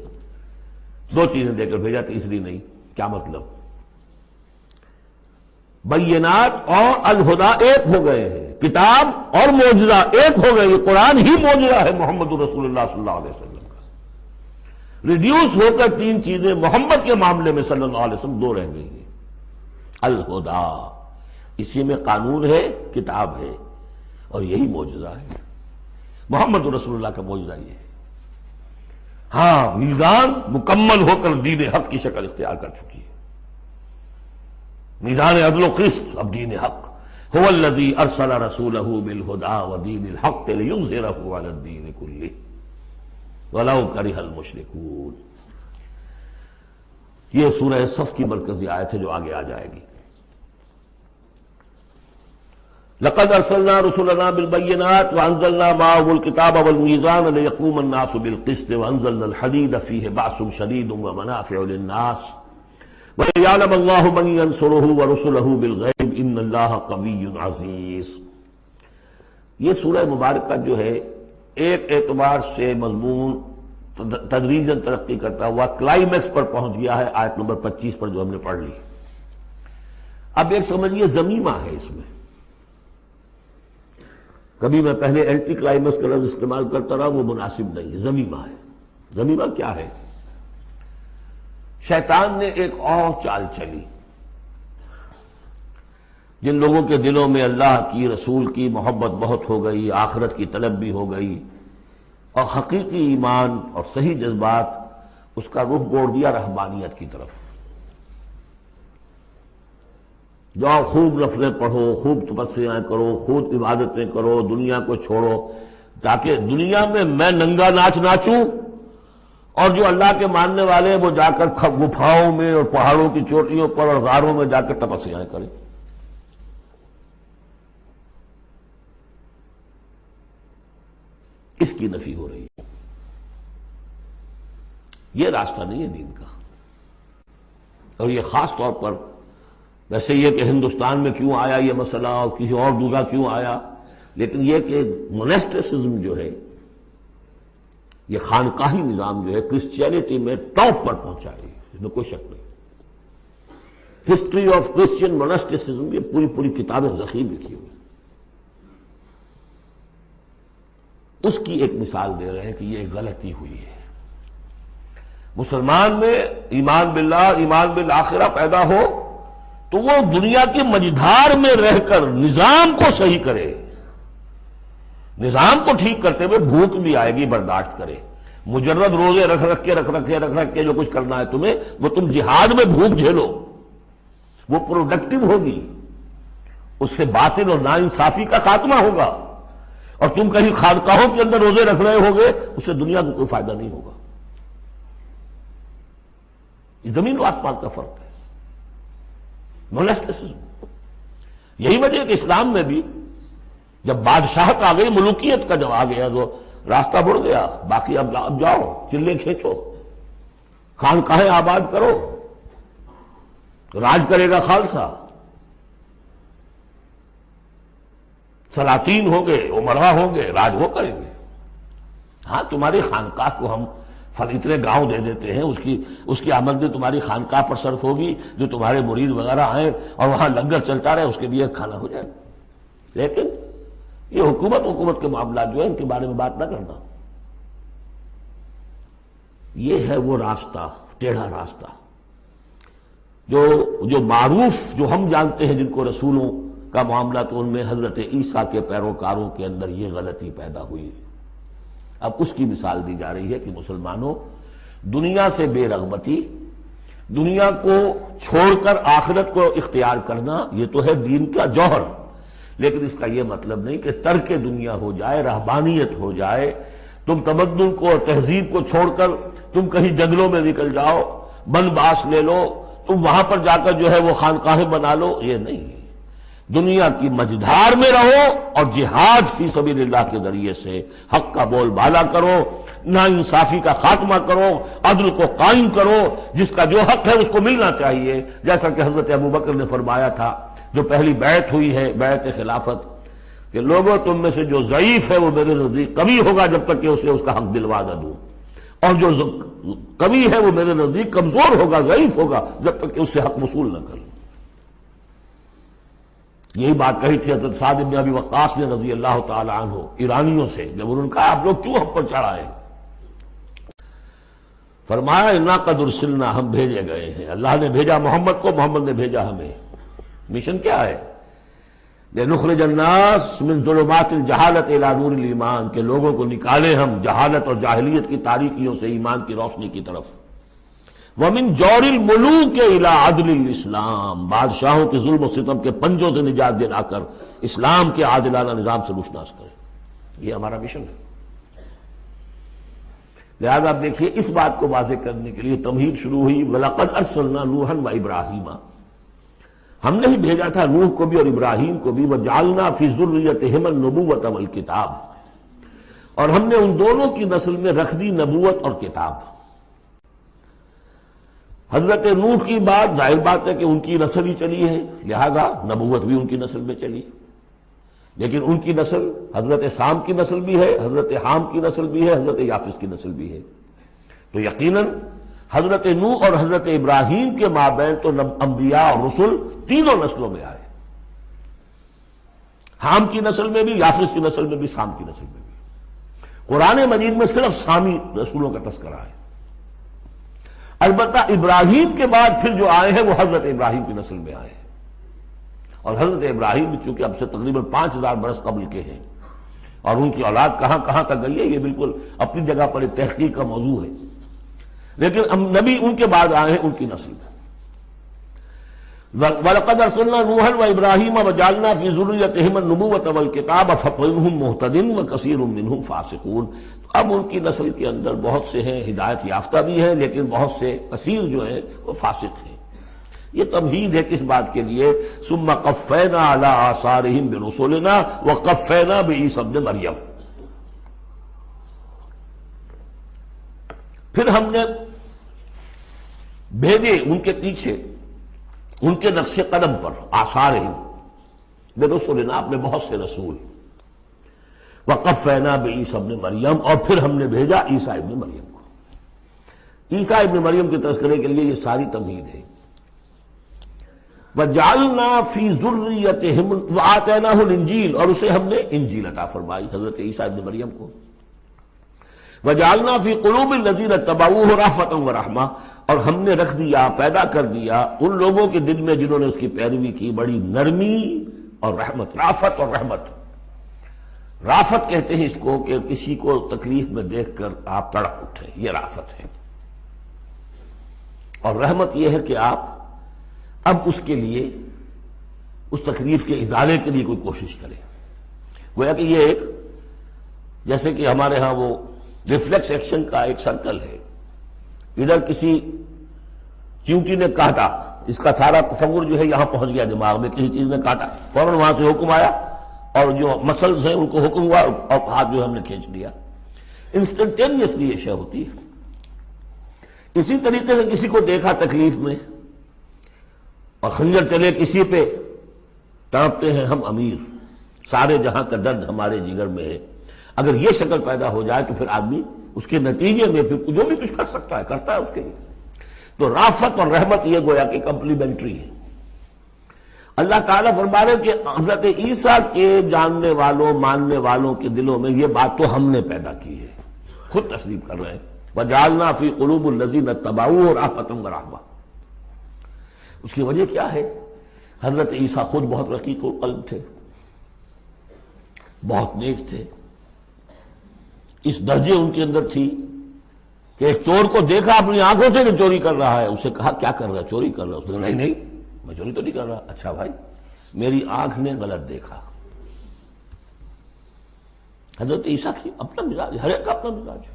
دو چیزیں دے کر بھیجا، تیسری نہیں۔ کیا مطلب؟ بینات اور الہدا ایک ہو گئے ہیں، کتاب اور معجزہ ایک ہو گئے، یہ قرآن ہی معجزہ ہے محمد رسول اللہ صلی اللہ علیہ وسلم کا۔ ریڈیوس ہو کر تین چیزیں محمد کے معاملے میں صلی اللہ علیہ وسلم دو رہ گئی ہیں۔ الہدا، اسی میں قانون ہے، کتاب ہے، اور یہی معجزہ ہے، محمد رسول اللہ کا معجزہ یہ ہے۔ ہاں، میزان مکمل ہو کر دین حق کی شکل اختیار کر چکی ہے، میزان عدل و قسط، اب دین حق۔ هو الذی ارسل رسولہ بالہدی ودین الحق لیظہرہ علی الدین کلہ ولو کرہ المشرکون۔ یہ سورہ صف کی مرکزی آیت ہے جو آگے آ جائے گی۔ لقد ارسلنا رسلنا بالبینات وانزلنا معهم الکتاب والمیزان لیقوم الناس بالقسط وانزلنا الحدید فیہ بأس شدید ومنافع للناس وَلِيَعْلَمَ اللَّهُ مَن يَنصُرُهُ وَرُسُلَهُ بِالْغَيْبِ إِنَّ اللَّهَ قَوِيٌّ عَزِيزٌ۔ یہ سورہ مبارکہ جو ہے ایک اعتبار سے مضمون تدریجاً ترقی کرتا ہوا کلائمیکس پر پہنچ گیا ہے، آیت نمبر 25 پر جو ہم نے پڑھ لی۔ اب ایک سمجھیے زمیمہ ہے اس میں، کبھی میں پہلے اینٹی کلائمیکس کا لفظ استعمال کرتا رہا، وہ مناسب نہیں ہے، زمیمہ ہے۔ زمیمہ کیا ہے؟ شیطان نے ایک اور چال چلی، جن لوگوں کے دلوں میں اللہ کی، رسول کی محبت بہت ہو گئی، آخرت کی طلب بھی ہو گئی، اور حقیقی ایمان اور صحیح جذبات، اس کا رخ موڑ دیا رہبانیت کی طرف۔ جاؤ خوب نفلیں پڑھو، خوب تپسیاں کرو، خوب عبادتیں کرو، دنیا کو چھوڑو، تاکہ دنیا میں ننگا ناچ ناچوں، اور جو اللہ کے ماننے والے وہ جا کر گپھاؤں میں اور پہاڑوں کی چوٹیوں پر اور غاروں میں جا کر تپسیاں کریں۔ اس کی نفی ہو رہی ہے۔ یہ راستہ نہیں ہے دین کا، اور یہ خاص طور پر ویسے یہ کہ ہندوستان میں کیوں آیا یہ مسئلہ اور کسی اور جگہ کیوں آیا، لیکن یہ کہ مونسٹسزم جو ہے، یہ خانقاہی نظام جو ہے، کرسچینٹی میں ٹاپ پر پہنچا ہے، اس میں کوئی شک نہیں۔ ہسٹری آف کرسچین مونسٹسزم، یہ پوری کتابیں ذخیر لکھی ہوئی، اس کی ایک مثال دے رہے ہیں کہ یہ ایک غلطی ہوئی ہے۔ مسلمان میں ایمان باللہ، ایمان بالآخرہ پیدا ہو تو وہ دنیا کی مجدھار میں رہ کر نظام کو صحیح کرے، نظام کو ٹھیک کرتے ہوئے بھوک بھی آئے گی برداشت کرے۔ مجرد روزے رکھ کے جو کچھ کرنا ہے تمہیں، وہ تم جہاد میں بھوک جھیلو، وہ پروڈکٹیو ہوگی، اس سے باطل اور ناانصافی کا خاتمہ ہوگا۔ اور تم کہیں خانقاہوں کے اندر روزے رکھ رہے ہوگے، اس سے دنیا کو کوئی فائدہ نہیں ہوگا۔ یہ زمین و آسمان کا فرق ہے، مونسٹسزم۔ یہی وجہ ہے کہ اسلام میں بھی جب بادشاہت آ گئی، ملوکیت کا جب آ گیا تو راستہ مڑ گیا، باقی اب جاؤ چلے کھینچو، خانقاہیں آباد کرو، راج کرے گا خالصہ، سلاطین ہوں گے، امراء ہوں گے، راج وہ کریں گے۔ ہاں، تمہاری خانقاہ کو ہم اتنے گاؤں دے دیتے ہیں، اس کی آمدنی تمہاری خانقاہ پر صرف ہوگی، جو تمہارے مرید وغیرہ آئیں اور وہاں لنگر چلتا رہے، اس کے لیے کھانا ہو جائے۔ لیکن یہ حکومت کے معاملات جو ہیں، ان کے بارے میں بات نہ کرنا۔ یہ ہے وہ راستہ، ٹیڑھا راستہ، جو معروف، جو ہم جانتے ہیں، جن کو رسولوں کا معاملہ، تو ان میں حضرت عیسیٰ کے پیروکاروں کے اندر یہ غلطی پیدا ہوئی۔ اب اس کی مثال دی جا رہی ہے کہ مسلمانوں، دنیا سے بے رغبتی، دنیا کو چھوڑ کر آخرت کو اختیار کرنا، یہ تو ہے دین کا جوہر، لیکن اس کا یہ مطلب نہیں کہ ترک دنیا ہو جائے، رہبانیت ہو جائے، تم تمدن کو اور تہذیب کو چھوڑ کر تم کہیں جنگلوں میں نکل جاؤ، بن باس لے لو، تم وہاں پر جا کر جو ہے وہ خانقاہیں بنا لو، یہ نہیں. دنیا کی مجدھار میں رہو اور جہاد فی سبیل اللہ کے ذریعے سے حق کا بول بالا کرو، ناانصافی کا خاتمہ کرو، عدل کو قائم کرو، جس کا جو حق ہے اس کو ملنا چاہیے. جیسا کہ حضرت ابوبکر نے فرمایا تھا جو پہلی بیعت ہوئی ہے، بیعت خلافت، کہ لوگوں تم میں سے جو ضعیف ہے وہ میرے نزدیک قوی ہوگا جب تک کہ اسے اس کا حق دلوا نہ دوں، اور جو قوی ہے وہ میرے نزدیک کمزور ہوگا، ضعیف ہوگا جب تک کہ اس سے حق وصول نہ کروں. یہی بات کہی تھی حضرت سعد بن ابی وقاص نے رضی اللہ تعالی عنہ ایرانیوں سے، جب انہوں نے کہا آپ لوگ کیوں ہم پر چڑھائے؟ فرمایا انا قد ارسلنا، ہم بھیجے گئے ہیں، اللہ نے بھیجا محمد کو، محمد نے بھیجا ہمیں. مشن کیا ہے؟ لنخرج الناس من ظلمات الجہالت الی نور الایمان، کہ لوگوں کو نکالیں ہم جہالت اور جاہلیت کی تاریکیوں سے ایمان کی روشنی کی طرف. ومن جور الملوک الی عدل الاسلام، بادشاہوں کے ظلم و ستم کے پنجوں سے نجات دلا کر اسلام کے عادلانہ نظام سے روشناس کریں. یہ ہمارا مشن ہے. لہذا آپ دیکھیے اس بات کو واضح کرنے کے لیے تمہید شروع ہوئی، وَلَقَدْ أَرْسَلْنَا نُوحًا وَإِبْرَاهِيمَ، ہم نے ہی بھیجا تھا نوح کو بھی اور ابراہیم کو بھی. وَجَعَلْنَا فِي ذُرِّيَّتِهِمَا النُّبُوَّةَ وَالْكِتَابَ، اور ہم نے ان دونوں کی نسل میں رکھ دی نبوت اور کتاب. حضرت نوح کی بات ظاہر بات ہے کہ ان کی نسل ہی چلی ہے، لہذا نبوت بھی ان کی نسل میں چلی. لیکن ان کی نسل حضرت سام کی نسل بھی ہے، حضرت حام کی نسل بھی ہے، حضرت یافس کی نسل بھی ہے. تو یقیناً حضرت نوح اور حضرت ابراہیم کے مابین تو انبیاء اور رسل تینوں نسلوں میں آئے، حام کی نسل میں بھی، یافس کی نسل میں بھی، سام کی نسل میں بھی. قرآن مجید میں صرف سامی رسولوں کا تذکرہ ہے. البتہ ابراہیم کے بعد پھر جو آئے ہیں وہ حضرت ابراہیم کی نسل میں آئے ہیں، اور حضرت ابراہیم چونکہ اب سے تقریباً 5000 برس قبل کے ہیں، اور ان کی اولاد کہاں کہاں تک گئی ہے یہ بالکل اپنی جگہ پر ایک تحقیق کا موضوع ہے. لیکن ہم نبی ان کے بعد آئے ہیں، ان کی نسل میں. وَلَقَدْ أَرْسَلْنَا نُوحًا وَإِبْرَاهِيمَ وَجَعَلْنَا فِي ذُرِّيَّتِهِمَا النُّبُوَّةَ وَالْكِتَابَ فَمِنْهُمْ مُهْتَدٍ وَكَثِيرٌ مِّنْهُمْ فَاسِقُونَ. اب ان کی نسل کے اندر بہت سے ہیں ہدایت یافتہ بھی ہیں، لیکن بہت سے کثیر جو ہیں وہ فاسق ہیں. یہ تمہید ہے کس بات کے لیے؟ ثُمَّ قَفَّيْنَا عَلَىٰ آثَارِهِمْ بِرُسُلِنَا وَقَفَّيْنَا بِعِیسَىٰ ابْنِ مَرْیَم. پھر ہم نے بھیجے ان کے پیچھے ان کے نقش قدم پر، آثارہم برسلنا، اپنے بہت سے رسول. وقفینا بعیسیٰ ابن مریم، اور پھر ہم نے بھیجا عیسیٰ ابن مریم کو. عیسیٰ ابن مریم کے تذکرے کے لیے یہ ساری تمہید ہے. وجعلنا فی ذریتہم وآتیناہ الانجیل، اور اسے ہم نے انجیل عطا فرمائی حضرت عیسیٰ ابن مریم کو. وجعلنا فی قلوب الذین اتبعوہ رأفۃ ورحمہ، اور ہم نے رکھ دیا، پیدا کر دیا ان لوگوں کے دل میں جنہوں نے اس کی پیروی کی بڑی نرمی اور رحمت. رافت اور رحمت، رافت کہتے ہیں اس کو کہ کسی کو تکلیف میں دیکھ کر آپ تڑپ اٹھیں، یہ رافت ہے. اور رحمت یہ ہے کہ آپ اب اس کے لیے اس تکلیف کے ازالے کے لیے کوئی کوشش کریں. گویا کہ یہ ایک جیسے کہ ہمارے ہاں وہ ریفلیکس ایکشن کا ایک سرکل ہے. ادھر کسی چیونٹی نے کاٹا، اس کا سارا تصور جو ہے یہاں پہنچ گیا دماغ میں، کسی چیز نے کاٹا، فوراً وہاں سے حکم آیا اور جو مسلز ہیں ان کو حکم ہوا اور ہاتھ جو ہم نے کھینچ لیا. انسٹنٹینیسلی یہ شے ہوتی ہے. اسی طریقے سے کسی کو دیکھا تکلیف میں اور خنجر چلے کسی پہ، تڑپتے ہیں ہم امیر، سارے جہاں کا درد ہمارے جگر میں ہے. اگر یہ شکل پیدا ہو جائے تو پھر آدمی اس کے نتیجے میں پھر جو بھی کچھ کر سکتا ہے کرتا ہے اس کے لیے. تو رافت اور رحمت یہ گویا کہ کمپلیمنٹری ہے. اللہ تعالیٰ فرما رہے کہ حضرت عیسیٰ کے جاننے والوں ماننے والوں کے دلوں میں یہ بات تو ہم نے پیدا کی ہے. خود تسلیم کر رہے ہیں وَجَعَلْنَا فِي قُلُوبِ الَّذِينَ اتَّبَعُوهُ رَأْفَةً وَرَحْمَةً. اس کی وجہ کیا ہے؟ حضرت عیسیٰ خود بہت رقیق القلب تھے، بہت نیک تھے. اس درجے ان کے اندر تھی کہ ایک چور کو دیکھا اپنی آنکھوں سے کہ چوری کر رہا ہے، اسے کہا کیا کر رہا ہے؟ چوری کر رہا ہے. اس نے کہا نہیں میں چوری تو نہیں کر رہا. اچھا بھائی میری آنکھ نے غلط دیکھا. حضرت عیسیٰ کی اپنا مزاج، ہر ایک کا اپنا مزاج ہے.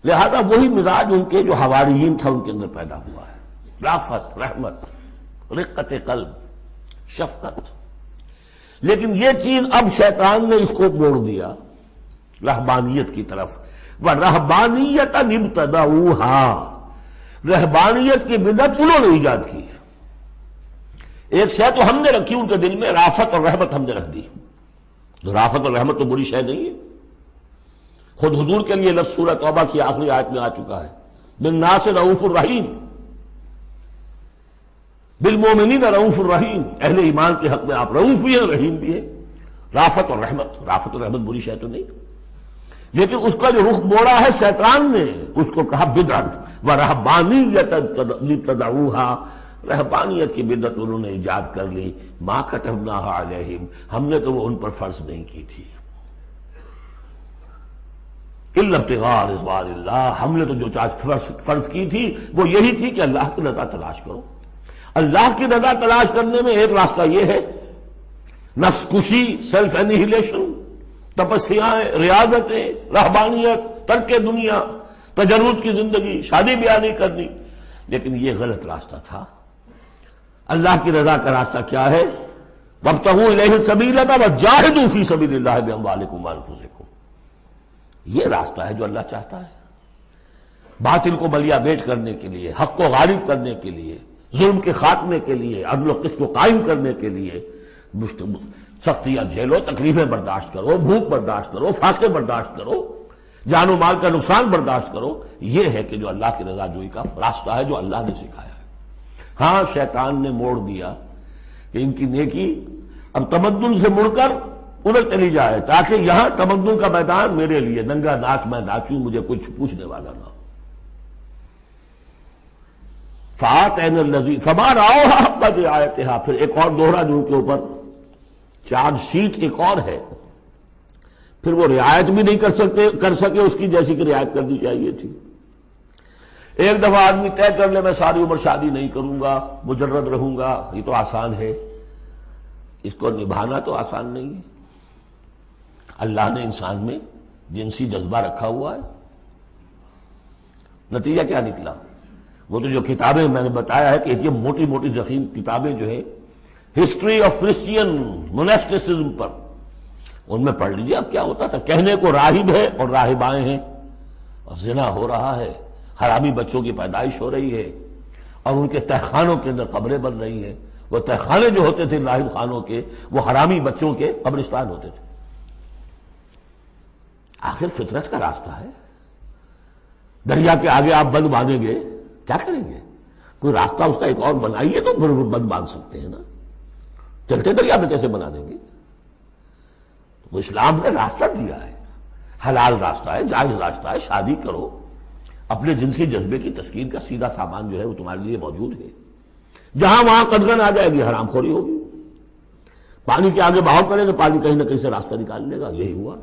لہذا وہی مزاج ان کے جو حواریین تھا ان کے اندر پیدا ہوا ہے، رافت، رحمت، رقت قلب، شفقت۔ لیکن یہ چیز اب شیطان نے اس کو موڑ دیا رہبانیت کی طرف، وَرَهْبَانِيَّةً ابْتَدَعُوهَا، رہبانیت کی بدعت انہوں نے ایجاد کی ہے۔ ایک شے تو ہم نے رکھی ان کے دل میں، رافت اور رحمت ہم نے رکھ دی۔ تو رافت اور رحمت تو بری شے نہیں ہے، خود حضور کے لیے لفظ سورہ توبہ کی آخری آیت میں آ چکا ہے، بالناس رؤوف الرحیم، بالمومنین رؤوف الرحیم، اہل ایمان کے حق میں آپ رؤوف بھی ہیں، رحیم بھی ہیں۔ رافت اور رحمت بری شے تو نہیں، لیکن اس کا جو رخ موڑا ہے شیطان نے، اس کو کہا بدعت، وَرَهْبَانِيَّةً ابْتَدَعُوهَا، رہبانیت کی بدعت انہوں نے ایجاد کر لی، مَا كَتَبْنَاهَا عَلَيْهِمْ، ہم نے تو وہ ان پر فرض نہیں کی تھی، إِلَّا ابْتِغَاءَ رِضْوَانِ اللَّهِ، ہم نے تو جو چیز فرض کی تھی وہ یہی تھی کہ اللہ کی رضا تلاش کرو۔ اللہ کی رضا تلاش کرنے میں ایک راستہ یہ ہے، نفس کشی، سیلف انہیلیشن، تپسیاں، ریاضتیں، رہبانیت، ترک دنیا، تجرد کی زندگی، شادی بیاہ نہیں کرنی، لیکن یہ غلط راستہ تھا۔ اللہ کی رضا کا راستہ کیا ہے؟ وَابْتَغُوا إِلَيْهِ السَّبِيلَ وَجَاهِدُوا فِي سَبِيلِ اللَّهِ بِأَمْوَالِكُمْ وَأَنفُسِكُمْ، یہ راستہ ہے جو اللہ چاہتا ہے، باطل کو بلیا بیٹ کرنے کے لیے، حق کو غالب کرنے کے لیے، ظلم کے خاتمے کے لیے، عدل و قسط کو قائم کرنے کے لیے۔ سختیاں جھیلو، تکلیفیں برداشت کرو، بھوک برداشت کرو، فاقے برداشت کرو، جان و مال کا نقصان برداشت کرو، یہ ہے کہ جو اللہ کی رضا جوئی کا راستہ ہے جو اللہ نے سکھایا ہے۔ ہاں شیطان نے موڑ دیا کہ ان کی نیکی اب تمدن سے مڑ کر ادھر چلی جائے، تاکہ یہاں تمدن کا میدان میرے لیے ننگا ناچ میں ناچوں، مجھے کچھ پوچھنے والا نہ ہو۔ فَآتَيْنَا الَّذِينَ فَمَا رَعَوْهَا حَقَّ رِعَایَتِهَا، پھر ایک اور دوہرا جو ان کے اوپر چارج شیٹ ایک اور ہے، پھر وہ رعایت بھی نہیں کر سکے اس کی جیسی کہ رعایت کرنی چاہیے تھی۔ ایک دفعہ آدمی طے کر لے میں ساری عمر شادی نہیں کروں گا، مجرد رہوں گا، یہ تو آسان ہے، اس کو نبھانا تو آسان نہیں ہے۔ اللہ نے انسان میں جنسی جذبہ رکھا ہوا ہے، نتیجہ کیا نکلا؟ وہ تو جو کتابیں میں نے بتایا ہے کہ یہ موٹی موٹی ضخیم کتابیں جو ہے ہسٹری آف کرسچین موناسٹسزم پر، ان میں پڑھ لیجیے اب کیا ہوتا تھا۔ کہنے کو راہب ہے اور راہبائیں ہیں، اور زنا ہو رہا ہے، حرامی بچوں کی پیدائش ہو رہی ہے، اور ان کے تہخانوں کے اندر قبریں بن رہی ہیں۔ وہ تہخانے جو ہوتے تھے راہب خانوں کے، وہ حرامی بچوں کے قبرستان ہوتے تھے۔ آخر فطرت کا راستہ ہے، دریا کے آگے آپ بند باندھیں گے کیا کریں گے؟ کوئی راستہ اس کا ایک اور بنائیے تو پھر بند باندھ سکتے ہیں نا، چلتے دریا میں کیسے بنا دیں گے؟ وہ اسلام نے راستہ دیا ہے، حلال راستہ ہے، جائز راستہ ہے، شادی کرو، اپنے جنسی جذبے کی تسکین کا سیدھا سامان جو ہے وہ تمہارے لیے موجود ہے۔ جہاں وہاں قدغن آ جائے گی، حرام خوری ہوگی، پانی کے آگے بہاؤ کرے تو پانی کہیں نہ کہیں سے راستہ نکال لے گا، یہی ہوا۔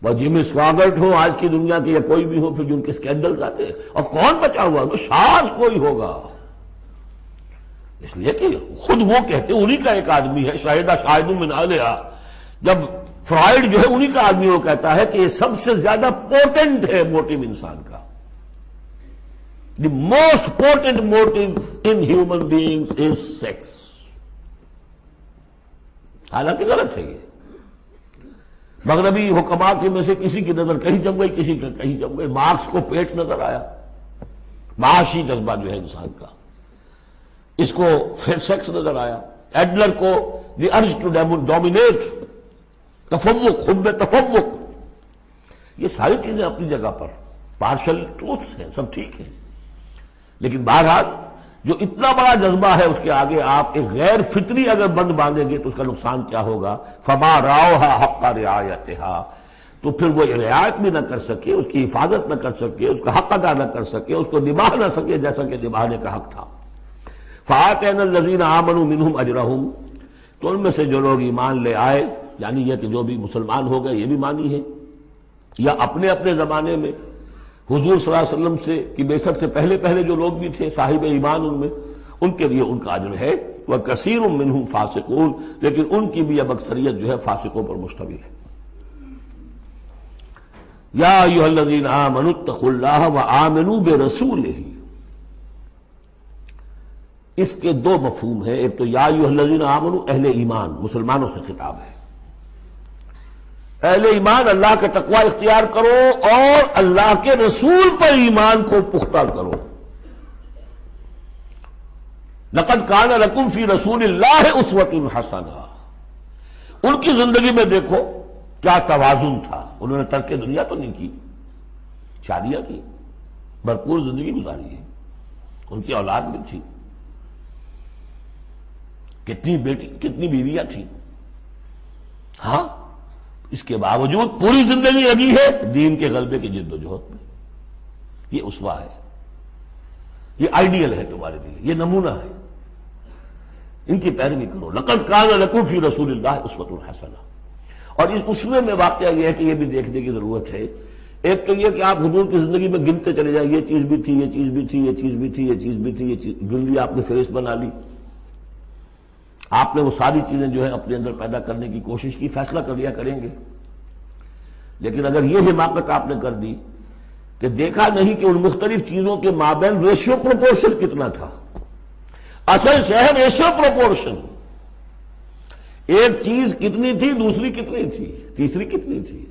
وہ جیمی سواگرٹ ہو آج کی دنیا کے یا کوئی بھی ہو، پھر جو ان کے سکینڈلز آتے ہیں، اور کون بچا ہوا ہے؟ شاذ کوئی ہوگا، اس لیے کہ خود وہ کہتے ہیں، انہی کا ایک آدمی ہے، شاہدہ شاہد من اہلہا، جب فرائیڈ جو ہے انہی کا آدمی وہ کہتا ہے کہ یہ سب سے زیادہ پوٹنٹ ہے موٹیو انسان کا، the most potent motive in human beings is sex. حالانکہ غلط ہے یہ، مغربی حکماء کے میں سے کسی کی نظر کہیں جم گئی، کسی کا کہیں جم گئی، مارکس کو پیٹ نظر آیا، معاشی جذبہ جو ہے انسان کا، اس کو سیکس نظر آیا، ایڈلر کو دی ارج ٹو ڈومینیٹ، تفوق، حب تفوق، یہ ساری چیزیں اپنی جگہ پر پارشل ٹروتھس ہیں، سب ٹھیک ہیں، لیکن بہرحال جو اتنا بڑا جذبہ ہے اس کے آگے آپ ایک غیر فطری اگر بند باندھیں گے تو اس کا نقصان کیا ہوگا؟ فما رعوها حق رعایتها، تو پھر وہ رعایت بھی نہ کر سکے، اس کی حفاظت نہ کر سکے، اس کا حق ادا نہ کر سکے، اس کو نبھا نہ سکے جیسا کہ نبھانے کا حق تھا۔ فآتینا الذین آمنوا منہم اجرہم، تو ان میں سے جو لوگ ایمان لے آئے، یعنی یہ کہ جو بھی مسلمان ہو گئے، یہ بھی مانی ہے، یا اپنے اپنے زمانے میں حضور صلی اللہ علیہ وسلم سے کی بعثت سے پہلے جو لوگ بھی تھے صاحب ایمان ان میں، ان کے لیے ان کا اجر ہے۔ وَكَثِيرٌ مِّنْهُمْ فَاسِقُونَ، لیکن ان کی بھی اب اکثریت جو ہے فاسقوں پر مشتمل ہے۔ یا ایھا الذین آمنوا اتقوا اللہ وآمنوا برسولہ، اس کے دو مفہوم ہیں. ایک تو یا ایھا الذین آمنوا اہل ایمان، مسلمانوں سے خطاب ہے. اہل ایمان اللہ کا تقوی اختیار کرو اور اللہ کے رسول پر ایمان کو پختہ کرو. لقد کان لکم فی رسول اللہ اسوۃ حسنہ، ان کی زندگی میں دیکھو کیا توازن تھا. انہوں نے ترک دنیا تو نہیں کی، شادیاں کی، بھرپور زندگی گزاری ہے، ان کی اولاد بھی تھی، کتنی بیٹی کتنی بیویاں تھیں. ہاں اس کے باوجود پوری زندگی لگی ہے دین کے غلبے کی جد و جہد میں. یہ اسوہ ہے، یہ آئیڈیل ہے تمہارے لیے، یہ نمونہ ہے، ان کی پیروی کرو. لقد کان لکم فی رسول اللہ اسوۃ حسنہ. اور اس اسوے میں واقعہ یہ ہے کہ یہ بھی دیکھنے کی ضرورت ہے. ایک تو یہ کہ آپ حضور کی زندگی میں گنتے چلے جائیں، یہ چیز بھی تھی، یہ چیز بھی تھی، یہ چیز بھی تھی، یہ چیز بھی تھی، یہ چیز گن لی، آپ نے فہرست بنا لی. آپ نے وہ ساری چیزیں جو ہے اپنے اندر پیدا کرنے کی کوشش کی، فیصلہ کر لیا کریں گے. لیکن اگر یہ حماقت آپ نے کر دی کہ دیکھا نہیں کہ ان مختلف چیزوں کے مابین ریشیو پروپورشن کتنا تھا. اصل شہر ریشیو پروپورشن، ایک چیز کتنی تھی، دوسری کتنی تھی، تیسری کتنی تھی.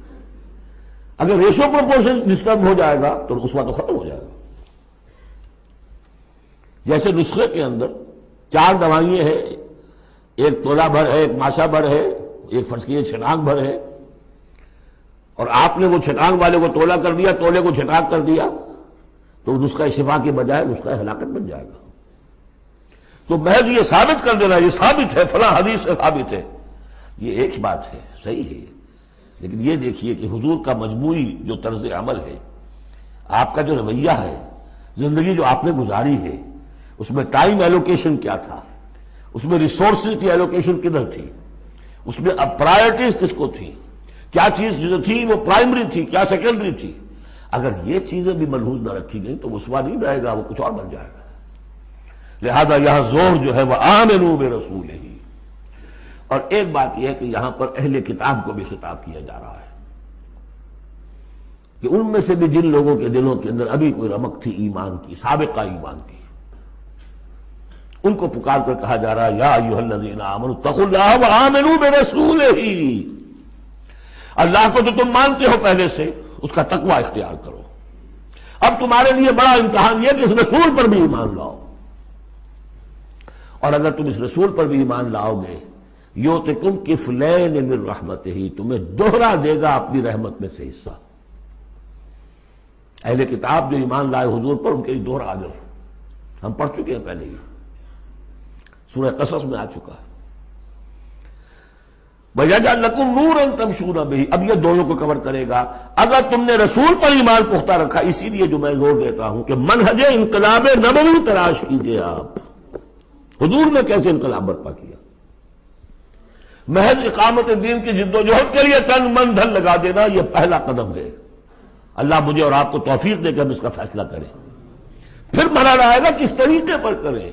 اگر ریشیو پروپورشن ڈسٹرب ہو جائے گا تو اسوہ تو ختم ہو جائے گا. جیسے نسخے کے اندر 4 دوائیں ہیں، ایک تولہ بھر ہے، ایک ماشا بھر ہے، ایک فرض کیجیے چھٹانک بھر ہے، اور آپ نے وہ چھٹانک والے کو تولا کر دیا، تولے کو چھٹانک کر دیا، تو نسخہ شفا کے بجائے نسخہ ہلاکت بن جائے گا. تو محض یہ ثابت کر دینا یہ ثابت ہے، فلاں حدیث سے ثابت ہے، یہ ایک بات ہے، صحیح ہے. لیکن یہ دیکھیے کہ حضور کا مجموعی جو طرز عمل ہے، آپ کا جو رویہ ہے، زندگی جو آپ نے گزاری ہے، اس میں ٹائم ایلوکیشن کیا تھا، اس میں ریسورسز کی ایلوکیشن کدھر تھی، اس میں اب پرائرٹیز کس کو تھی، کیا چیز جو تھی وہ پرائمری تھی، کیا سیکنڈری تھی. اگر یہ چیزیں بھی ملحوظ نہ رکھی گئیں تو وہ اسوہ نہیں رہے گا، وہ کچھ اور بن جائے گا. لہذا یہاں زور جو ہے وہ آمنوا برسولہ. اور ایک بات یہ ہے کہ یہاں پر اہل کتاب کو بھی خطاب کیا جا رہا ہے کہ ان میں سے بھی جن لوگوں کے دلوں کے اندر ابھی کوئی رمق تھی ایمان کی، سابقہ ایمان کی، ان کو پکار کر کہا جا رہا ہے یا ایھا الذین آمنوا اتقوا اللہ وآمنوا برسولہ. اللہ کو جو تم مانتے ہو پہلے سے، اس کا تقوی اختیار کرو. اب تمہارے لیے بڑا امتحان یہ کہ اس رسول پر بھی ایمان لاؤ. اور اگر تم اس رسول پر بھی ایمان لاؤ گے، یؤتکم کفلین من رحمتہ، تمہیں دوہرا دے گا اپنی رحمت میں سے حصہ. اہل کتاب جو ایمان لائے حضور پر، ان کے لیے دوہرا اجر ہم پڑھ چکے ہیں پہلے ہی، سورہ قصص میں آ چکا ہے. وَيَجْعَلْ لَكُمْ نُورًا تَمْشُونَ بِهِ. اب یہ دونوں کو کور کرے گا. اگر تم نے رسول پر ایمان پختہ رکھا، اسی لیے جو میں زور دیتا ہوں کہ منہج انقلاب نبوی تلاش کیجئے. آپ حضور نے کیسے انقلاب برپا کیا؟ محض اقامت دین کی جد و جہد کے لیے تن من دھن لگا دینا، یہ پہلا قدم ہے. اللہ مجھے اور آپ کو توفیق دے کہ ہم اس کا فیصلہ کریں. پھر مرحلہ آئے گا کس طریقے پر کریں.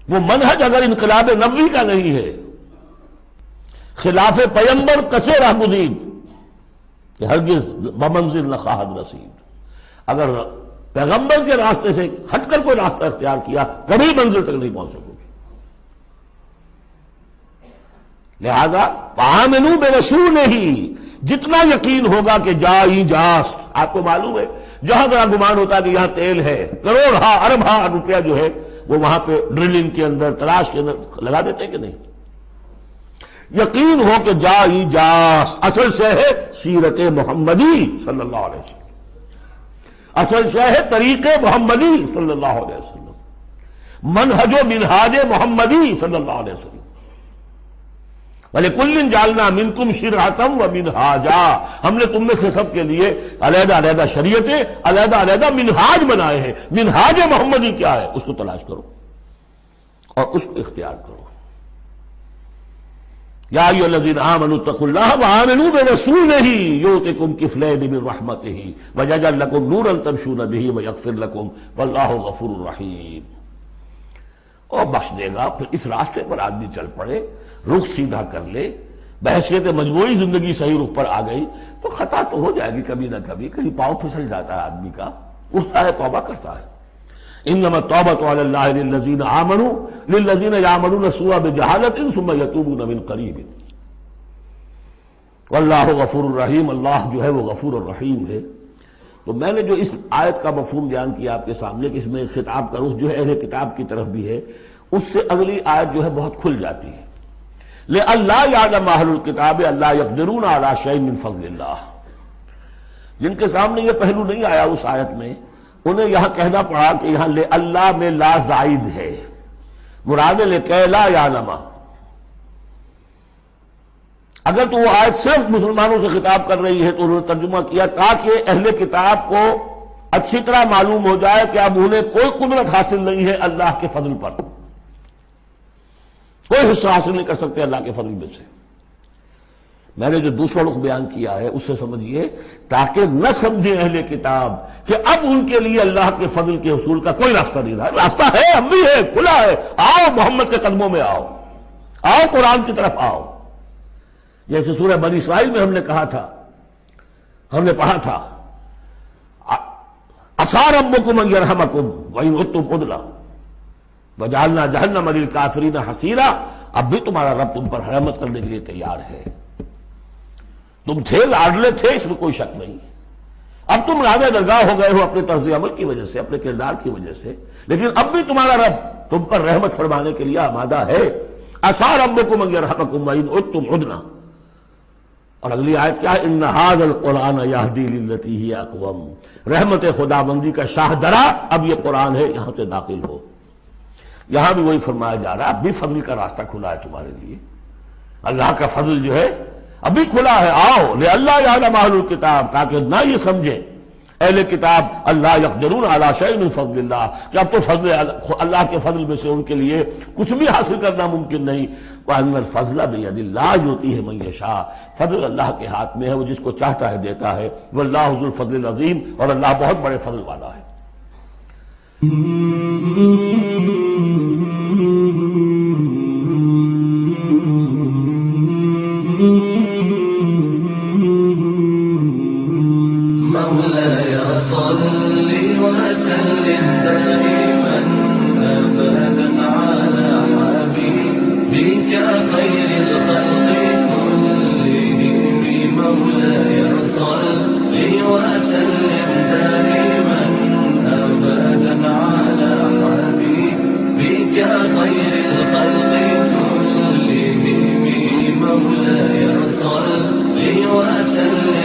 وہ منہج اگر انقلاب نبوی کا نہیں ہے، خلاف پیمبر کسے راہ گزید کہ ہرگز بمنزل نہ خواہد رسید. اگر پیغمبر کے راستے سے ہٹ کر کوئی راستہ اختیار کیا، کبھی منزل تک نہیں پہنچ سکو گے. لہذا آمنوا برسولہ، جتنا یقین ہوگا کہ جائی جاست. آپ کو معلوم ہے جہاں ذرا گمان ہوتا ہے کہ یہاں تیل ہے، کروڑ ہاں ارب ہاں روپیہ جو ہے وہ وہاں پہ ڈرلنگ کے اندر، تلاش کے اندر لگا دیتے کہ نہیں. یقین ہو کہ جائی جاست. اصل شے ہے سیرت محمدی صلی اللہ علیہ وسلم، اصل شے ہے طریق محمدی صلی اللہ علیہ وسلم، منہج و منہاج محمدی صلی اللہ علیہ وسلم. وَلِكُلٍّ جَعَلْنَا مِنْكُمْ شِرْعَةً وَمِنْهَاجًا. ہم نے تم میں سے سب کے لیے علیحدہ علیحدہ شریعتیں، علیحدہ علیحدہ منہاج بنائے ہیں. منہاج محمدی کیا ہے، اس کو تلاش کرو اور اس کو اختیار کرو. یا ایھا الذین آمنوا اتقوا اللہ وآمنوا برسولہ یؤتکم کفلین من رحمتہ ویجعل لکم نورا تمشون بہ ویغفر لکم واللہ غفور رحیم. اور بخش دے گا. پھر اس راستے پر آدمی چل پڑے، رخ سیدھا کر لے، بحیثیت مجموعی زندگی صحیح رخ پر آ گئی تو خطا تو ہو جائے گی کبھی نہ کبھی، کہیں پاؤں پھسل جاتا ہے آدمی کا، اٹھتا ہے توبہ کرتا ہے۔ انما التوبۃ علی اللہ للذین آمنوا للذین یعملون السوء بجہالۃ ثم یتوبون من قریب واللہ غفور الرحیم، اللہ جو ہے وہ غفور الرحیم ہے۔ تو میں نے جو اس آیت کا مفہوم بیان کیا آپ کے سامنے کہ اس میں خطاب کا رخ جو ہے اہل کتاب کی طرف بھی ہے، اس سے اگلی آیت جو ہے بہت کھل جاتی ہے۔ لِأَلَّا يَعْلَمَ أَهْلُ الْكِتَابِ أَلَّا يَقْدِرُونَ عَلَى شَيْءٍ مِّن فَضْلِ اللَّهِ، جن کے سامنے یہ پہلو نہیں آیا اس آیت میں، انہیں یہاں کہنا پڑا کہ یہاں لِأَلَّا میں لا زائد ہے، مراد لِكَيْ لَا يَعْلَمَ۔ اگر تو وہ آیت صرف مسلمانوں سے خطاب کر رہی ہے تو انہوں نے ترجمہ کیا تاکہ اہل کتاب کو اچھی طرح معلوم ہو جائے کہ اب انہیں کوئی قدرت حاصل نہیں ہے اللہ کے فضل پر، کوئی حصہ حاصل نہیں کر سکتے اللہ کے فضل میں سے۔ میں نے جو دوسرا رخ بیان کیا ہے اس سے سمجھیے تاکہ نہ سمجھیں اہل کتاب کہ اب ان کے لیے اللہ کے فضل کے حصول کا کوئی راستہ نہیں رہا، راستہ ہے، اب بھی ہے، کھلا ہے، آؤ محمد کے قدموں میں آؤ، آؤ قرآن کی طرف آؤ۔ جیسے سورہ بنی اسرائیل میں ہم نے کہا تھا، ہم نے پڑھا تھا عسیٰ ربکم ان یرحمکم وان عدتم عدنا وجعلنا جہنم للکافرین حصیرا، اب بھی تمہارا رب تم پر رحمت کرنے کے لیے تیار ہے۔ تم تھے لاڈلے تھے، اس میں کوئی شک نہیں، اب تم راہ درگاہ ہو گئے ہو اپنے طرز عمل کی وجہ سے، اپنے کردار کی وجہ سے، لیکن اب بھی تمہارا رب تم پر رحمت فرمانے کے لیے آمادہ ہے۔ عسیٰ ربکم ان یرحمکم وان عدتم عدنا، اور اگلی آیت کیا ہے؟ ان ھذا القرآن یہدی للتی ہی اقوم، رحمت خداوندی کا شاہ درا اب یہ قرآن ہے، یہاں سے داخل ہو۔ یہاں بھی وہی فرمایا جا رہا ہے اب بھی فضل کا راستہ کھلا ہے تمہارے لیے، اللہ کا فضل جو ہے ابھی کھلا ہے، آؤ لِأَلَّا يَعْلَمَ أَهْلُ الْكِتَابِ، تاکہ نہ یہ سمجھیں اہل کتاب اللہ يقدرون علی شیء من فضل اللہ کہ اب تو فضل اللہ کے فضل میں سے ان کے لیے کچھ بھی حاصل کرنا ممکن نہیں۔ وَأَنَّ الْفَضْلَ بِيَدِ اللَّهِ يُؤْتِيهِ مَن يَشَاءُ، فضل اللہ کے ہاتھ میں ہے، وہ جس کو چاہتا ہے دیتا ہے۔ وَاللَّهُ ذُو الْفَضْلِ الْعَظِيمِ، اور اللہ بہت بڑے فضل والا ہے۔ مولاي صل وسلم دائما أبدا على حبيبك خير الخلق كلهم، مولاي صل وسلم دائما أبدا على حبيبك خير الخلق كلهم، مولاي صل وسلم